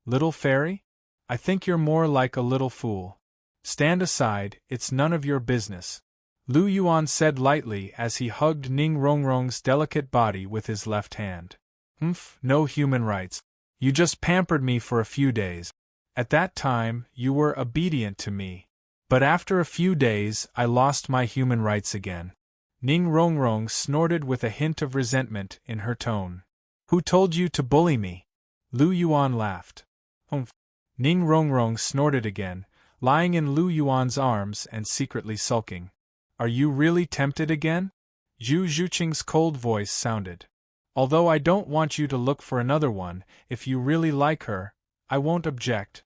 Little fairy? I think you're more like a little fool. Stand aside, it's none of your business. Lu Yuan said lightly as he hugged Ning Rongrong's delicate body with his left hand. No human rights. You just pampered me for a few days. At that time, you were obedient to me. But after a few days, I lost my human rights again. Ning Rongrong snorted with a hint of resentment in her tone. Who told you to bully me? Lu Yuan laughed. Ning Rongrong snorted again, lying in Lu Yuan's arms and secretly sulking. Are you really tempted again? Zhu Zhuqing's cold voice sounded. Although I don't want you to look for another one, if you really like her, I won't object.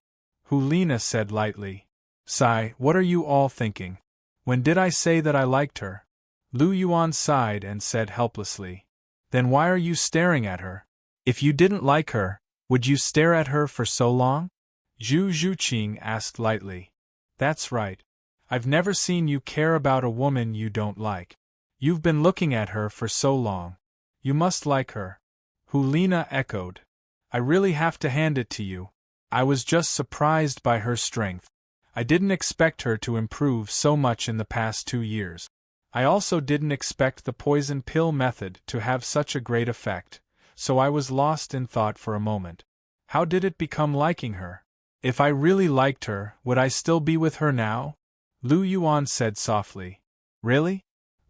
Hulina said lightly. Sigh, what are you all thinking? When did I say that I liked her? Lu Yuan sighed and said helplessly. Then why are you staring at her? If you didn't like her, would you stare at her for so long? Zhu Zhuqing asked lightly. That's right. I've never seen you care about a woman you don't like. You've been looking at her for so long. You must like her. Hulina echoed. I really have to hand it to you. I was just surprised by her strength. I didn't expect her to improve so much in the past 2 years. I also didn't expect the poison pill method to have such a great effect, so I was lost in thought for a moment. How did it become liking her? If I really liked her, would I still be with her now? Lu Yuan said softly. Really?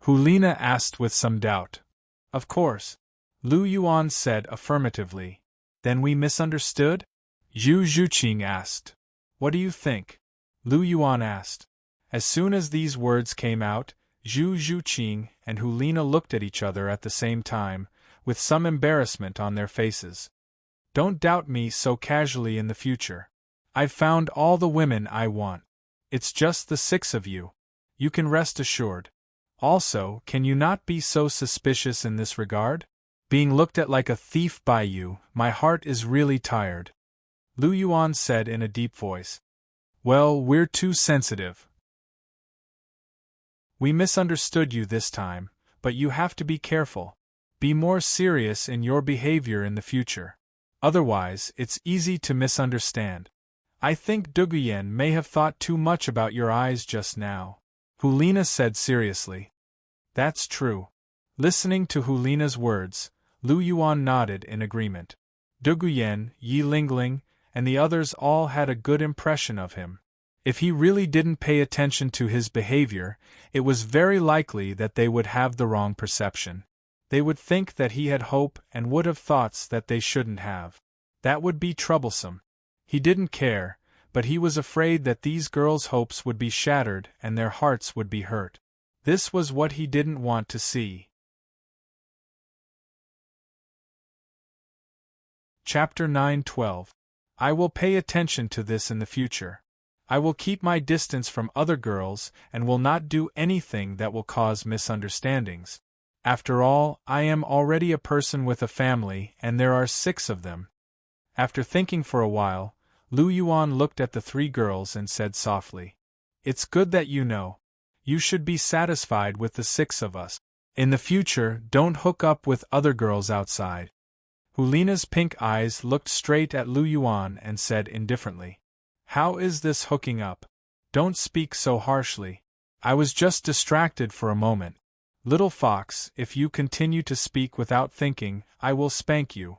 Hulina asked with some doubt. Of course. Lu Yuan said affirmatively. Then we misunderstood? Zhu Zhuqing asked. What do you think? Lu Yuan asked. As soon as these words came out, Zhu Zhuqing and Hulina looked at each other at the same time, with some embarrassment on their faces. Don't doubt me so casually in the future. I've found all the women I want. It's just the 6 of you. You can rest assured. Also, can you not be so suspicious in this regard? Being looked at like a thief by you, my heart is really tired. Lu Yuan said in a deep voice. Well, we're too sensitive. We misunderstood you this time, but you have to be careful. Be more serious in your behavior in the future. Otherwise, it's easy to misunderstand. I think Duguyen may have thought too much about your eyes just now. Hulina said seriously. That's true. Listening to Hulina's words, Lu Yuan nodded in agreement. Duguyen, Yi Lingling, and the others all had a good impression of him. If he really didn't pay attention to his behavior, it was very likely that they would have the wrong perception. They would think that he had hope and would have thoughts that they shouldn't have. That would be troublesome. He didn't care, but he was afraid that these girls' hopes would be shattered and their hearts would be hurt. This was what he didn't want to see. Chapter 9:12. I will pay attention to this in the future. I will keep my distance from other girls and will not do anything that will cause misunderstandings. After all, I am already a person with a family and there are 6 of them. After thinking for a while, Lu Yuan looked at the 3 girls and said softly. It's good that you know. You should be satisfied with the 6 of us. In the future, don't hook up with other girls outside. Hulina's pink eyes looked straight at Lu Yuan and said indifferently. How is this hooking up? Don't speak so harshly. I was just distracted for a moment. Little fox, if you continue to speak without thinking, I will spank you.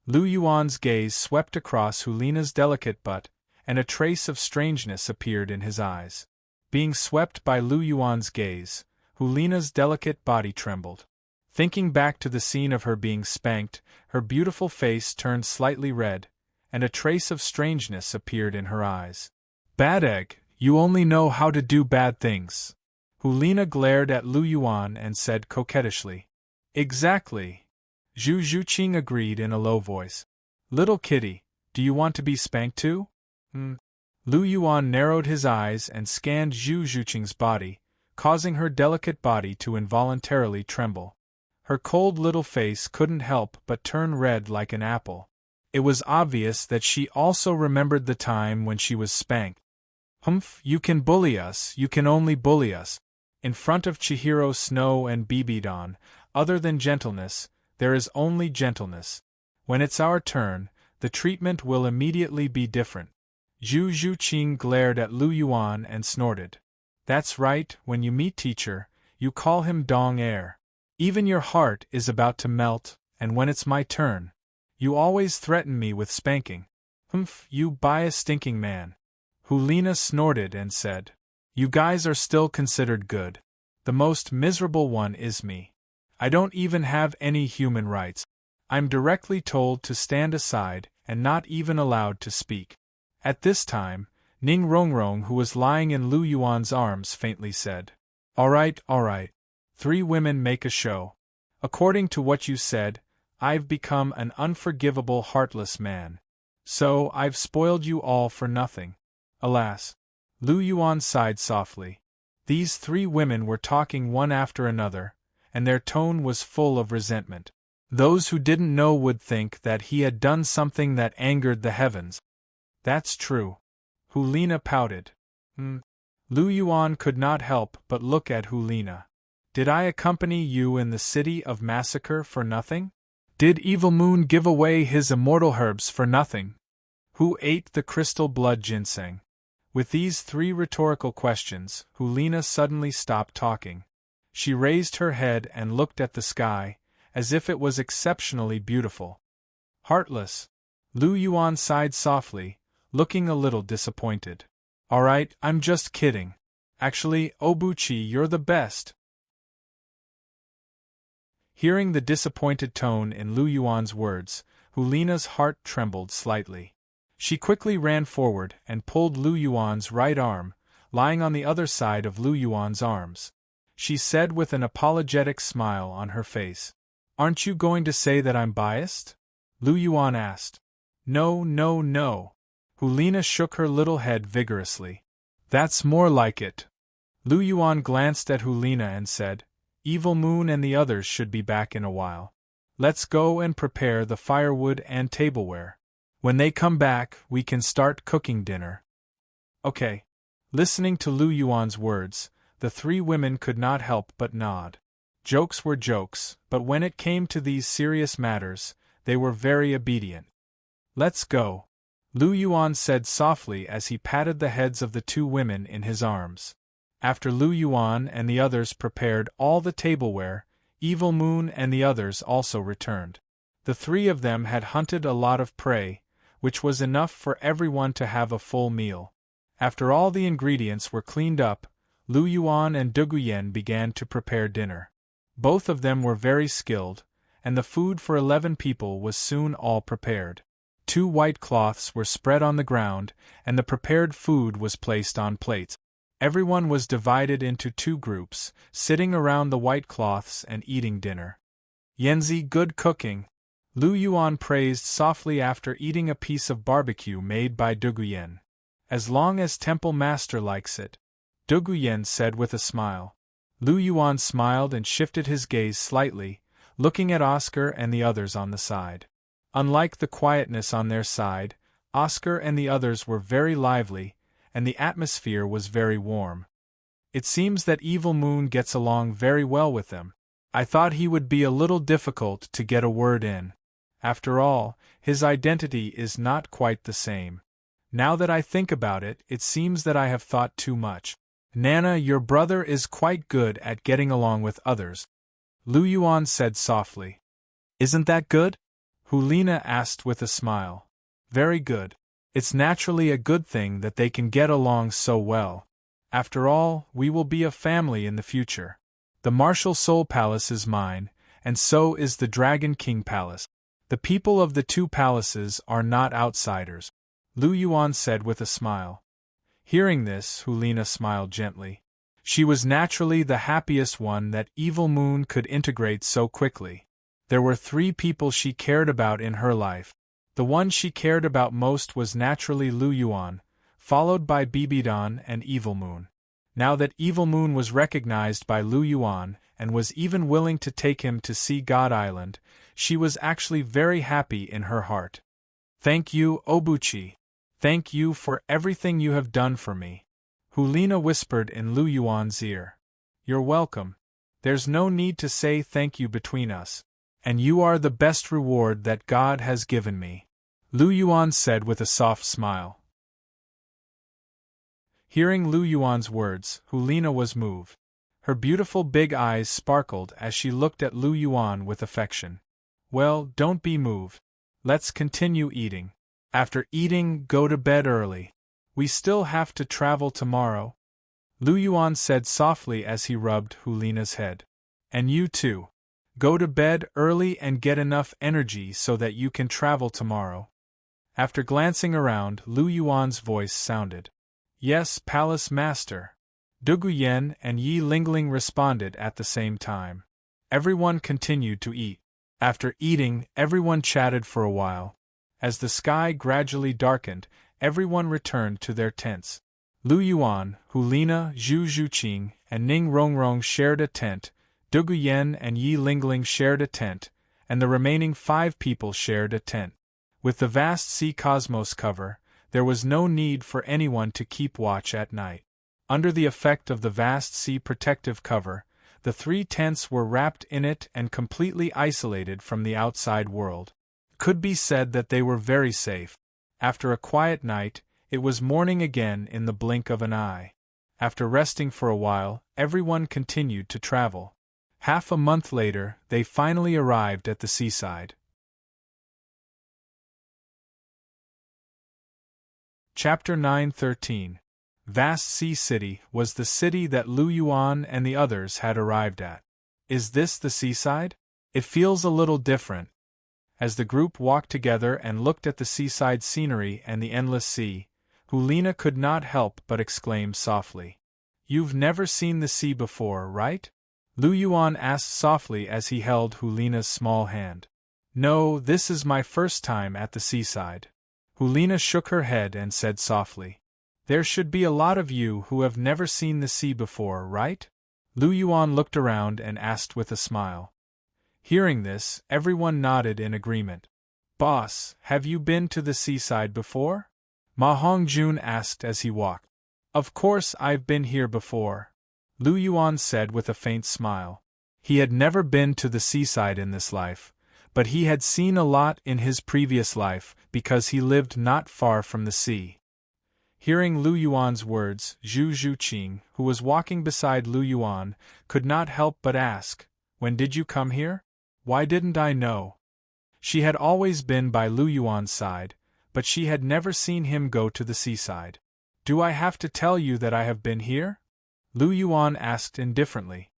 Lu Yuan's gaze swept across Hulina's delicate butt, and a trace of strangeness appeared in his eyes. Being swept by Lu Yuan's gaze, Hulina's delicate body trembled. Thinking back to the scene of her being spanked, her beautiful face turned slightly red, and a trace of strangeness appeared in her eyes. Bad egg, you only know how to do bad things. Hulina glared at Lu Yuan and said coquettishly. Exactly. Zhu Zhuqing agreed in a low voice. Little kitty, do you want to be spanked too? Lu Yuan narrowed his eyes and scanned Zhu Zhuqing's body, causing her delicate body to involuntarily tremble. Her cold little face couldn't help but turn red like an apple. It was obvious that she also remembered the time when she was spanked. Humph, you can bully us, you can only bully us. In front of Chihiro, Snow, and Bibidon, other than gentleness, there is only gentleness. When it's our turn, the treatment will immediately be different. Zhu Zhuqing glared at Lu Yuan and snorted. That's right, when you meet teacher, you call him Dong Air. Even your heart is about to melt, and when it's my turn, you always threaten me with spanking. Humph, you biased stinking man. Hulina snorted and said. You guys are still considered good. The most miserable one is me. I don't even have any human rights. I'm directly told to stand aside and not even allowed to speak. At this time, Ning Rongrong, who was lying in Lu Yuan's arms, faintly said. All right. 3 women make a show. According to what you said, I've become an unforgivable, heartless man. So, I've spoiled you all for nothing. Alas. Lu Yuan sighed softly. These 3 women were talking one after another, and their tone was full of resentment. Those who didn't know would think that he had done something that angered the heavens. That's true. Hulina pouted. Lu Yuan could not help but look at Hulina. Did I accompany you in the city of massacre for nothing? Did Evil Moon give away his immortal herbs for nothing? Who ate the crystal blood ginseng? With these 3 rhetorical questions, Hulina suddenly stopped talking. She raised her head and looked at the sky, as if it was exceptionally beautiful. Heartless. Lu Yuan sighed softly, looking a little disappointed. Alright, I'm just kidding. Actually, Obuchi, you're the best. Hearing the disappointed tone in Lu Yuan's words, Hulina's heart trembled slightly. She quickly ran forward and pulled Lu Yuan's right arm, lying on the other side of Lu Yuan's arms. She said with an apologetic smile on her face. Aren't you going to say that I'm biased? Lu Yuan asked. No, no, no. Hulina shook her little head vigorously. That's more like it. Lu Yuan glanced at Hulina and said, Evil Moon and the others should be back in a while. Let's go and prepare the firewood and tableware. When they come back, we can start cooking dinner. Okay. Listening to Lu Yuan's words, the three women could not help but nod. Jokes were jokes, but when it came to these serious matters, they were very obedient. Let's go, Lu Yuan said softly as he patted the heads of the two women in his arms. After Lu Yuan and the others prepared all the tableware, Evil Moon and the others also returned. The three of them had hunted a lot of prey, which was enough for everyone to have a full meal. After all the ingredients were cleaned up, Lu Yuan and Duguyen began to prepare dinner. Both of them were very skilled, and the food for 11 people was soon all prepared. 2 white cloths were spread on the ground, and the prepared food was placed on plates. Everyone was divided into 2 groups, sitting around the white cloths and eating dinner. Yanzi, good cooking, Lu Yuan praised softly after eating a piece of barbecue made by Duguyen. As long as Temple Master likes it, Duguyen said with a smile. Lu Yuan smiled and shifted his gaze slightly, looking at Oscar and the others on the side. Unlike the quietness on their side, Oscar and the others were very lively, and the atmosphere was very warm. It seems that Evil Moon gets along very well with them. I thought he would be a little difficult to get a word in. After all, his identity is not quite the same. Now that I think about it, it seems that I have thought too much. Nana, your brother is quite good at getting along with others, Lu Yuan said softly. Isn't that good? Hulina asked with a smile. Very good. It's naturally a good thing that they can get along so well. After all, we will be a family in the future. The Martial Soul Palace is mine, and so is the Dragon King Palace. The people of the 2 palaces are not outsiders, Lu Yuan said with a smile. Hearing this, Hulina smiled gently. She was naturally the happiest one that Evil Moon could integrate so quickly. There were 3 people she cared about in her life. The one she cared about most was naturally Lu Yuan, followed by Bibidan and Evil Moon. Now that Evil Moon was recognized by Lu Yuan and was even willing to take him to see God Island, she was actually very happy in her heart. Thank you, Obuchi. Thank you for everything you have done for me, Hulina whispered in Lu Yuan's ear. You're welcome. There's no need to say thank you between us. And you are the best reward that God has given me, Lu Yuan said with a soft smile. Hearing Lu Yuan's words, Hulina was moved. Her beautiful big eyes sparkled as she looked at Lu Yuan with affection. Well, don't be moved. Let's continue eating. After eating, go to bed early. We still have to travel tomorrow, Lu Yuan said softly as he rubbed Hulina's head. And you too. Go to bed early and get enough energy so that you can travel tomorrow. After glancing around, Lu Yuan's voice sounded. Yes, Palace Master. Duguyen and Yi Lingling responded at the same time. Everyone continued to eat. After eating, everyone chatted for a while. As the sky gradually darkened, everyone returned to their tents. Lu Yuan, Hulina, Zhu Zhuqing, and Ning Rongrong shared a tent, Duguyen and Yi Lingling shared a tent, and the remaining 5 people shared a tent. With the vast sea cosmos cover, there was no need for anyone to keep watch at night. Under the effect of the vast sea protective cover, the 3 tents were wrapped in it and completely isolated from the outside world. Could be said that they were very safe. After a quiet night, it was morning again in the blink of an eye. After resting for a while, everyone continued to travel. Half a month later, they finally arrived at the seaside. Chapter 9:13. Vast Sea City was the city that Lu Yuan and the others had arrived at. Is this the seaside? It feels a little different. As the group walked together and looked at the seaside scenery and the endless sea, Hulina could not help but exclaim softly. You've never seen the sea before, right? Lu Yuan asked softly as he held Hulina's small hand. No, this is my first time at the seaside. Hulina shook her head and said softly. There should be a lot of you who have never seen the sea before, right? Lu Yuan looked around and asked with a smile. Hearing this, everyone nodded in agreement. Boss, have you been to the seaside before? Ma Hongjun asked as he walked. Of course I've been here before, Lu Yuan said with a faint smile. He had never been to the seaside in this life, but he had seen a lot in his previous life because he lived not far from the sea. Hearing Lu Yuan's words, Zhu Zhuqing, who was walking beside Lu Yuan, could not help but ask, When did you come here? Why didn't I know? She had always been by Lu Yuan's side, but she had never seen him go to the seaside. Do I have to tell you that I have been here? Lu Yuan asked indifferently.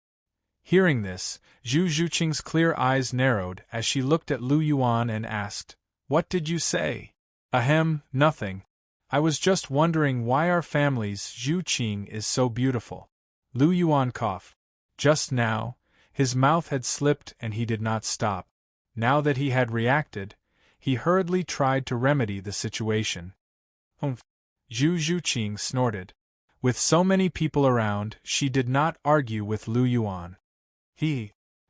Hearing this, Zhu Zhuqing's clear eyes narrowed as she looked at Lu Yuan and asked, What did you say? Ahem, nothing. I was just wondering why our family's Zhuqing is so beautiful. Lu Yuan coughed. Just now, his mouth had slipped and he did not stop. Now that he had reacted, he hurriedly tried to remedy the situation. Humph. Zhu Zhuqing snorted. With so many people around, she did not argue with Lu Yuan.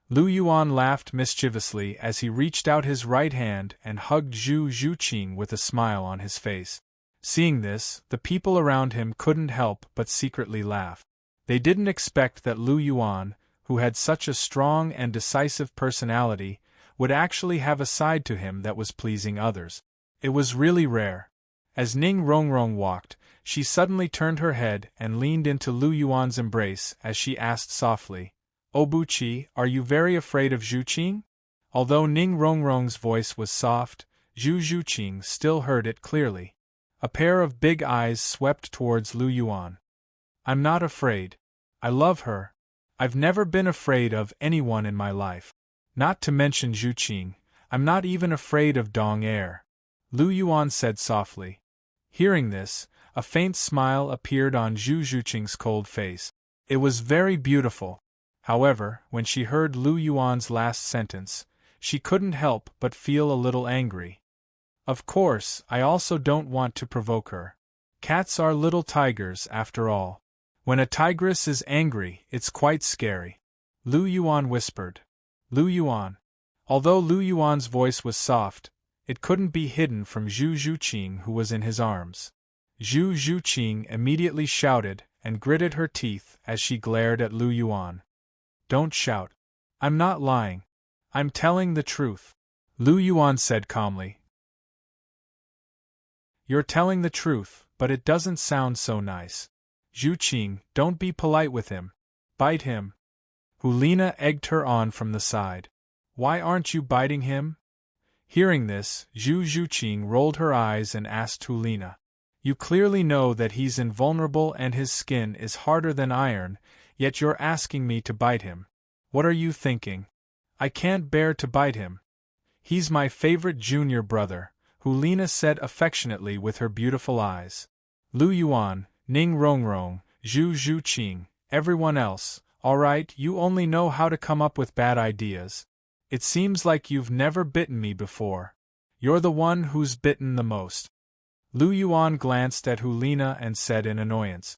Lu Yuan laughed mischievously as he reached out his right hand and hugged Zhu Zhuqing with a smile on his face. Seeing this, the people around him couldn't help but secretly laugh. They didn't expect that Lu Yuan, who had such a strong and decisive personality, would actually have a side to him that was pleasing others. It was really rare. As Ning Rongrong walked, she suddenly turned her head and leaned into Lu Yuan's embrace as she asked softly, Obuchi, are you very afraid of Zhuqing? Although Ning Rongrong's voice was soft, Zhu Zhuqing still heard it clearly. A pair of big eyes swept towards Lu Yuan. I'm not afraid. I love her. I've never been afraid of anyone in my life. Not to mention Zhuqing, I'm not even afraid of Dong Er. Lu Yuan said softly. Hearing this, a faint smile appeared on Zhu Zhuqing's cold face. It was very beautiful. However, when she heard Lu Yuan's last sentence, she couldn't help but feel a little angry. Of course, I also don't want to provoke her. Cats are little tigers, after all. When a tigress is angry, it's quite scary. Lu Yuan whispered. Lu Yuan. Although Lu Yuan's voice was soft, it couldn't be hidden from Zhu Zhuqing who was in his arms. Zhu Zhuqing immediately shouted and gritted her teeth as she glared at Lu Yuan. Don't shout. I'm not lying. I'm telling the truth. Lu Yuan said calmly. You're telling the truth, but it doesn't sound so nice. Zhuqing, don't be polite with him. Bite him. Hulina egged her on from the side. Why aren't you biting him? Hearing this, Zhu Zhuqing rolled her eyes and asked Hulina. You clearly know that he's invulnerable and his skin is harder than iron, yet you're asking me to bite him. What are you thinking? I can't bear to bite him. He's my favorite junior brother, Hulina said affectionately with her beautiful eyes. Lu Yuan, Ning Rongrong, Zhu Zhuqing, everyone else, all right, you only know how to come up with bad ideas. It seems like you've never bitten me before. You're the one who's bitten the most. Lu Yuan glanced at Hulina and said in annoyance.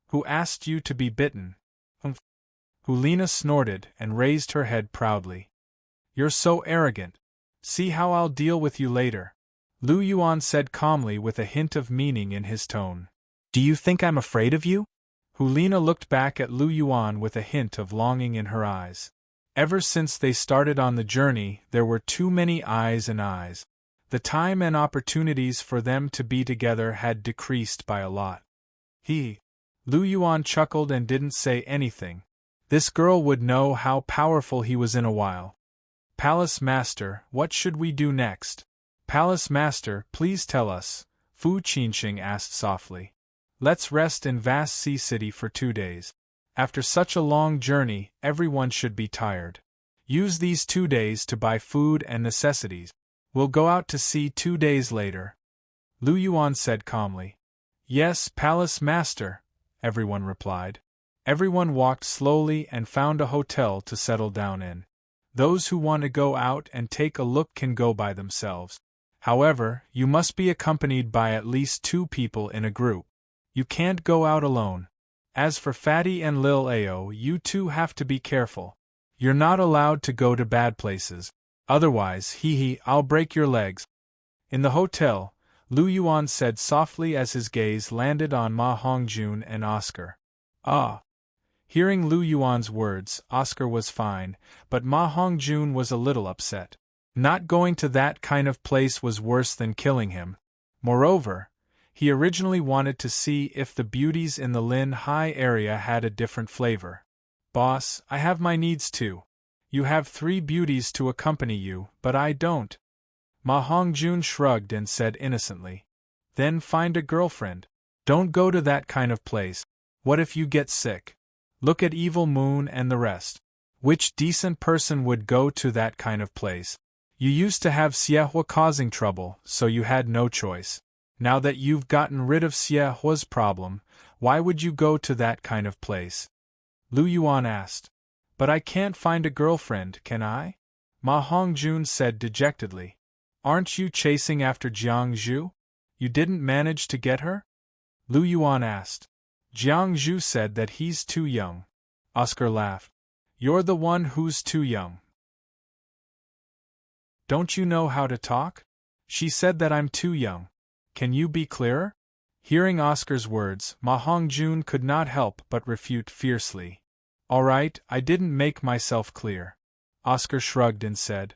Who asked you to be bitten? Hulina snorted and raised her head proudly. You're so arrogant. See how I'll deal with you later. Lu Yuan said calmly with a hint of meaning in his tone. Do you think I'm afraid of you? Hulina looked back at Lu Yuan with a hint of longing in her eyes. Ever since they started on the journey, there were too many eyes and eyes. The time and opportunities for them to be together had decreased by a lot. Lu Yuan chuckled and didn't say anything. This girl would know how powerful he was in a while. Palace Master, what should we do next? Palace Master, please tell us, Fu Qinxing asked softly. Let's rest in vast sea city for 2 days. After such a long journey, everyone should be tired. Use these 2 days to buy food and necessities. We'll go out to sea 2 days later. Lu Yuan said calmly. Yes, Palace Master, everyone replied. Everyone walked slowly and found a hotel to settle down in. Those who want to go out and take a look can go by themselves. However, you must be accompanied by at least 2 people in a group. You can't go out alone. As for Fatty and Lil Ao, you two have to be careful. You're not allowed to go to bad places. Otherwise, I'll break your legs. In the hotel, Lu Yuan said softly as his gaze landed on Ma Hongjun and Oscar. Ah! Hearing Lu Yuan's words, Oscar was fine, but Ma Hongjun was a little upset. Not going to that kind of place was worse than killing him. Moreover, he originally wanted to see if the beauties in the Lin Hai area had a different flavor. Boss, I have my needs too. You have 3 beauties to accompany you, but I don't. Ma Hongjun shrugged and said innocently. Then find a girlfriend. Don't go to that kind of place. What if you get sick? Look at Evil Moon and the rest. Which decent person would go to that kind of place? You used to have Xiehua causing trouble, so you had no choice. Now that you've gotten rid of Xiehua's problem, why would you go to that kind of place? Lu Yuan asked. But I can't find a girlfriend, can I? Ma Hongjun said dejectedly. Aren't you chasing after Jiang Zhu? You didn't manage to get her? Lu Yuan asked. Jiang Zhu said that he's too young. Oscar laughed. You're the one who's too young. Don't you know how to talk? She said that I'm too young. Can you be clearer? Hearing Oscar's words, Ma Hongjun could not help but refute fiercely. All right, I didn't make myself clear. Oscar shrugged and said.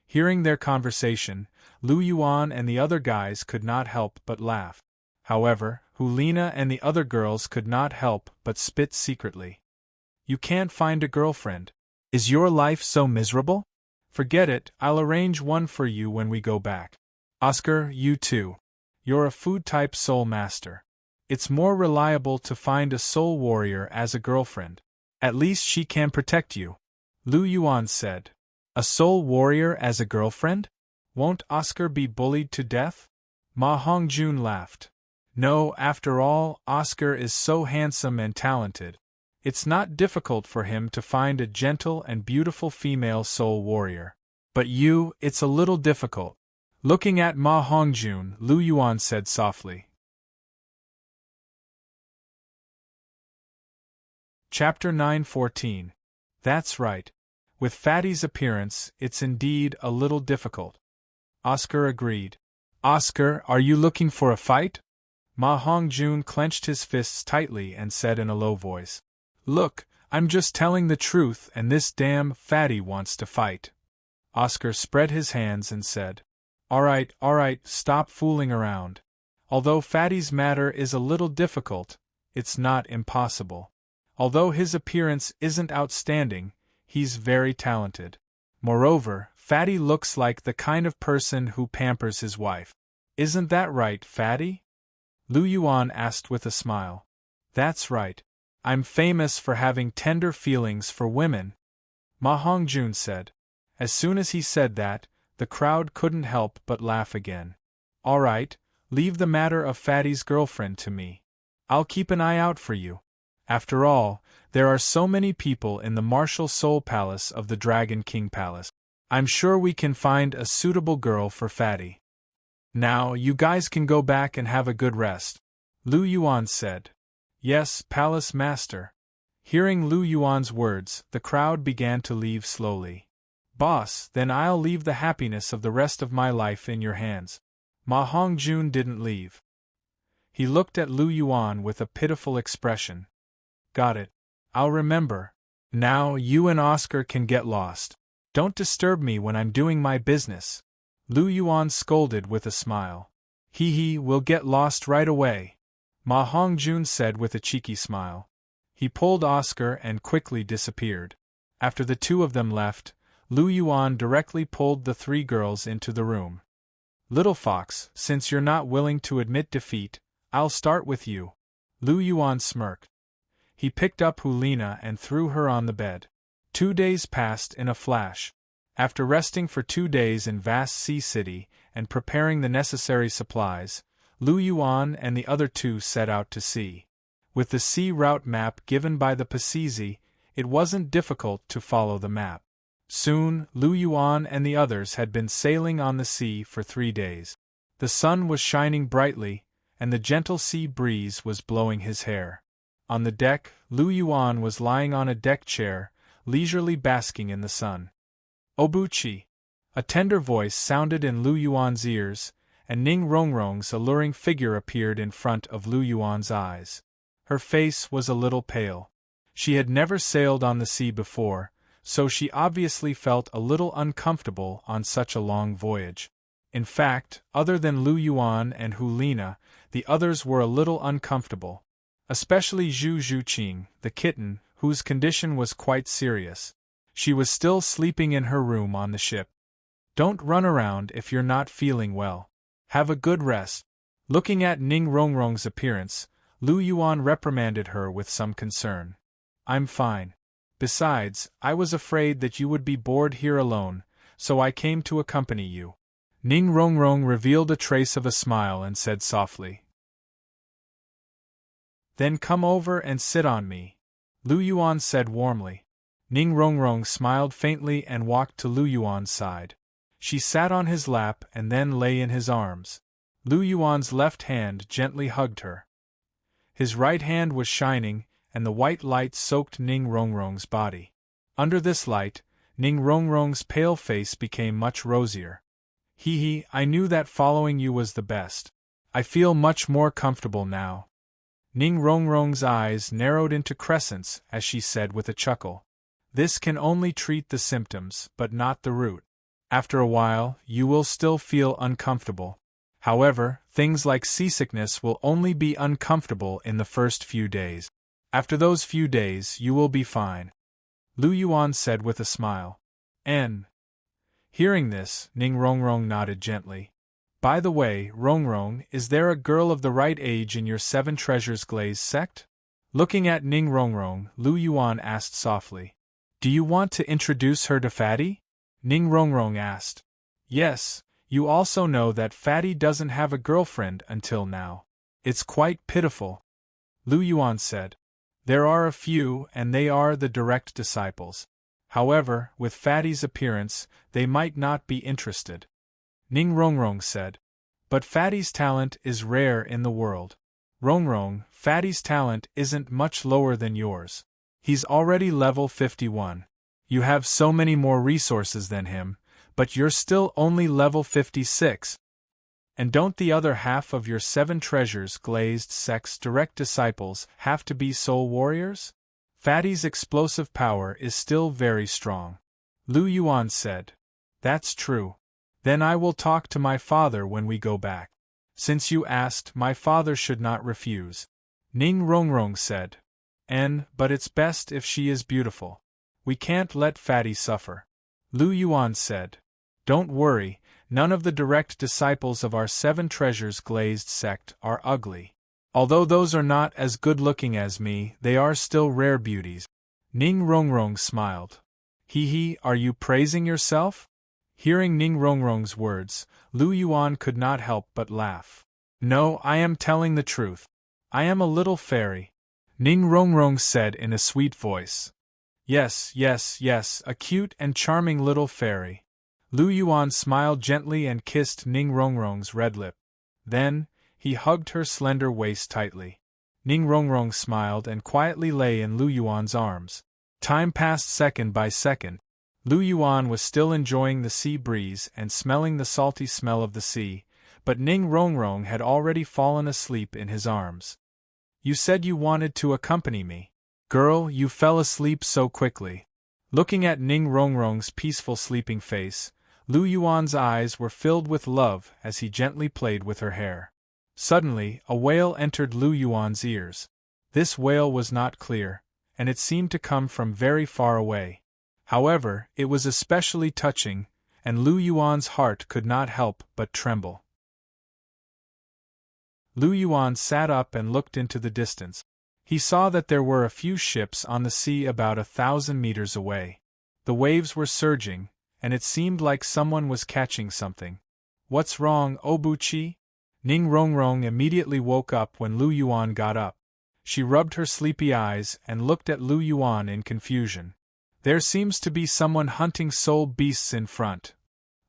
Hearing their conversation, Lu Yuan and the other guys could not help but laugh. However, Hulina and the other girls could not help but spit secretly. You can't find a girlfriend. Is your life so miserable? Forget it, I'll arrange one for you when we go back. Oscar, you too. You're a food-type soul master. It's more reliable to find a soul warrior as a girlfriend. At least she can protect you. Lu Yuan said. A soul warrior as a girlfriend? Won't Oscar be bullied to death? Ma Hongjun laughed. No, after all, Oscar is so handsome and talented. It's not difficult for him to find a gentle and beautiful female soul warrior. But you, it's a little difficult. Looking at Ma Hongjun, Lu Yuan said softly. Chapter 9:14. That's right. With Fatty's appearance, it's indeed a little difficult. Oscar agreed. Oscar, are you looking for a fight? Ma Hongjun clenched his fists tightly and said in a low voice. Look, I'm just telling the truth and this damn Fatty wants to fight. Oscar spread his hands and said. All right, stop fooling around. Although Fatty's matter is a little difficult, it's not impossible. Although his appearance isn't outstanding, he's very talented. Moreover, Fatty looks like the kind of person who pampers his wife. Isn't that right, Fatty? Lu Yuan asked with a smile. That's right. I'm famous for having tender feelings for women. Ma Hongjun said. As soon as he said that, the crowd couldn't help but laugh again. All right, leave the matter of Fatty's girlfriend to me. I'll keep an eye out for you. After all, there are so many people in the martial soul palace of the Dragon King Palace. I'm sure we can find a suitable girl for Fatty. Now, you guys can go back and have a good rest. Lu Yuan said. Yes, Palace Master. Hearing Lu Yuan's words, the crowd began to leave slowly. Boss, then I'll leave the happiness of the rest of my life in your hands. Ma Hongjun didn't leave. He looked at Lu Yuan with a pitiful expression. Got it. I'll remember. Now you and Oscar can get lost. Don't disturb me when I'm doing my business. Lu Yuan scolded with a smile. We'll get lost right away. Ma Hongjun said with a cheeky smile. He pulled Oscar and quickly disappeared. After the two of them left, Lu Yuan directly pulled the three girls into the room. Little Fox, since you're not willing to admit defeat, I'll start with you. Lu Yuan smirked. He picked up Hulina and threw her on the bed. 2 days passed in a flash. After resting for 2 days in vast Sea City and preparing the necessary supplies, Lu Yuan and the other two set out to sea. With the sea route map given by the Pasizi, it wasn't difficult to follow the map. Soon, Lu Yuan and the others had been sailing on the sea for 3 days. The sun was shining brightly, and the gentle sea breeze was blowing his hair. On the deck, Lu Yuan was lying on a deck chair, leisurely basking in the sun. Obuchi! A tender voice sounded in Lu Yuan's ears, and Ning Rongrong's alluring figure appeared in front of Lu Yuan's eyes. Her face was a little pale. She had never sailed on the sea before, so she obviously felt a little uncomfortable on such a long voyage. In fact, other than Lu Yuan and Hulina, the others were a little uncomfortable. Especially Zhu Zhuqing, the kitten, whose condition was quite serious. She was still sleeping in her room on the ship. Don't run around if you're not feeling well. Have a good rest. Looking at Ning Rongrong's appearance, Lu Yuan reprimanded her with some concern. I'm fine. Besides, I was afraid that you would be bored here alone, so I came to accompany you. Ning Rongrong revealed a trace of a smile and said softly. Then come over and sit on me, Lu Yuan said warmly. Ning Rongrong smiled faintly and walked to Lu Yuan's side. She sat on his lap and then lay in his arms. Lu Yuan's left hand gently hugged her. His right hand was shining, and the white light soaked Ning Rongrong's body. Under this light, Ning Rongrong's pale face became much rosier. Hee, I knew that following you was the best. I feel much more comfortable now. Ning Rongrong's eyes narrowed into crescents as she said with a chuckle. This can only treat the symptoms, but not the root. After a while, you will still feel uncomfortable. However, things like seasickness will only be uncomfortable in the first few days. After those few days, you will be fine. Lu Yuan said with a smile. Hearing this, Ning Rongrong nodded gently. By the way, Rongrong, is there a girl of the right age in your Seven Treasures Glaze sect? Looking at Ning Rongrong, Lu Yuan asked softly. Do you want to introduce her to Fatty? Ning Rongrong asked. Yes, you also know that Fatty doesn't have a girlfriend until now. It's quite pitiful. Lu Yuan said. There are a few, and they are the direct disciples. However, with Fatty's appearance, they might not be interested. Ning Rongrong said. But Fatty's talent is rare in the world. Rongrong, Fatty's talent isn't much lower than yours. He's already level 51. You have so many more resources than him, but you're still only level 56. And don't the other half of your Seven Treasures Glazed sect's direct disciples have to be soul warriors? Fatty's explosive power is still very strong. Lu Yuan said. That's true. Then I will talk to my father when we go back. Since you asked, my father should not refuse. Ning Rongrong said. But it's best if she is beautiful. We can't let Fatty suffer. Lu Yuan said. Don't worry, none of the direct disciples of our Seven Treasures Glazed sect are ugly. Although those are not as good-looking as me, they are still rare beauties. Ning Rongrong smiled. Hee, are you praising yourself? Hearing Ning Rongrong's words, Lu Yuan could not help but laugh. No, I am telling the truth. I am a little fairy. Ning Rongrong said in a sweet voice. Yes, a cute and charming little fairy. Lu Yuan smiled gently and kissed Ning Rongrong's red lip. Then, he hugged her slender waist tightly. Ning Rongrong smiled and quietly lay in Lu Yuan's arms. Time passed second by second. Lu Yuan was still enjoying the sea breeze and smelling the salty smell of the sea, but Ning Rongrong had already fallen asleep in his arms. You said you wanted to accompany me. Girl, you fell asleep so quickly. Looking at Ning Rongrong's peaceful sleeping face, Lu Yuan's eyes were filled with love as he gently played with her hair. Suddenly, a wail entered Lu Yuan's ears. This wail was not clear, and it seemed to come from very far away. However, it was especially touching, and Lu Yuan's heart could not help but tremble. Lu Yuan sat up and looked into the distance. He saw that there were a few ships on the sea about 1,000 meters away. The waves were surging, and it seemed like someone was catching something. "What's wrong, Obuchi?" Ning Rongrong immediately woke up when Lu Yuan got up. She rubbed her sleepy eyes and looked at Lu Yuan in confusion. "There seems to be someone hunting soul beasts in front."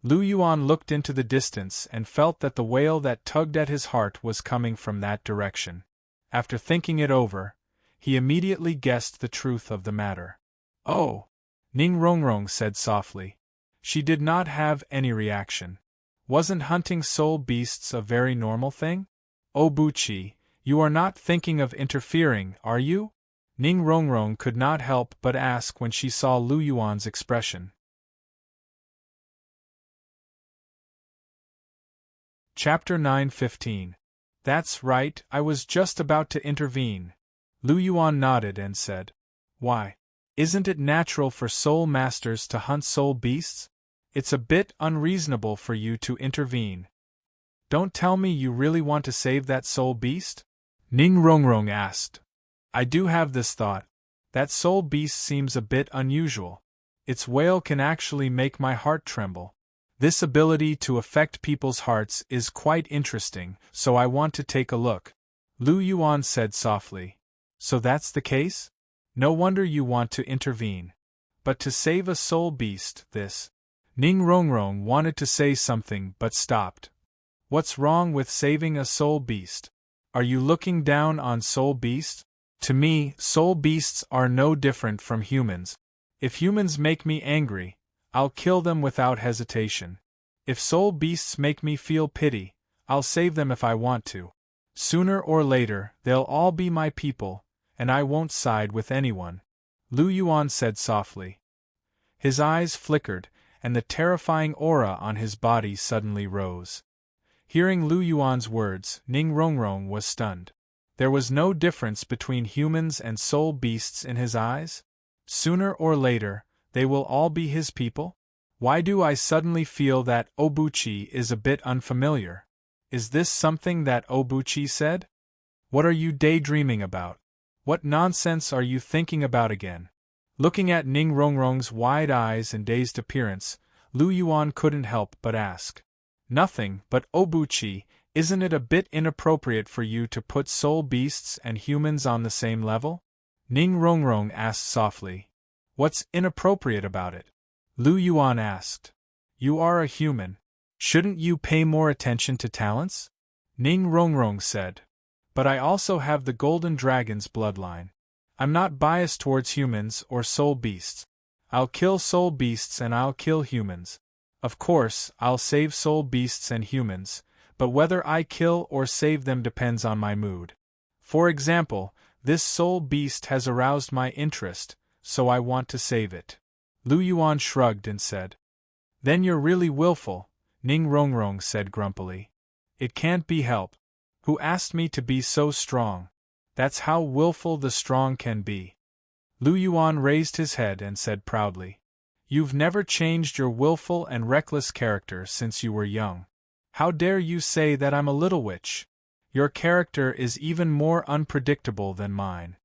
Lu Yuan looked into the distance and felt that the wail that tugged at his heart was coming from that direction. After thinking it over, he immediately guessed the truth of the matter. "Oh!" Ning Rongrong said softly. She did not have any reaction. Wasn't hunting soul beasts a very normal thing? "Obuchi, you are not thinking of interfering, are you?" Ning Rongrong could not help but ask when she saw Lu Yuan's expression. Chapter 9:15. That's right, I was just about to intervene. Lu Yuan nodded and said, "Why? Isn't it natural for soul masters to hunt soul beasts? It's a bit unreasonable for you to intervene. Don't tell me you really want to save that soul beast?" Ning Rongrong asked. "I do have this thought. That soul beast seems a bit unusual. Its wail can actually make my heart tremble. This ability to affect people's hearts is quite interesting, so I want to take a look." Lu Yuan said softly. "So that's the case? No wonder you want to intervene. But to save a soul beast, this..." Ning Rongrong wanted to say something but stopped. "What's wrong with saving a soul beast? Are you looking down on soul beasts? To me, soul beasts are no different from humans. If humans make me angry, I'll kill them without hesitation. If soul beasts make me feel pity, I'll save them if I want to. Sooner or later, they'll all be my people, and I won't side with anyone," Lu Yuan said softly. His eyes flickered, and the terrifying aura on his body suddenly rose. Hearing Lu Yuan's words, Ning Rongrong was stunned. There was no difference between humans and soul beasts in his eyes? Sooner or later, they will all be his people? Why do I suddenly feel that Obuchi is a bit unfamiliar? Is this something that Obuchi said? What are you daydreaming about? What nonsense are you thinking about again? Looking at Ning Rongrong's wide eyes and dazed appearance, Lu Yuan couldn't help but ask. "Nothing, but Obuchi, isn't it a bit inappropriate for you to put soul beasts and humans on the same level?" Ning Rongrong asked softly. "What's inappropriate about it?" Lu Yuan asked. "You are a human. Shouldn't you pay more attention to talents?" Ning Rongrong said. "But I also have the Golden Dragon's bloodline. I'm not biased towards humans or soul beasts. I'll kill soul beasts and I'll kill humans. Of course, I'll save soul beasts and humans, but whether I kill or save them depends on my mood. For example, this soul beast has aroused my interest, so I want to save it." Lu Yuan shrugged and said. "Then you're really willful," Ning Rongrong said grumpily. "It can't be helped. Who asked me to be so strong? That's how willful the strong can be." Lu Yuan raised his head and said proudly. "You've never changed your willful and reckless character since you were young. How dare you say that I'm a little witch? Your character is even more unpredictable than mine."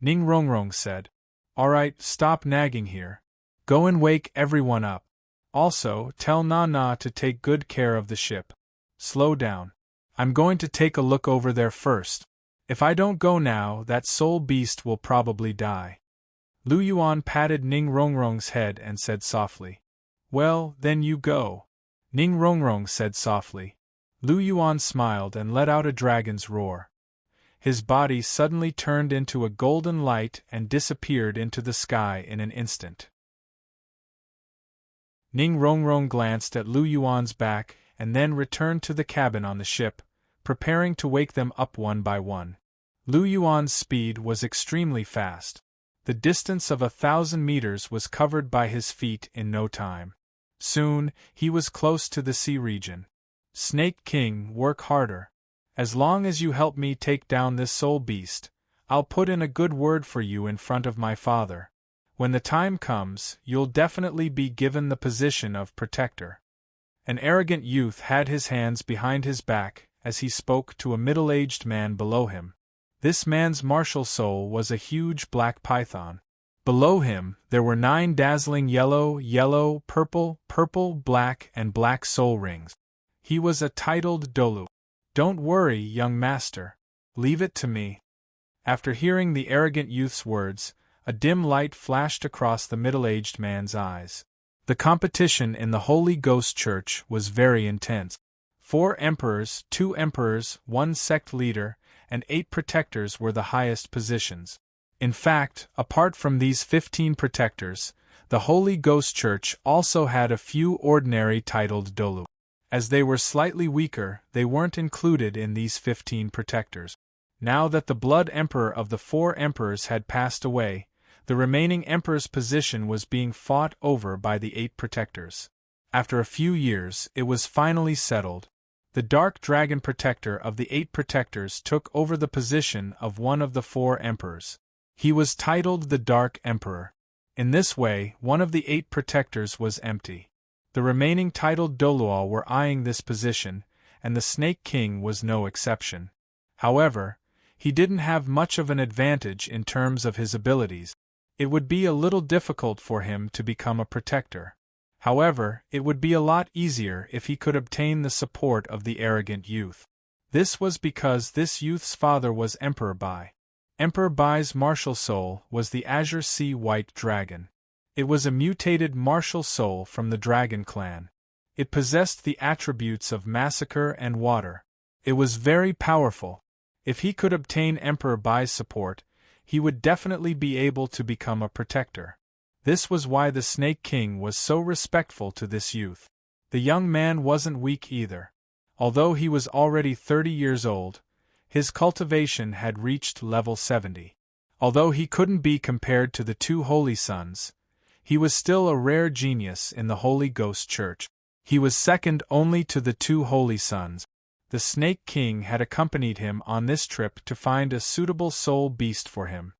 Ning Rongrong said. "All right, stop nagging here. Go and wake everyone up. Also, tell Nana to take good care of the ship. Slow down. I'm going to take a look over there first. If I don't go now, that soul beast will probably die." Lu Yuan patted Ning Rongrong's head and said softly. "Well, then you go," Ning Rongrong said softly. Lu Yuan smiled and let out a dragon's roar. His body suddenly turned into a golden light and disappeared into the sky in an instant. Ning Rongrong glanced at Lu Yuan's back and then returned to the cabin on the ship, preparing to wake them up one by one. Lu Yuan's speed was extremely fast. The distance of 1,000 meters was covered by his feet in no time. Soon, he was close to the sea region. "Snake King, work harder. As long as you help me take down this soul beast, I'll put in a good word for you in front of my father. When the time comes, you'll definitely be given the position of protector." An arrogant youth had his hands behind his back as he spoke to a middle-aged man below him. This man's martial soul was a huge black python. Below him, there were 9 dazzling yellow, purple, black, and black soul rings. He was a titled Douluo. "Don't worry, young master. Leave it to me." After hearing the arrogant youth's words, a dim light flashed across the middle-aged man's eyes. The competition in the Holy Ghost Church was very intense. 4 emperors, 2 emperors, 1 sect leader, and 8 protectors were the highest positions. In fact, apart from these 15 protectors, the Holy Ghost Church also had a few ordinary titled Douluo. As they were slightly weaker, they weren't included in these 15 protectors. Now that the blood emperor of the 4 emperors had passed away, the remaining emperor's position was being fought over by the 8 protectors. After a few years, it was finally settled. The dark dragon protector of the 8 protectors took over the position of one of the 4 emperors. He was titled the Dark Emperor. In this way, one of the 8 protectors was empty. The remaining titled Douluo were eyeing this position, and the Snake King was no exception. However, he didn't have much of an advantage in terms of his abilities. It would be a little difficult for him to become a protector. However, it would be a lot easier if he could obtain the support of the arrogant youth. This was because this youth's father was Emperor Bai. Emperor Bai's martial soul was the Azure Sea White Dragon. It was a mutated martial soul from the Dragon clan. It possessed the attributes of massacre and water. It was very powerful. If he could obtain Emperor Bai's support, he would definitely be able to become a protector. This was why the Snake King was so respectful to this youth. The young man wasn't weak either. Although he was already 30 years old, his cultivation had reached level 70. Although he couldn't be compared to the 2 holy sons, he was still a rare genius in the Holy Ghost Church. He was second only to the 2 holy sons. The Snake King had accompanied him on this trip to find a suitable soul beast for him.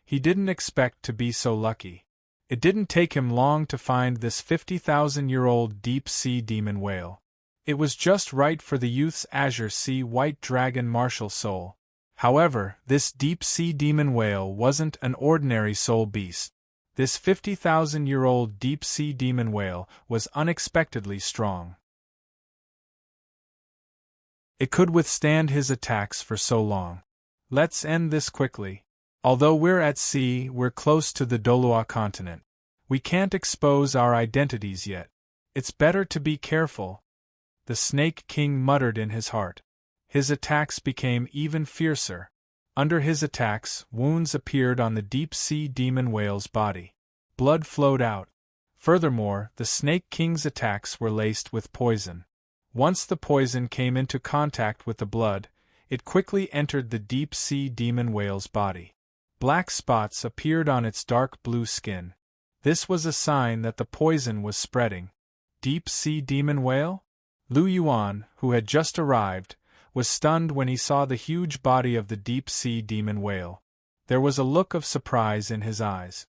He didn't expect to be so lucky. It didn't take him long to find this 50,000-year-old deep-sea demon whale. It was just right for the youth's Azure Sea White Dragon martial soul. However, this deep-sea demon whale wasn't an ordinary soul beast. This 50,000-year-old deep-sea demon whale was unexpectedly strong. It could withstand his attacks for so long. Let's end this quickly. Although we're at sea, we're close to the Douluo continent. We can't expose our identities yet. It's better to be careful. The Snake King muttered in his heart. His attacks became even fiercer. Under his attacks, wounds appeared on the deep-sea demon whale's body. Blood flowed out. Furthermore, the Snake King's attacks were laced with poison. Once the poison came into contact with the blood, it quickly entered the deep-sea demon whale's body. Black spots appeared on its dark blue skin. This was a sign that the poison was spreading. Deep-sea demon whale? Lu Yuan, who had just arrived, was stunned when he saw the huge body of the deep-sea demon whale. There was a look of surprise in his eyes.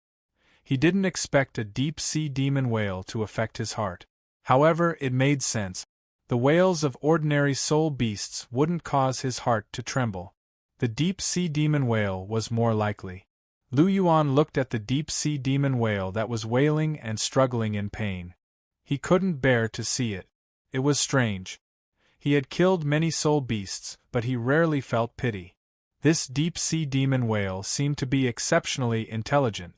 He didn't expect a deep-sea demon whale to affect his heart. However, it made sense. The whales of ordinary soul beasts wouldn't cause his heart to tremble. The deep-sea demon whale was more likely. Lu Yuan looked at the deep-sea demon whale that was wailing and struggling in pain. He couldn't bear to see it. It was strange. He had killed many soul beasts, but he rarely felt pity. This deep-sea demon whale seemed to be exceptionally intelligent.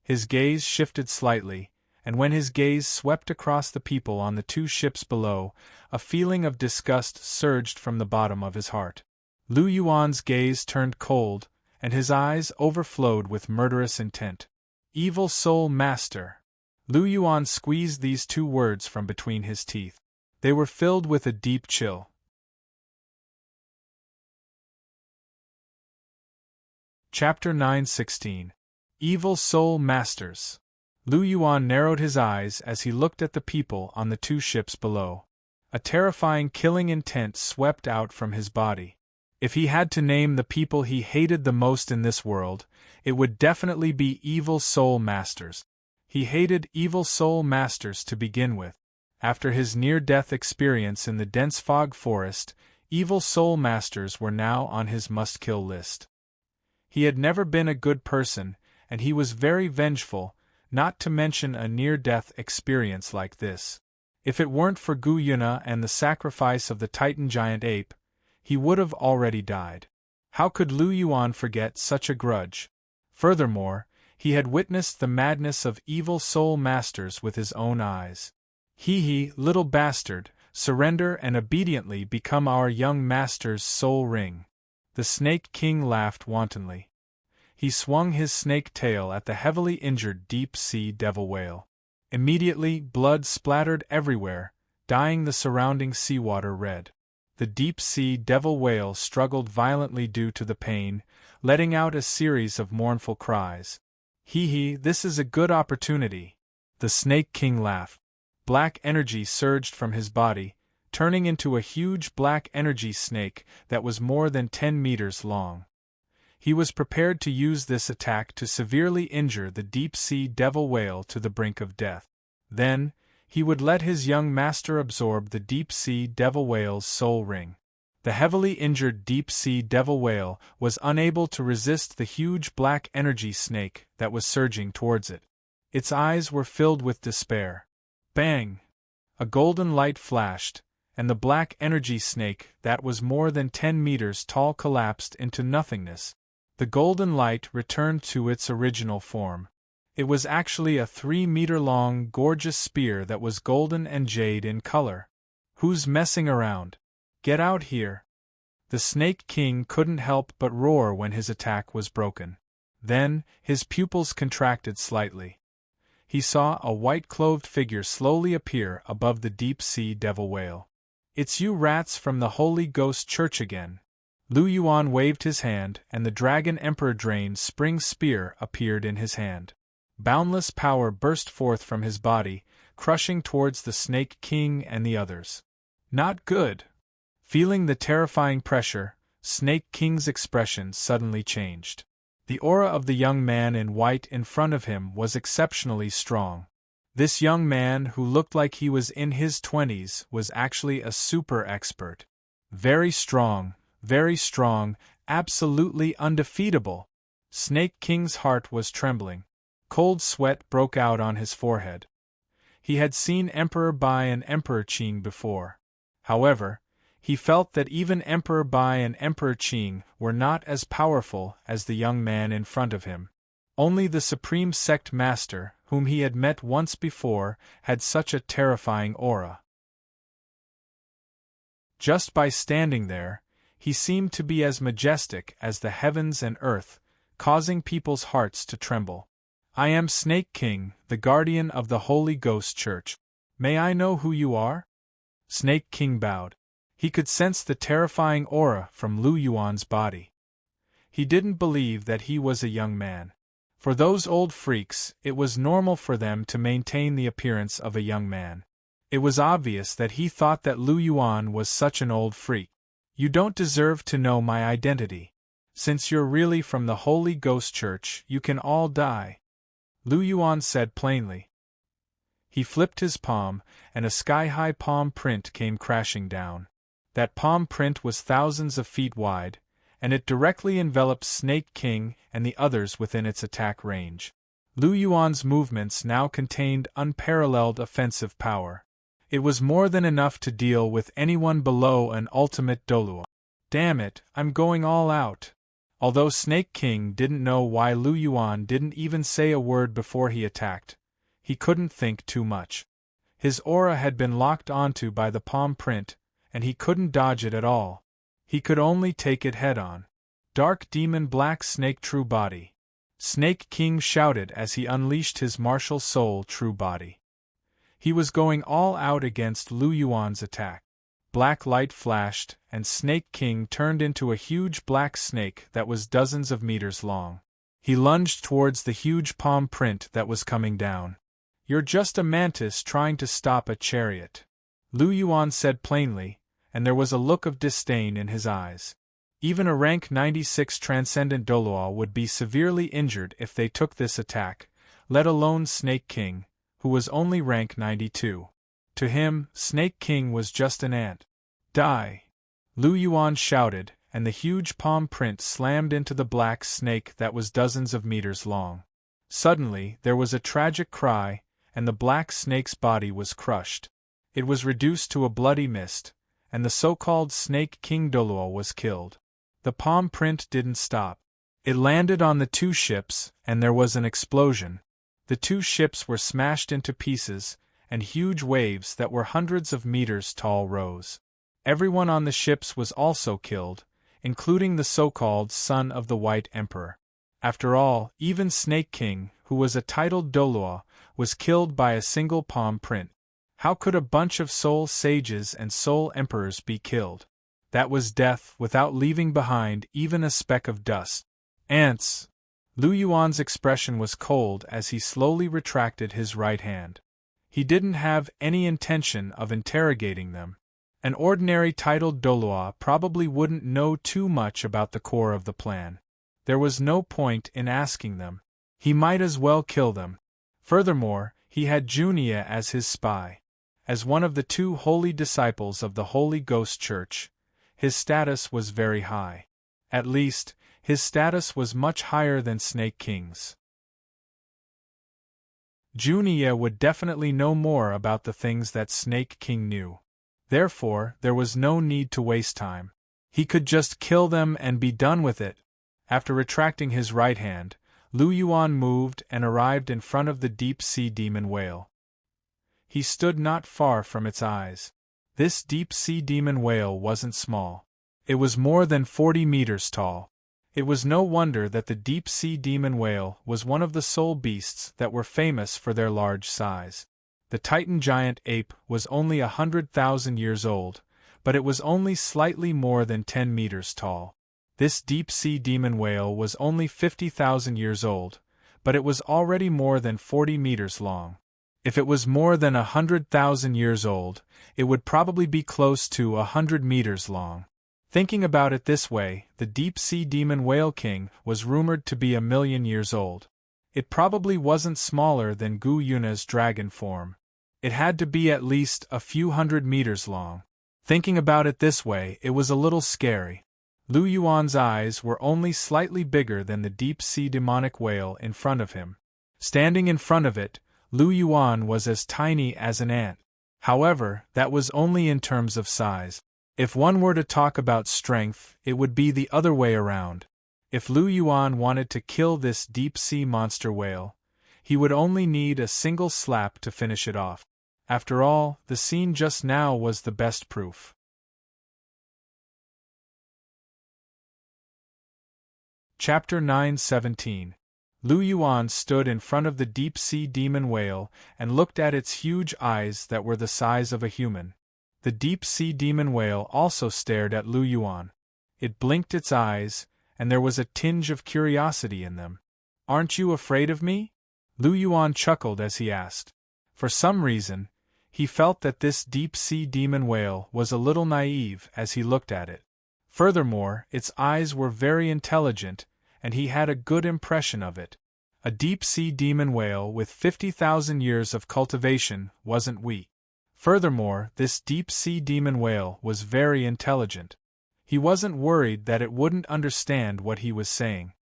His gaze shifted slightly, and when his gaze swept across the people on the 2 ships below, a feeling of disgust surged from the bottom of his heart. Lu Yuan's gaze turned cold, and his eyes overflowed with murderous intent. Evil Soul Master. Lu Yuan squeezed these 2 words from between his teeth. They were filled with a deep chill. Chapter 9:16. Evil Soul Masters. Lu Yuan narrowed his eyes as he looked at the people on the 2 ships below. A terrifying killing intent swept out from his body. If he had to name the people he hated the most in this world, it would definitely be evil soul masters. He hated evil soul masters to begin with. After his near-death experience in the dense fog forest, evil soul masters were now on his must-kill list. He had never been a good person, and he was very vengeful, not to mention a near-death experience like this. If it weren't for Gu Yuna and the sacrifice of the Titan giant ape, he would have already died. How could Lu Yuan forget such a grudge? Furthermore, he had witnessed the madness of evil soul masters with his own eyes. He, little bastard, surrender and obediently become our young master's soul ring. The Snake King laughed wantonly. He swung his snake tail at the heavily injured deep-sea devil whale. Immediately, blood splattered everywhere, dyeing the surrounding seawater red. The deep-sea devil whale struggled violently due to the pain, letting out a series of mournful cries. This is a good opportunity. The Snake King laughed. Black energy surged from his body, turning into a huge black energy snake that was more than 10 meters long. He was prepared to use this attack to severely injure the deep-sea devil whale to the brink of death. Then, he would let his young master absorb the deep-sea devil whale's soul ring. The heavily injured deep-sea devil whale was unable to resist the huge black energy snake that was surging towards it. Its eyes were filled with despair. Bang! A golden light flashed, and the black energy snake that was more than 10 meters tall collapsed into nothingness. The golden light returned to its original form. It was actually a 3-meter-long, gorgeous spear that was golden and jade in color. Who's messing around? Get out here! The Snake King couldn't help but roar when his attack was broken. Then, his pupils contracted slightly. He saw a white-clothed figure slowly appear above the deep-sea devil whale. It's you rats from the Holy Ghost Church again. Lu Yuan waved his hand, and the Dragon Emperor Drain's spring spear appeared in his hand. Boundless power burst forth from his body, crushing towards the Snake King and the others. Not good! Feeling the terrifying pressure, Snake King's expression suddenly changed. The aura of the young man in white in front of him was exceptionally strong. This young man, who looked like he was in his 20s, was actually a super expert. Very strong, absolutely undefeatable. Snake King's heart was trembling. Cold sweat broke out on his forehead. He had seen Emperor Bai and Emperor Qing before. However, he felt that even Emperor Bai and Emperor Qing were not as powerful as the young man in front of him. Only the Supreme Sect Master, whom he had met once before, had such a terrifying aura. Just by standing there, he seemed to be as majestic as the heavens and earth, causing people's hearts to tremble. I am Snake King, the guardian of the Holy Ghost Church. May I know who you are? Snake King bowed. He could sense the terrifying aura from Lu Yuan's body. He didn't believe that he was a young man. For those old freaks, it was normal for them to maintain the appearance of a young man. It was obvious that he thought that Lu Yuan was such an old freak. You don't deserve to know my identity. Since you're really from the Holy Ghost Church, you can all die. Lu Yuan said plainly. He flipped his palm, and a sky-high palm print came crashing down. That palm print was thousands of feet wide, and it directly enveloped Snake King and the others within its attack range. Lu Yuan's movements now contained unparalleled offensive power. It was more than enough to deal with anyone below an ultimate Douluo. Damn it, I'm going all out. Although Snake King didn't know why Lu Yuan didn't even say a word before he attacked, he couldn't think too much. His aura had been locked onto by the palm print, and he couldn't dodge it at all. He could only take it head-on. Dark Demon Black Snake True Body. Snake King shouted as he unleashed his martial soul True Body. He was going all out against Lu Yuan's attack. Black light flashed, and Snake King turned into a huge black snake that was dozens of meters long. He lunged towards the huge palm print that was coming down. You're just a mantis trying to stop a chariot. Lu Yuan said plainly, and there was a look of disdain in his eyes. Even a rank 96 Transcendent Douluo would be severely injured if they took this attack, let alone Snake King, who was only rank 92. To him, Snake King was just an ant. Die! Lu Yuan shouted, and the huge palm print slammed into the black snake that was dozens of meters long. Suddenly, there was a tragic cry, and the black snake's body was crushed. It was reduced to a bloody mist, and the so-called Snake King Douluo was killed. The palm print didn't stop. It landed on the two ships, and there was an explosion. The two ships were smashed into pieces, and huge waves that were hundreds of meters tall rose. Everyone on the ships was also killed, including the so-called son of the White Emperor. After all, even Snake King, who was a titled Douluo, was killed by a single palm print. How could a bunch of soul sages and soul emperors be killed? That was death without leaving behind even a speck of dust. Ants! Lu Yuan's expression was cold as he slowly retracted his right hand. He didn't have any intention of interrogating them. An ordinary titled Douluo probably wouldn't know too much about the core of the plan. There was no point in asking them. He might as well kill them. Furthermore, he had Junia as his spy. As one of the two holy disciples of the Holy Ghost Church, his status was very high. At least, his status was much higher than Snake King's. Junia would definitely know more about the things that Snake King knew. Therefore, there was no need to waste time. He could just kill them and be done with it. After retracting his right hand, Lu Yuan moved and arrived in front of the deep-sea demon whale. He stood not far from its eyes. This deep-sea demon whale wasn't small. It was more than 40 meters tall. It was no wonder that the deep-sea demon whale was one of the soul beasts that were famous for their large size. The Titan giant ape was only 100,000 years old, but it was only slightly more than 10 meters tall. This deep-sea demon whale was only 50,000 years old, but it was already more than 40 meters long. If it was more than 100,000 years old, it would probably be close to 100 meters long. Thinking about it this way, the deep-sea demon whale king was rumored to be 1,000,000 years old. It probably wasn't smaller than Gu Yuna's dragon form. It had to be at least a few hundred meters long. Thinking about it this way, it was a little scary. Lu Yuan's eyes were only slightly bigger than the deep-sea demonic whale in front of him. Standing in front of it, Lu Yuan was as tiny as an ant. However, that was only in terms of size. If one were to talk about strength, it would be the other way around. If Lu Yuan wanted to kill this deep-sea monster whale, he would only need a single slap to finish it off. After all, the scene just now was the best proof. Chapter 9:17. Lu Yuan stood in front of the deep-sea demon whale and looked at its huge eyes that were the size of a human. The deep-sea demon whale also stared at Lu Yuan. It blinked its eyes, and there was a tinge of curiosity in them. "Aren't you afraid of me?" Lu Yuan chuckled as he asked. For some reason, he felt that this deep-sea demon whale was a little naive as he looked at it. Furthermore, its eyes were very intelligent, and he had a good impression of it. A deep-sea demon whale with 50,000 years of cultivation wasn't weak. Furthermore, this deep-sea demon whale was very intelligent. He wasn't worried that it wouldn't understand what he was saying.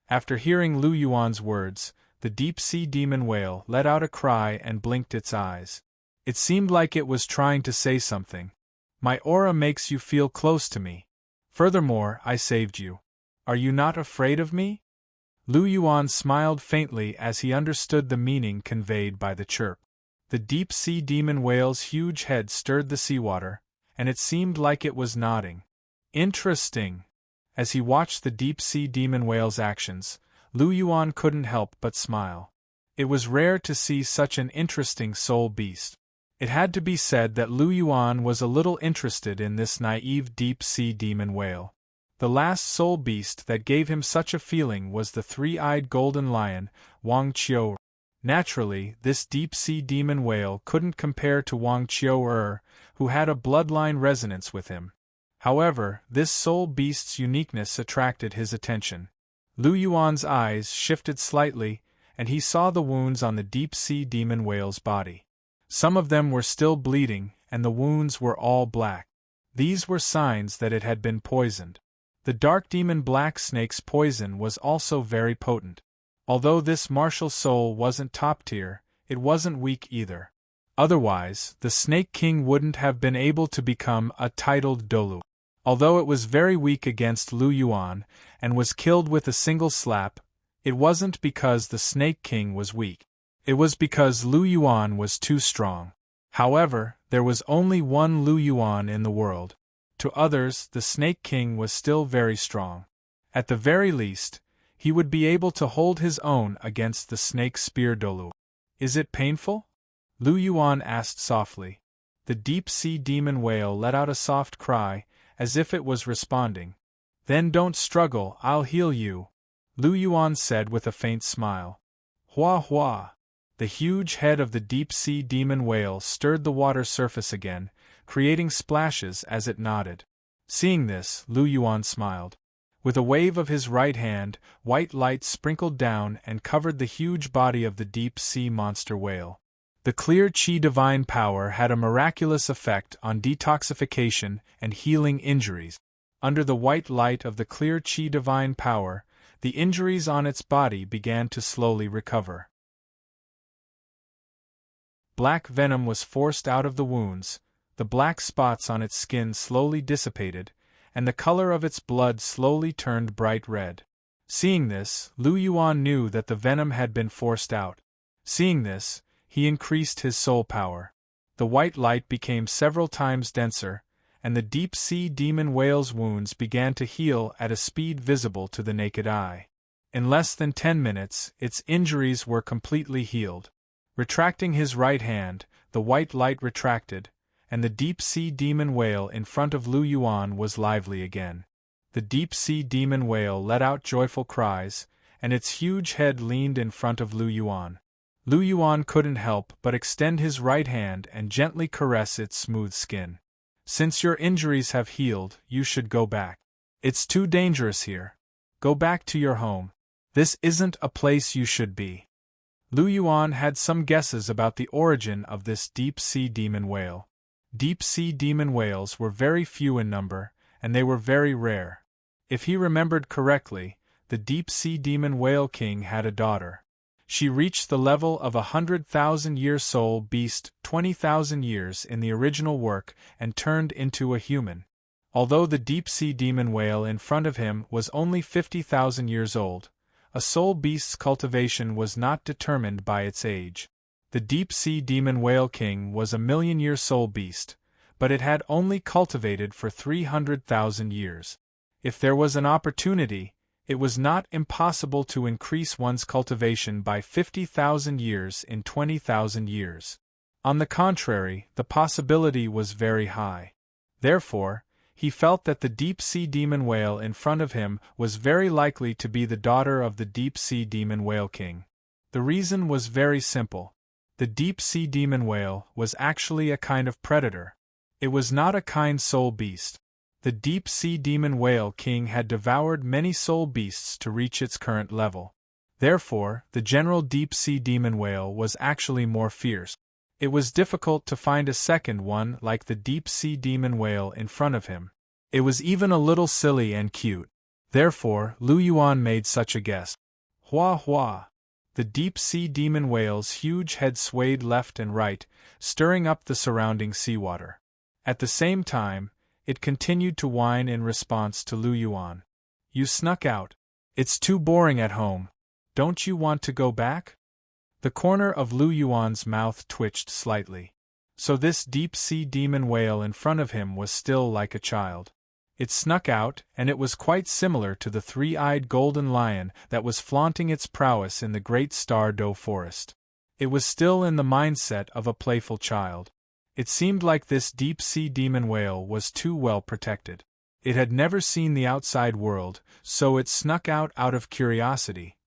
After hearing Lu Yuan's words, the deep-sea demon whale let out a cry and blinked its eyes. It seemed like it was trying to say something. "My aura makes you feel close to me. Furthermore, I saved you. Are you not afraid of me?" Lu Yuan smiled faintly as he understood the meaning conveyed by the chirp. The deep-sea demon whale's huge head stirred the seawater, and it seemed like it was nodding. Interesting. As he watched the deep-sea demon whale's actions, Lu Yuan couldn't help but smile. It was rare to see such an interesting soul beast. It had to be said that Lu Yuan was a little interested in this naive deep-sea demon whale. The last soul beast that gave him such a feeling was the three-eyed golden lion, Wang Qiu. Naturally, this deep-sea demon whale couldn't compare to Wang Qiu, who had a bloodline resonance with him. However, this soul beast's uniqueness attracted his attention. Lu Yuan's eyes shifted slightly, and he saw the wounds on the deep-sea demon whale's body. Some of them were still bleeding, and the wounds were all black. These were signs that it had been poisoned. The dark demon black snake's poison was also very potent. Although this martial soul wasn't top tier, it wasn't weak either. Otherwise, the Snake King wouldn't have been able to become a titled Douluo. Although it was very weak against Lu Yuan, and was killed with a single slap, it wasn't because the Snake King was weak. It was because Lu Yuan was too strong. However, there was only one Lu Yuan in the world. To others, the Snake King was still very strong. At the very least, he would be able to hold his own against the Snake Spear Douluo. Is it painful? Lu Yuan asked softly. The deep-sea demon whale let out a soft cry, as if it was responding. Then don't struggle, I'll heal you, Lu Yuan said with a faint smile. Hua hua! The huge head of the deep-sea demon whale stirred the water surface again, creating splashes as it nodded. Seeing this, Lu Yuan smiled. With a wave of his right hand, white light sprinkled down and covered the huge body of the deep-sea monster whale. The clear Qi divine power had a miraculous effect on detoxification and healing injuries. Under the white light of the clear Qi divine power, the injuries on its body began to slowly recover. Black venom was forced out of the wounds, the black spots on its skin slowly dissipated, and the color of its blood slowly turned bright red. Seeing this, Lu Yuan knew that the venom had been forced out. Seeing this, he increased his soul power. The white light became several times denser, and the deep-sea demon whale's wounds began to heal at a speed visible to the naked eye. In less than 10 minutes, its injuries were completely healed. Retracting his right hand, the white light retracted, and the deep-sea demon whale in front of Lu Yuan was lively again. The deep-sea demon whale let out joyful cries, and its huge head leaned in front of Lu Yuan. Lu Yuan couldn't help but extend his right hand and gently caress its smooth skin. Since your injuries have healed, you should go back. It's too dangerous here. Go back to your home. This isn't a place you should be. Lu Yuan had some guesses about the origin of this deep-sea demon whale. Deep-sea demon whales were very few in number, and they were very rare. If he remembered correctly, the deep-sea demon whale king had a daughter. She reached the level of 100,000-year soul beast 20,000 years in the original work and turned into a human. Although the deep-sea demon whale in front of him was only 50,000 years old, a soul beast's cultivation was not determined by its age. The deep-sea demon whale king was a million-year soul beast, but it had only cultivated for 300,000 years. If there was an opportunity, it was not impossible to increase one's cultivation by 50,000 years in 20,000 years. On the contrary, the possibility was very high. Therefore, he felt that the deep-sea demon whale in front of him was very likely to be the daughter of the deep-sea demon whale king. The reason was very simple. The deep-sea demon whale was actually a kind of predator. It was not a kind soul beast. The deep-sea demon whale king had devoured many soul beasts to reach its current level. Therefore, the general deep-sea demon whale was actually more fierce. It was difficult to find a second one like the deep-sea demon whale in front of him. It was even a little silly and cute. Therefore, Lu Yuan made such a guess. Hua hua! The deep-sea demon whale's huge head swayed left and right, stirring up the surrounding seawater. At the same time, it continued to whine in response to Lu Yuan. You snuck out. It's too boring at home. Don't you want to go back? The corner of Lu Yuan's mouth twitched slightly. So this deep-sea demon whale in front of him was still like a child. It snuck out, and it was quite similar to the three-eyed golden lion that was flaunting its prowess in the great Star Do forest. It was still in the mindset of a playful child. It seemed like this deep-sea demon whale was too well protected. It had never seen the outside world, so it snuck out of curiosity.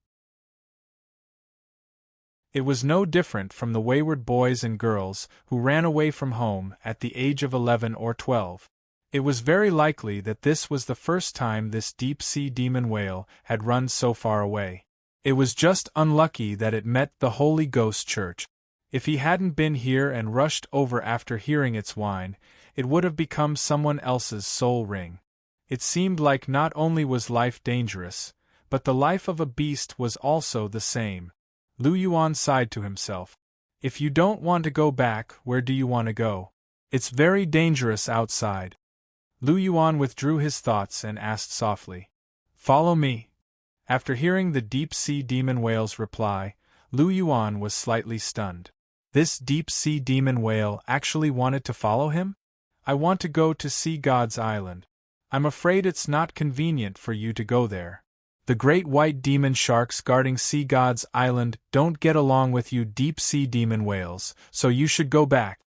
It was no different from the wayward boys and girls who ran away from home at the age of 11 or 12. It was very likely that this was the first time this deep-sea demon whale had run so far away. It was just unlucky that it met the Holy Ghost Church. If he hadn't been here and rushed over after hearing its whine, it would have become someone else's soul ring. It seemed like not only was life dangerous, but the life of a beast was also the same. Lu Yuan sighed to himself. If you don't want to go back, where do you want to go? It's very dangerous outside. Lu Yuan withdrew his thoughts and asked softly, "Follow me." After hearing the deep-sea demon whale's reply, Lu Yuan was slightly stunned. This deep-sea demon whale actually wanted to follow him? "I want to go to Sea God's Island. I'm afraid it's not convenient for you to go there. The great white demon sharks guarding Sea God's Island don't get along with you deep-sea demon whales, so you should go back,"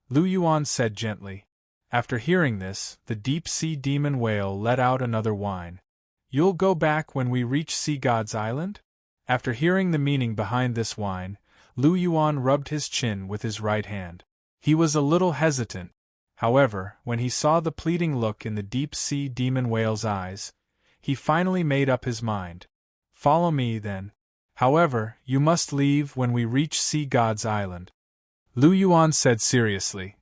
Lu Yuan said gently. After hearing this, the deep-sea demon whale let out another whine. "You'll go back when we reach Sea God's Island?" After hearing the meaning behind this whine, Lu Yuan rubbed his chin with his right hand. He was a little hesitant. However, when he saw the pleading look in the deep-sea demon whale's eyes, he finally made up his mind. "Follow me, then. However, you must leave when we reach Sea God's Island," Lu Yuan said seriously.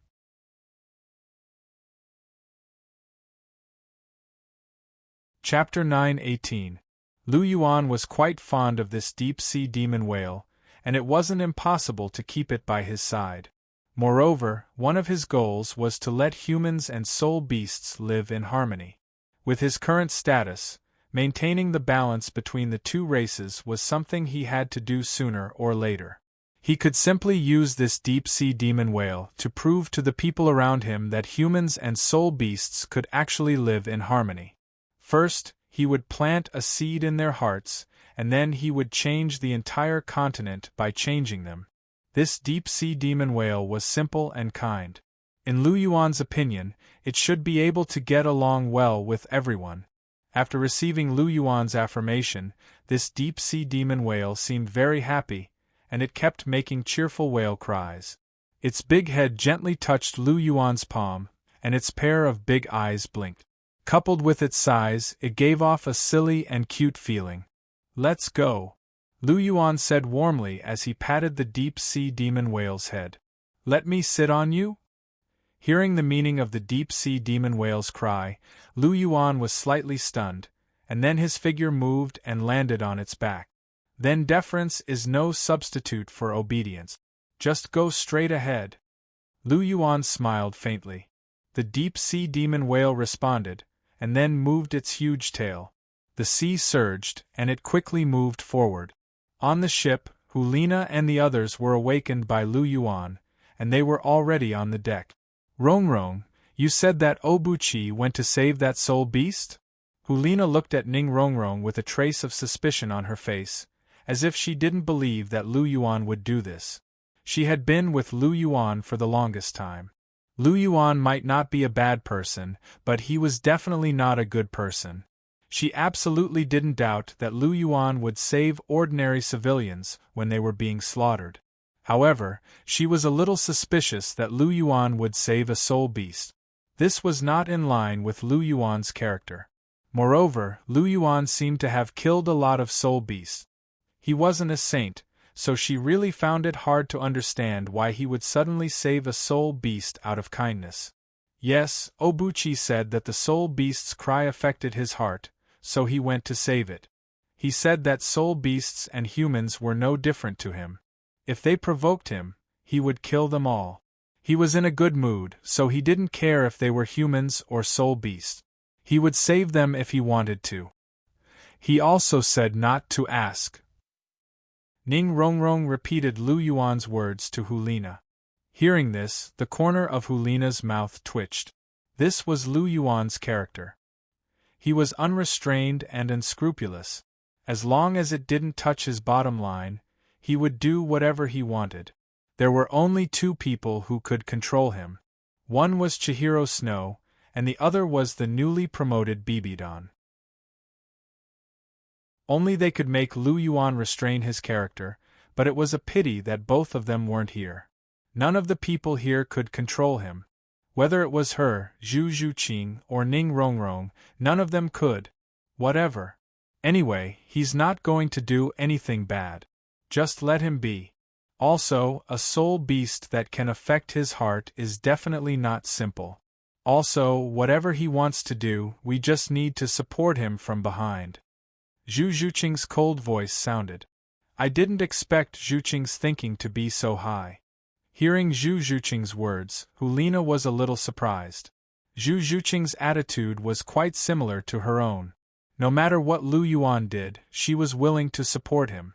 Chapter 9:18. Lu Yuan was quite fond of this deep-sea demon whale, and it wasn't impossible to keep it by his side. Moreover, one of his goals was to let humans and soul beasts live in harmony. With his current status, maintaining the balance between the two races was something he had to do sooner or later. He could simply use this deep-sea demon whale to prove to the people around him that humans and soul beasts could actually live in harmony. First, he would plant a seed in their hearts, and then he would change the entire continent by changing them. This deep-sea demon whale was simple and kind. In Lu Yuan's opinion, it should be able to get along well with everyone. After receiving Lu Yuan's affirmation, this deep-sea demon whale seemed very happy, and it kept making cheerful whale cries. Its big head gently touched Lu Yuan's palm, and its pair of big eyes blinked. Coupled with its size, it gave off a silly and cute feeling. "Let's go," Lu Yuan said warmly as he patted the deep-sea demon whale's head. "Let me sit on you?" Hearing the meaning of the deep-sea demon whale's cry, Lu Yuan was slightly stunned, and then his figure moved and landed on its back. Then deference is no substitute for obedience. Just go straight ahead. Lu Yuan smiled faintly. The deep-sea demon whale responded, and then moved its huge tail. The sea surged, and it quickly moved forward. On the ship, Hulina and the others were awakened by Lu Yuan, and they were already on the deck. "Rongrong, you said that Obuchi went to save that soul beast?" Hulina looked at Ning Rongrong with a trace of suspicion on her face, as if she didn't believe that Lu Yuan would do this. She had been with Lu Yuan for the longest time. Lu Yuan might not be a bad person, but he was definitely not a good person. She absolutely didn't doubt that Lu Yuan would save ordinary civilians when they were being slaughtered. However, she was a little suspicious that Lu Yuan would save a soul beast. This was not in line with Lu Yuan's character. Moreover, Lu Yuan seemed to have killed a lot of soul beasts. He wasn't a saint, so she really found it hard to understand why he would suddenly save a soul beast out of kindness. Yes, Obuchi said that the soul beast's cry affected his heart, so he went to save it. He said that soul beasts and humans were no different to him. If they provoked him, he would kill them all. He was in a good mood, so he didn't care if they were humans or soul beasts. He would save them if he wanted to. He also said not to ask. Ning Rongrong repeated Lu Yuan's words to Hulina. Hearing this, the corner of Hulina's mouth twitched. This was Lu Yuan's character. He was unrestrained and unscrupulous. As long as it didn't touch his bottom line, he would do whatever he wanted. There were only two people who could control him. One was Chihiro Snow, and the other was the newly promoted Bibidon. Only they could make Lu Yuan restrain his character, but it was a pity that both of them weren't here. None of the people here could control him. Whether it was her, Zhu Zhuqing, or Ning Rongrong, none of them could. Whatever. Anyway, he's not going to do anything bad. Just let him be. Also, a soul beast that can affect his heart is definitely not simple. Also, whatever he wants to do, we just need to support him from behind. Zhu Zhuqing's cold voice sounded. I didn't expect Zhuqing's thinking to be so high. Hearing Zhu Zhuqing's words, Hulina was a little surprised. Zhu Zhuqing's attitude was quite similar to her own. No matter what Lu Yuan did, she was willing to support him.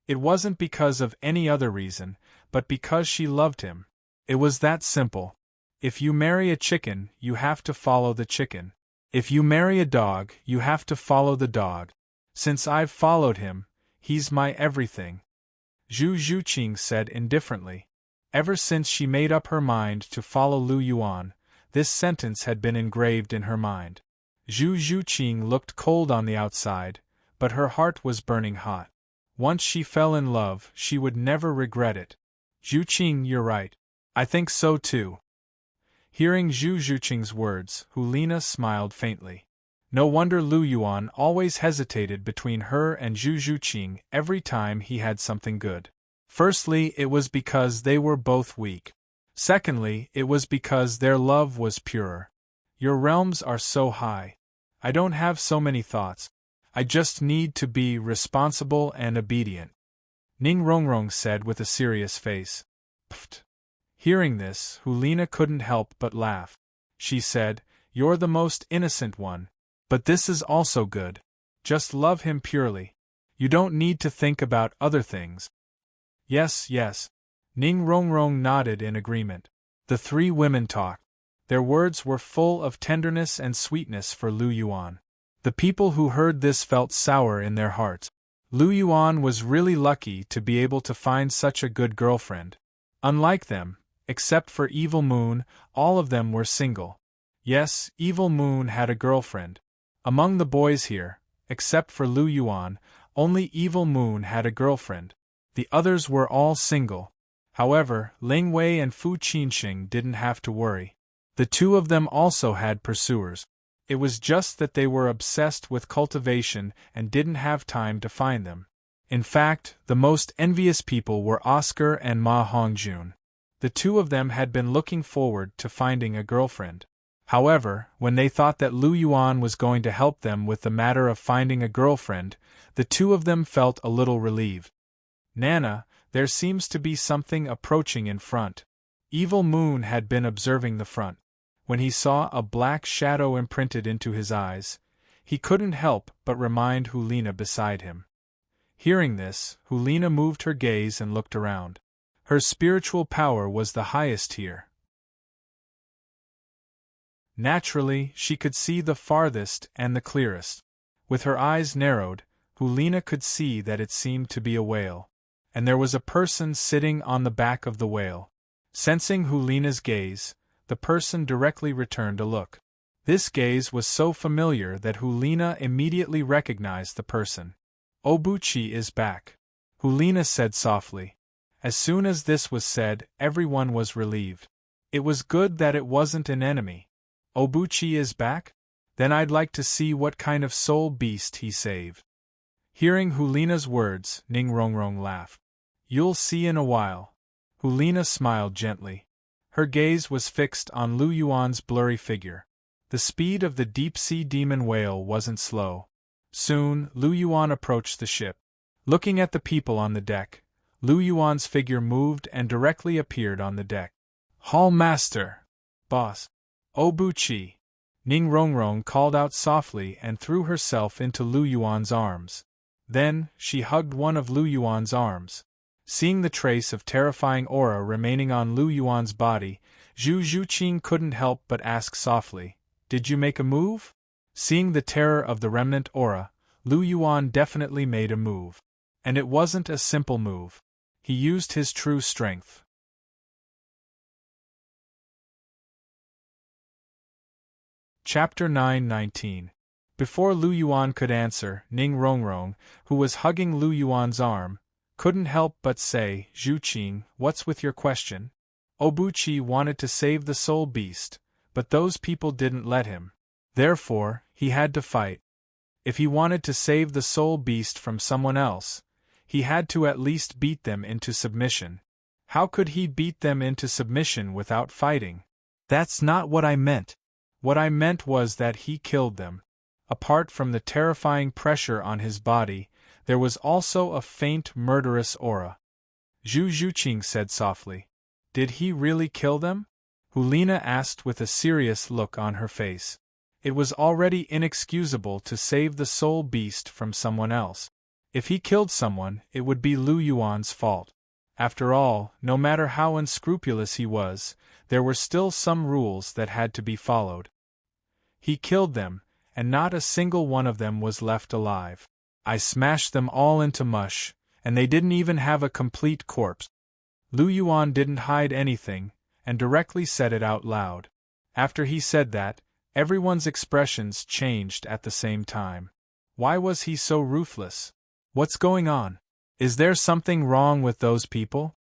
It wasn't because of any other reason, but because she loved him. It was that simple. If you marry a chicken, you have to follow the chicken. If you marry a dog, you have to follow the dog. Since I've followed him, he's my everything. Zhu Zhuqing said indifferently. Ever since she made up her mind to follow Lu Yuan, this sentence had been engraved in her mind. Zhu Zhuqing looked cold on the outside, but her heart was burning hot. Once she fell in love, she would never regret it. Zhuqing, you're right. I think so too. Hearing Zhu Zhuqing's words, Hulina smiled faintly. No wonder Lu Yuan always hesitated between her and Zhu Zhuqing every time he had something good. Firstly, it was because they were both weak. Secondly, it was because their love was pure. Your realms are so high. I don't have so many thoughts. I just need to be responsible and obedient. Ning Rongrong said with a serious face. Pfft. Hearing this, Hulina couldn't help but laugh. She said, You're the most innocent one. But this is also good. Just love him purely. You don't need to think about other things. Yes, yes. Ning Rongrong nodded in agreement. The three women talked. Their words were full of tenderness and sweetness for Lu Yuan. The people who heard this felt sour in their hearts. Lu Yuan was really lucky to be able to find such a good girlfriend. Unlike them, except for Evil Moon, all of them were single. Yes, Evil Moon had a girlfriend. Among the boys here, except for Lu Yuan, only Evil Moon had a girlfriend. The others were all single. However, Ling Wei and Fu Qinxing didn't have to worry. The two of them also had pursuers. It was just that they were obsessed with cultivation and didn't have time to find them. In fact, the most envious people were Oscar and Ma Hongjun. The two of them had been looking forward to finding a girlfriend. However, when they thought that Lu Yuan was going to help them with the matter of finding a girlfriend, the two of them felt a little relieved. Nana, there seems to be something approaching in front. Evil Moon had been observing the front. When he saw a black shadow imprinted into his eyes, he couldn't help but remind Hulina beside him. Hearing this, Hulina moved her gaze and looked around. Her spiritual power was the highest here. Naturally, she could see the farthest and the clearest. With her eyes narrowed, Hulina could see that it seemed to be a whale. And there was a person sitting on the back of the whale. Sensing Hulina's gaze, the person directly returned a look. This gaze was so familiar that Hulina immediately recognized the person. Obuchi is back, Hulina said softly. As soon as this was said, everyone was relieved. It was good that it wasn't an enemy. Obuchi is back? Then I'd like to see what kind of soul beast he saved. Hearing Hulina's words, Ning Rongrong laughed. You'll see in a while. Hulina smiled gently. Her gaze was fixed on Lu Yuan's blurry figure. The speed of the deep-sea demon whale wasn't slow. Soon, Lu Yuan approached the ship. Looking at the people on the deck, Lu Yuan's figure moved and directly appeared on the deck. Hall Master! Boss! Obuchi! Ning Rongrong called out softly and threw herself into Lu Yuan's arms. Then, she hugged one of Lu Yuan's arms. Seeing the trace of terrifying aura remaining on Lu Yuan's body, Zhu Zhuqing couldn't help but ask softly, Did you make a move? Seeing the terror of the remnant aura, Lu Yuan definitely made a move. And it wasn't a simple move. He used his true strength. Chapter 9:19. Before Lu Yuan could answer, Ning Rongrong, who was hugging Lu Yuan's arm, couldn't help but say, Zhuqing, what's with your question? Obuchi wanted to save the soul beast, but those people didn't let him. Therefore, he had to fight. If he wanted to save the soul beast from someone else, he had to at least beat them into submission. How could he beat them into submission without fighting? That's not what I meant. What I meant was that he killed them. Apart from the terrifying pressure on his body, there was also a faint murderous aura. Zhu Zhuqing said softly. Did he really kill them? Hulina asked with a serious look on her face. It was already inexcusable to save the soul beast from someone else. If he killed someone, it would be Lu Yuan's fault. After all, no matter how unscrupulous he was, there were still some rules that had to be followed. He killed them, and not a single one of them was left alive. I smashed them all into mush, and they didn't even have a complete corpse. Lu Yuan didn't hide anything, and directly said it out loud. After he said that, everyone's expressions changed at the same time. Why was he so ruthless? What's going on? Is there something wrong with those people?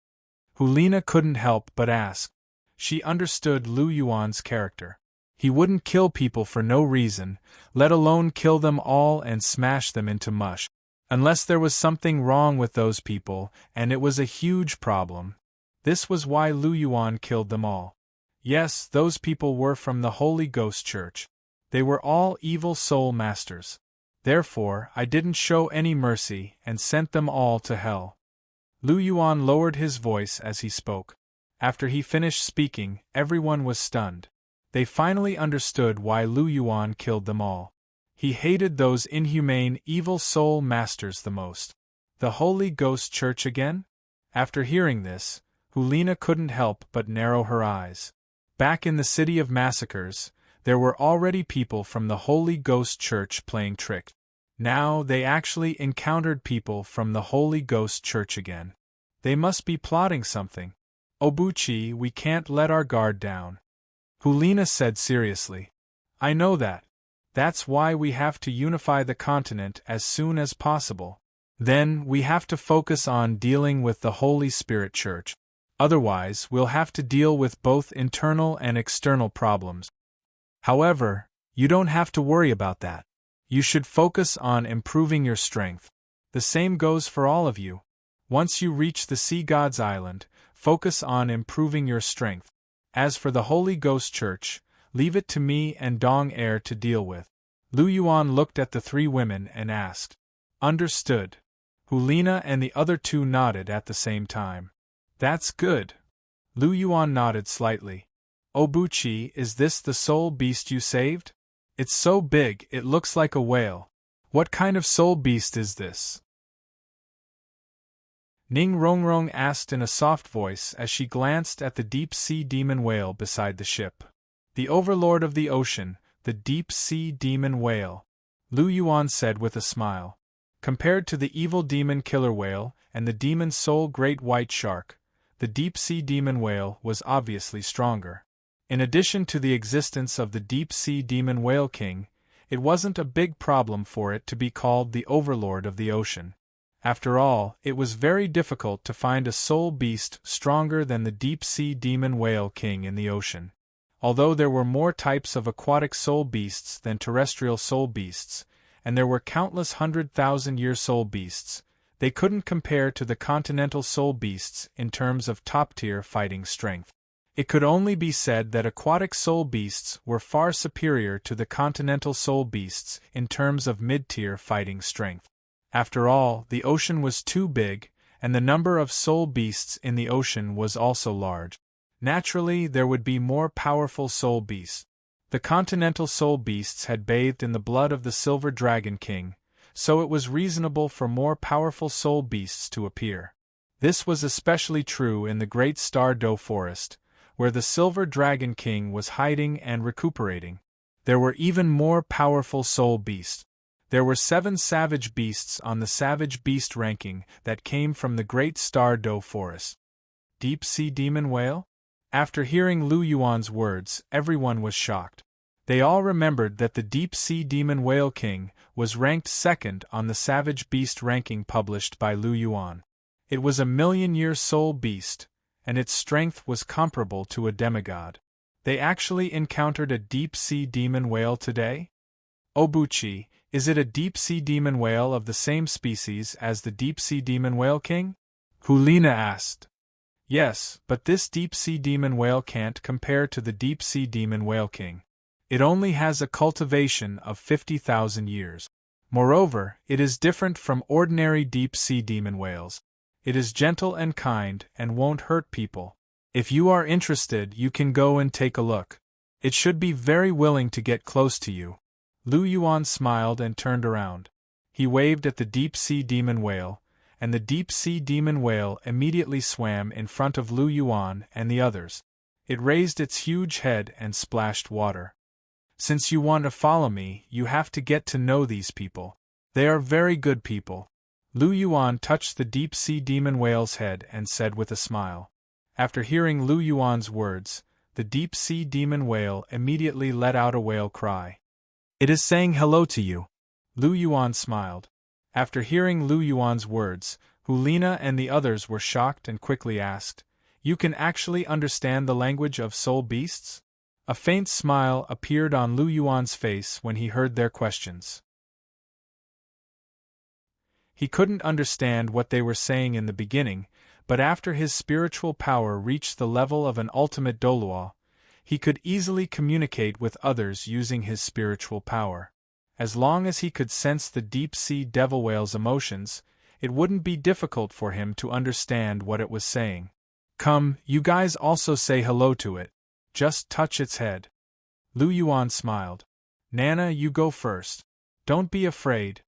Hulina couldn't help but ask. She understood Lu Yuan's character. He wouldn't kill people for no reason, let alone kill them all and smash them into mush. Unless there was something wrong with those people, and it was a huge problem. This was why Lu Yuan killed them all. Yes, those people were from the Holy Ghost Church. They were all evil soul masters. Therefore, I didn't show any mercy and sent them all to hell. Lu Yuan lowered his voice as he spoke. After he finished speaking, everyone was stunned. They finally understood why Lu Yuan killed them all. He hated those inhumane, evil soul masters the most. The Holy Ghost Church again? After hearing this, Hulina couldn't help but narrow her eyes. Back in the City of Massacres, there were already people from the Holy Ghost Church playing tricks. Now they actually encountered people from the Holy Ghost Church again. They must be plotting something. Obuchi, we can't let our guard down. Hulina said seriously. I know that. That's why we have to unify the continent as soon as possible. Then, we have to focus on dealing with the Holy Spirit Church. Otherwise, we'll have to deal with both internal and external problems. However, you don't have to worry about that. You should focus on improving your strength. The same goes for all of you. Once you reach the Sea God's Island, focus on improving your strength. As for the Holy Ghost Church, leave it to me and Dong Air to deal with. Lu Yuan looked at the three women and asked. Understood. Hulina and the other two nodded at the same time. That's good. Lu Yuan nodded slightly. Obuchi, is this the soul beast you saved? It's so big, it looks like a whale. What kind of soul beast is this? Ning Rongrong asked in a soft voice as she glanced at the deep-sea demon whale beside the ship. The overlord of the ocean, the deep-sea demon whale, Lu Yuan said with a smile. Compared to the evil demon killer whale and the demon soul great white shark, the deep-sea demon whale was obviously stronger. In addition to the existence of the deep-sea demon whale king, it wasn't a big problem for it to be called the overlord of the ocean. After all, it was very difficult to find a soul beast stronger than the deep-sea demon whale king in the ocean. Although there were more types of aquatic soul beasts than terrestrial soul beasts, and there were countless 100,000-year soul beasts, they couldn't compare to the continental soul beasts in terms of top-tier fighting strength. It could only be said that aquatic soul beasts were far superior to the continental soul beasts in terms of mid-tier fighting strength. After all, the ocean was too big, and the number of soul beasts in the ocean was also large. Naturally, there would be more powerful soul beasts. The continental soul beasts had bathed in the blood of the Silver Dragon King, so it was reasonable for more powerful soul beasts to appear. This was especially true in the Great Star Do Forest, where the Silver Dragon King was hiding and recuperating. There were even more powerful soul beasts. There were 7 savage beasts on the Savage Beast ranking that came from the Great Star Do Forest. Deep-sea demon whale? After hearing Lu Yuan's words, everyone was shocked. They all remembered that the deep-sea demon whale king was ranked second on the Savage Beast ranking published by Lu Yuan. It was a million-year soul beast, and its strength was comparable to a demigod. They actually encountered a deep-sea demon whale today? Obuchi, is it a deep-sea demon whale of the same species as the deep-sea demon whale king? Hulina asked. Yes, but this deep-sea demon whale can't compare to the deep-sea demon whale king. It only has a cultivation of 50,000 years. Moreover, it is different from ordinary deep-sea demon whales. It is gentle and kind and won't hurt people. If you are interested, you can go and take a look. It should be very willing to get close to you. Lu Yuan smiled and turned around. He waved at the deep-sea demon whale, and the deep-sea demon whale immediately swam in front of Lu Yuan and the others. It raised its huge head and splashed water. Since you want to follow me, you have to get to know these people. They are very good people. Lu Yuan touched the deep-sea demon whale's head and said with a smile. After hearing Lu Yuan's words, the deep-sea demon whale immediately let out a whale cry. It is saying hello to you. Lu Yuan smiled. After hearing Lu Yuan's words, Hulina and the others were shocked and quickly asked, "You can actually understand the language of soul beasts?" A faint smile appeared on Lu Yuan's face when he heard their questions. He couldn't understand what they were saying in the beginning, but after his spiritual power reached the level of an ultimate Douluo, he could easily communicate with others using his spiritual power. As long as he could sense the deep-sea devil whale's emotions, it wouldn't be difficult for him to understand what it was saying. "Come, you guys also say hello to it. Just touch its head." Lu Yuan smiled. "Nana, you go first. Don't be afraid."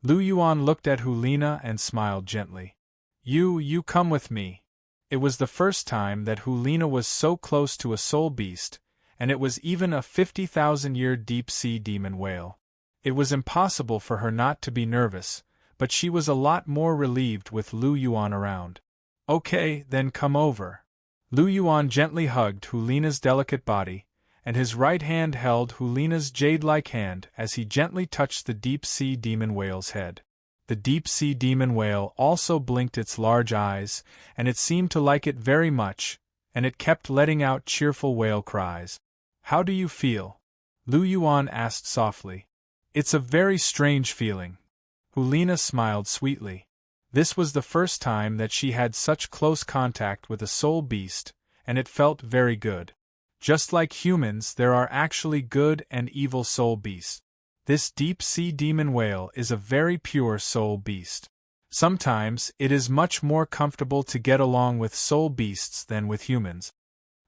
Lu Yuan looked at Hulina and smiled gently. You come with me." It was the first time that Hulina was so close to a soul beast, and it was even a 50,000-year deep-sea demon whale. It was impossible for her not to be nervous, but she was a lot more relieved with Lu Yuan around. "Okay, then come over." Lu Yuan gently hugged Hulina's delicate body, and his right hand held Hulina's jade-like hand as he gently touched the deep-sea demon whale's head. The deep-sea demon whale also blinked its large eyes, and it seemed to like it very much, and it kept letting out cheerful whale cries. "How do you feel?" Lu Yuan asked softly. "It's a very strange feeling." Hulina smiled sweetly. This was the first time that she had such close contact with a soul beast, and it felt very good. Just like humans, there are actually good and evil soul beasts. This deep-sea demon whale is a very pure soul beast. Sometimes, it is much more comfortable to get along with soul beasts than with humans.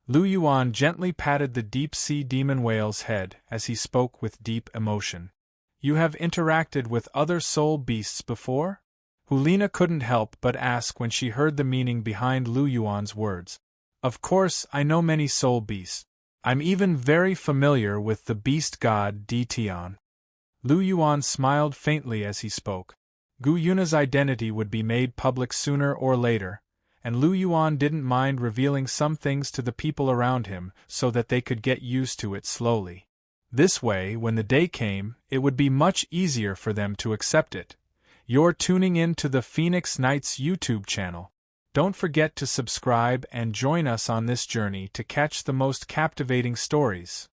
Lu Yuan gently patted the deep-sea demon whale's head as he spoke with deep emotion. "You have interacted with other soul beasts before?" Hulina couldn't help but ask when she heard the meaning behind Lu Yuan's words. "Of course, I know many soul beasts. I'm even very familiar with the beast god Tian." Lu Yuan smiled faintly as he spoke. Gu Yuna's identity would be made public sooner or later, and Lu Yuan didn't mind revealing some things to the people around him so that they could get used to it slowly. This way, when the day came, it would be much easier for them to accept it. You're tuning in to the Phoenix Knights YouTube channel. Don't forget to subscribe and join us on this journey to catch the most captivating stories.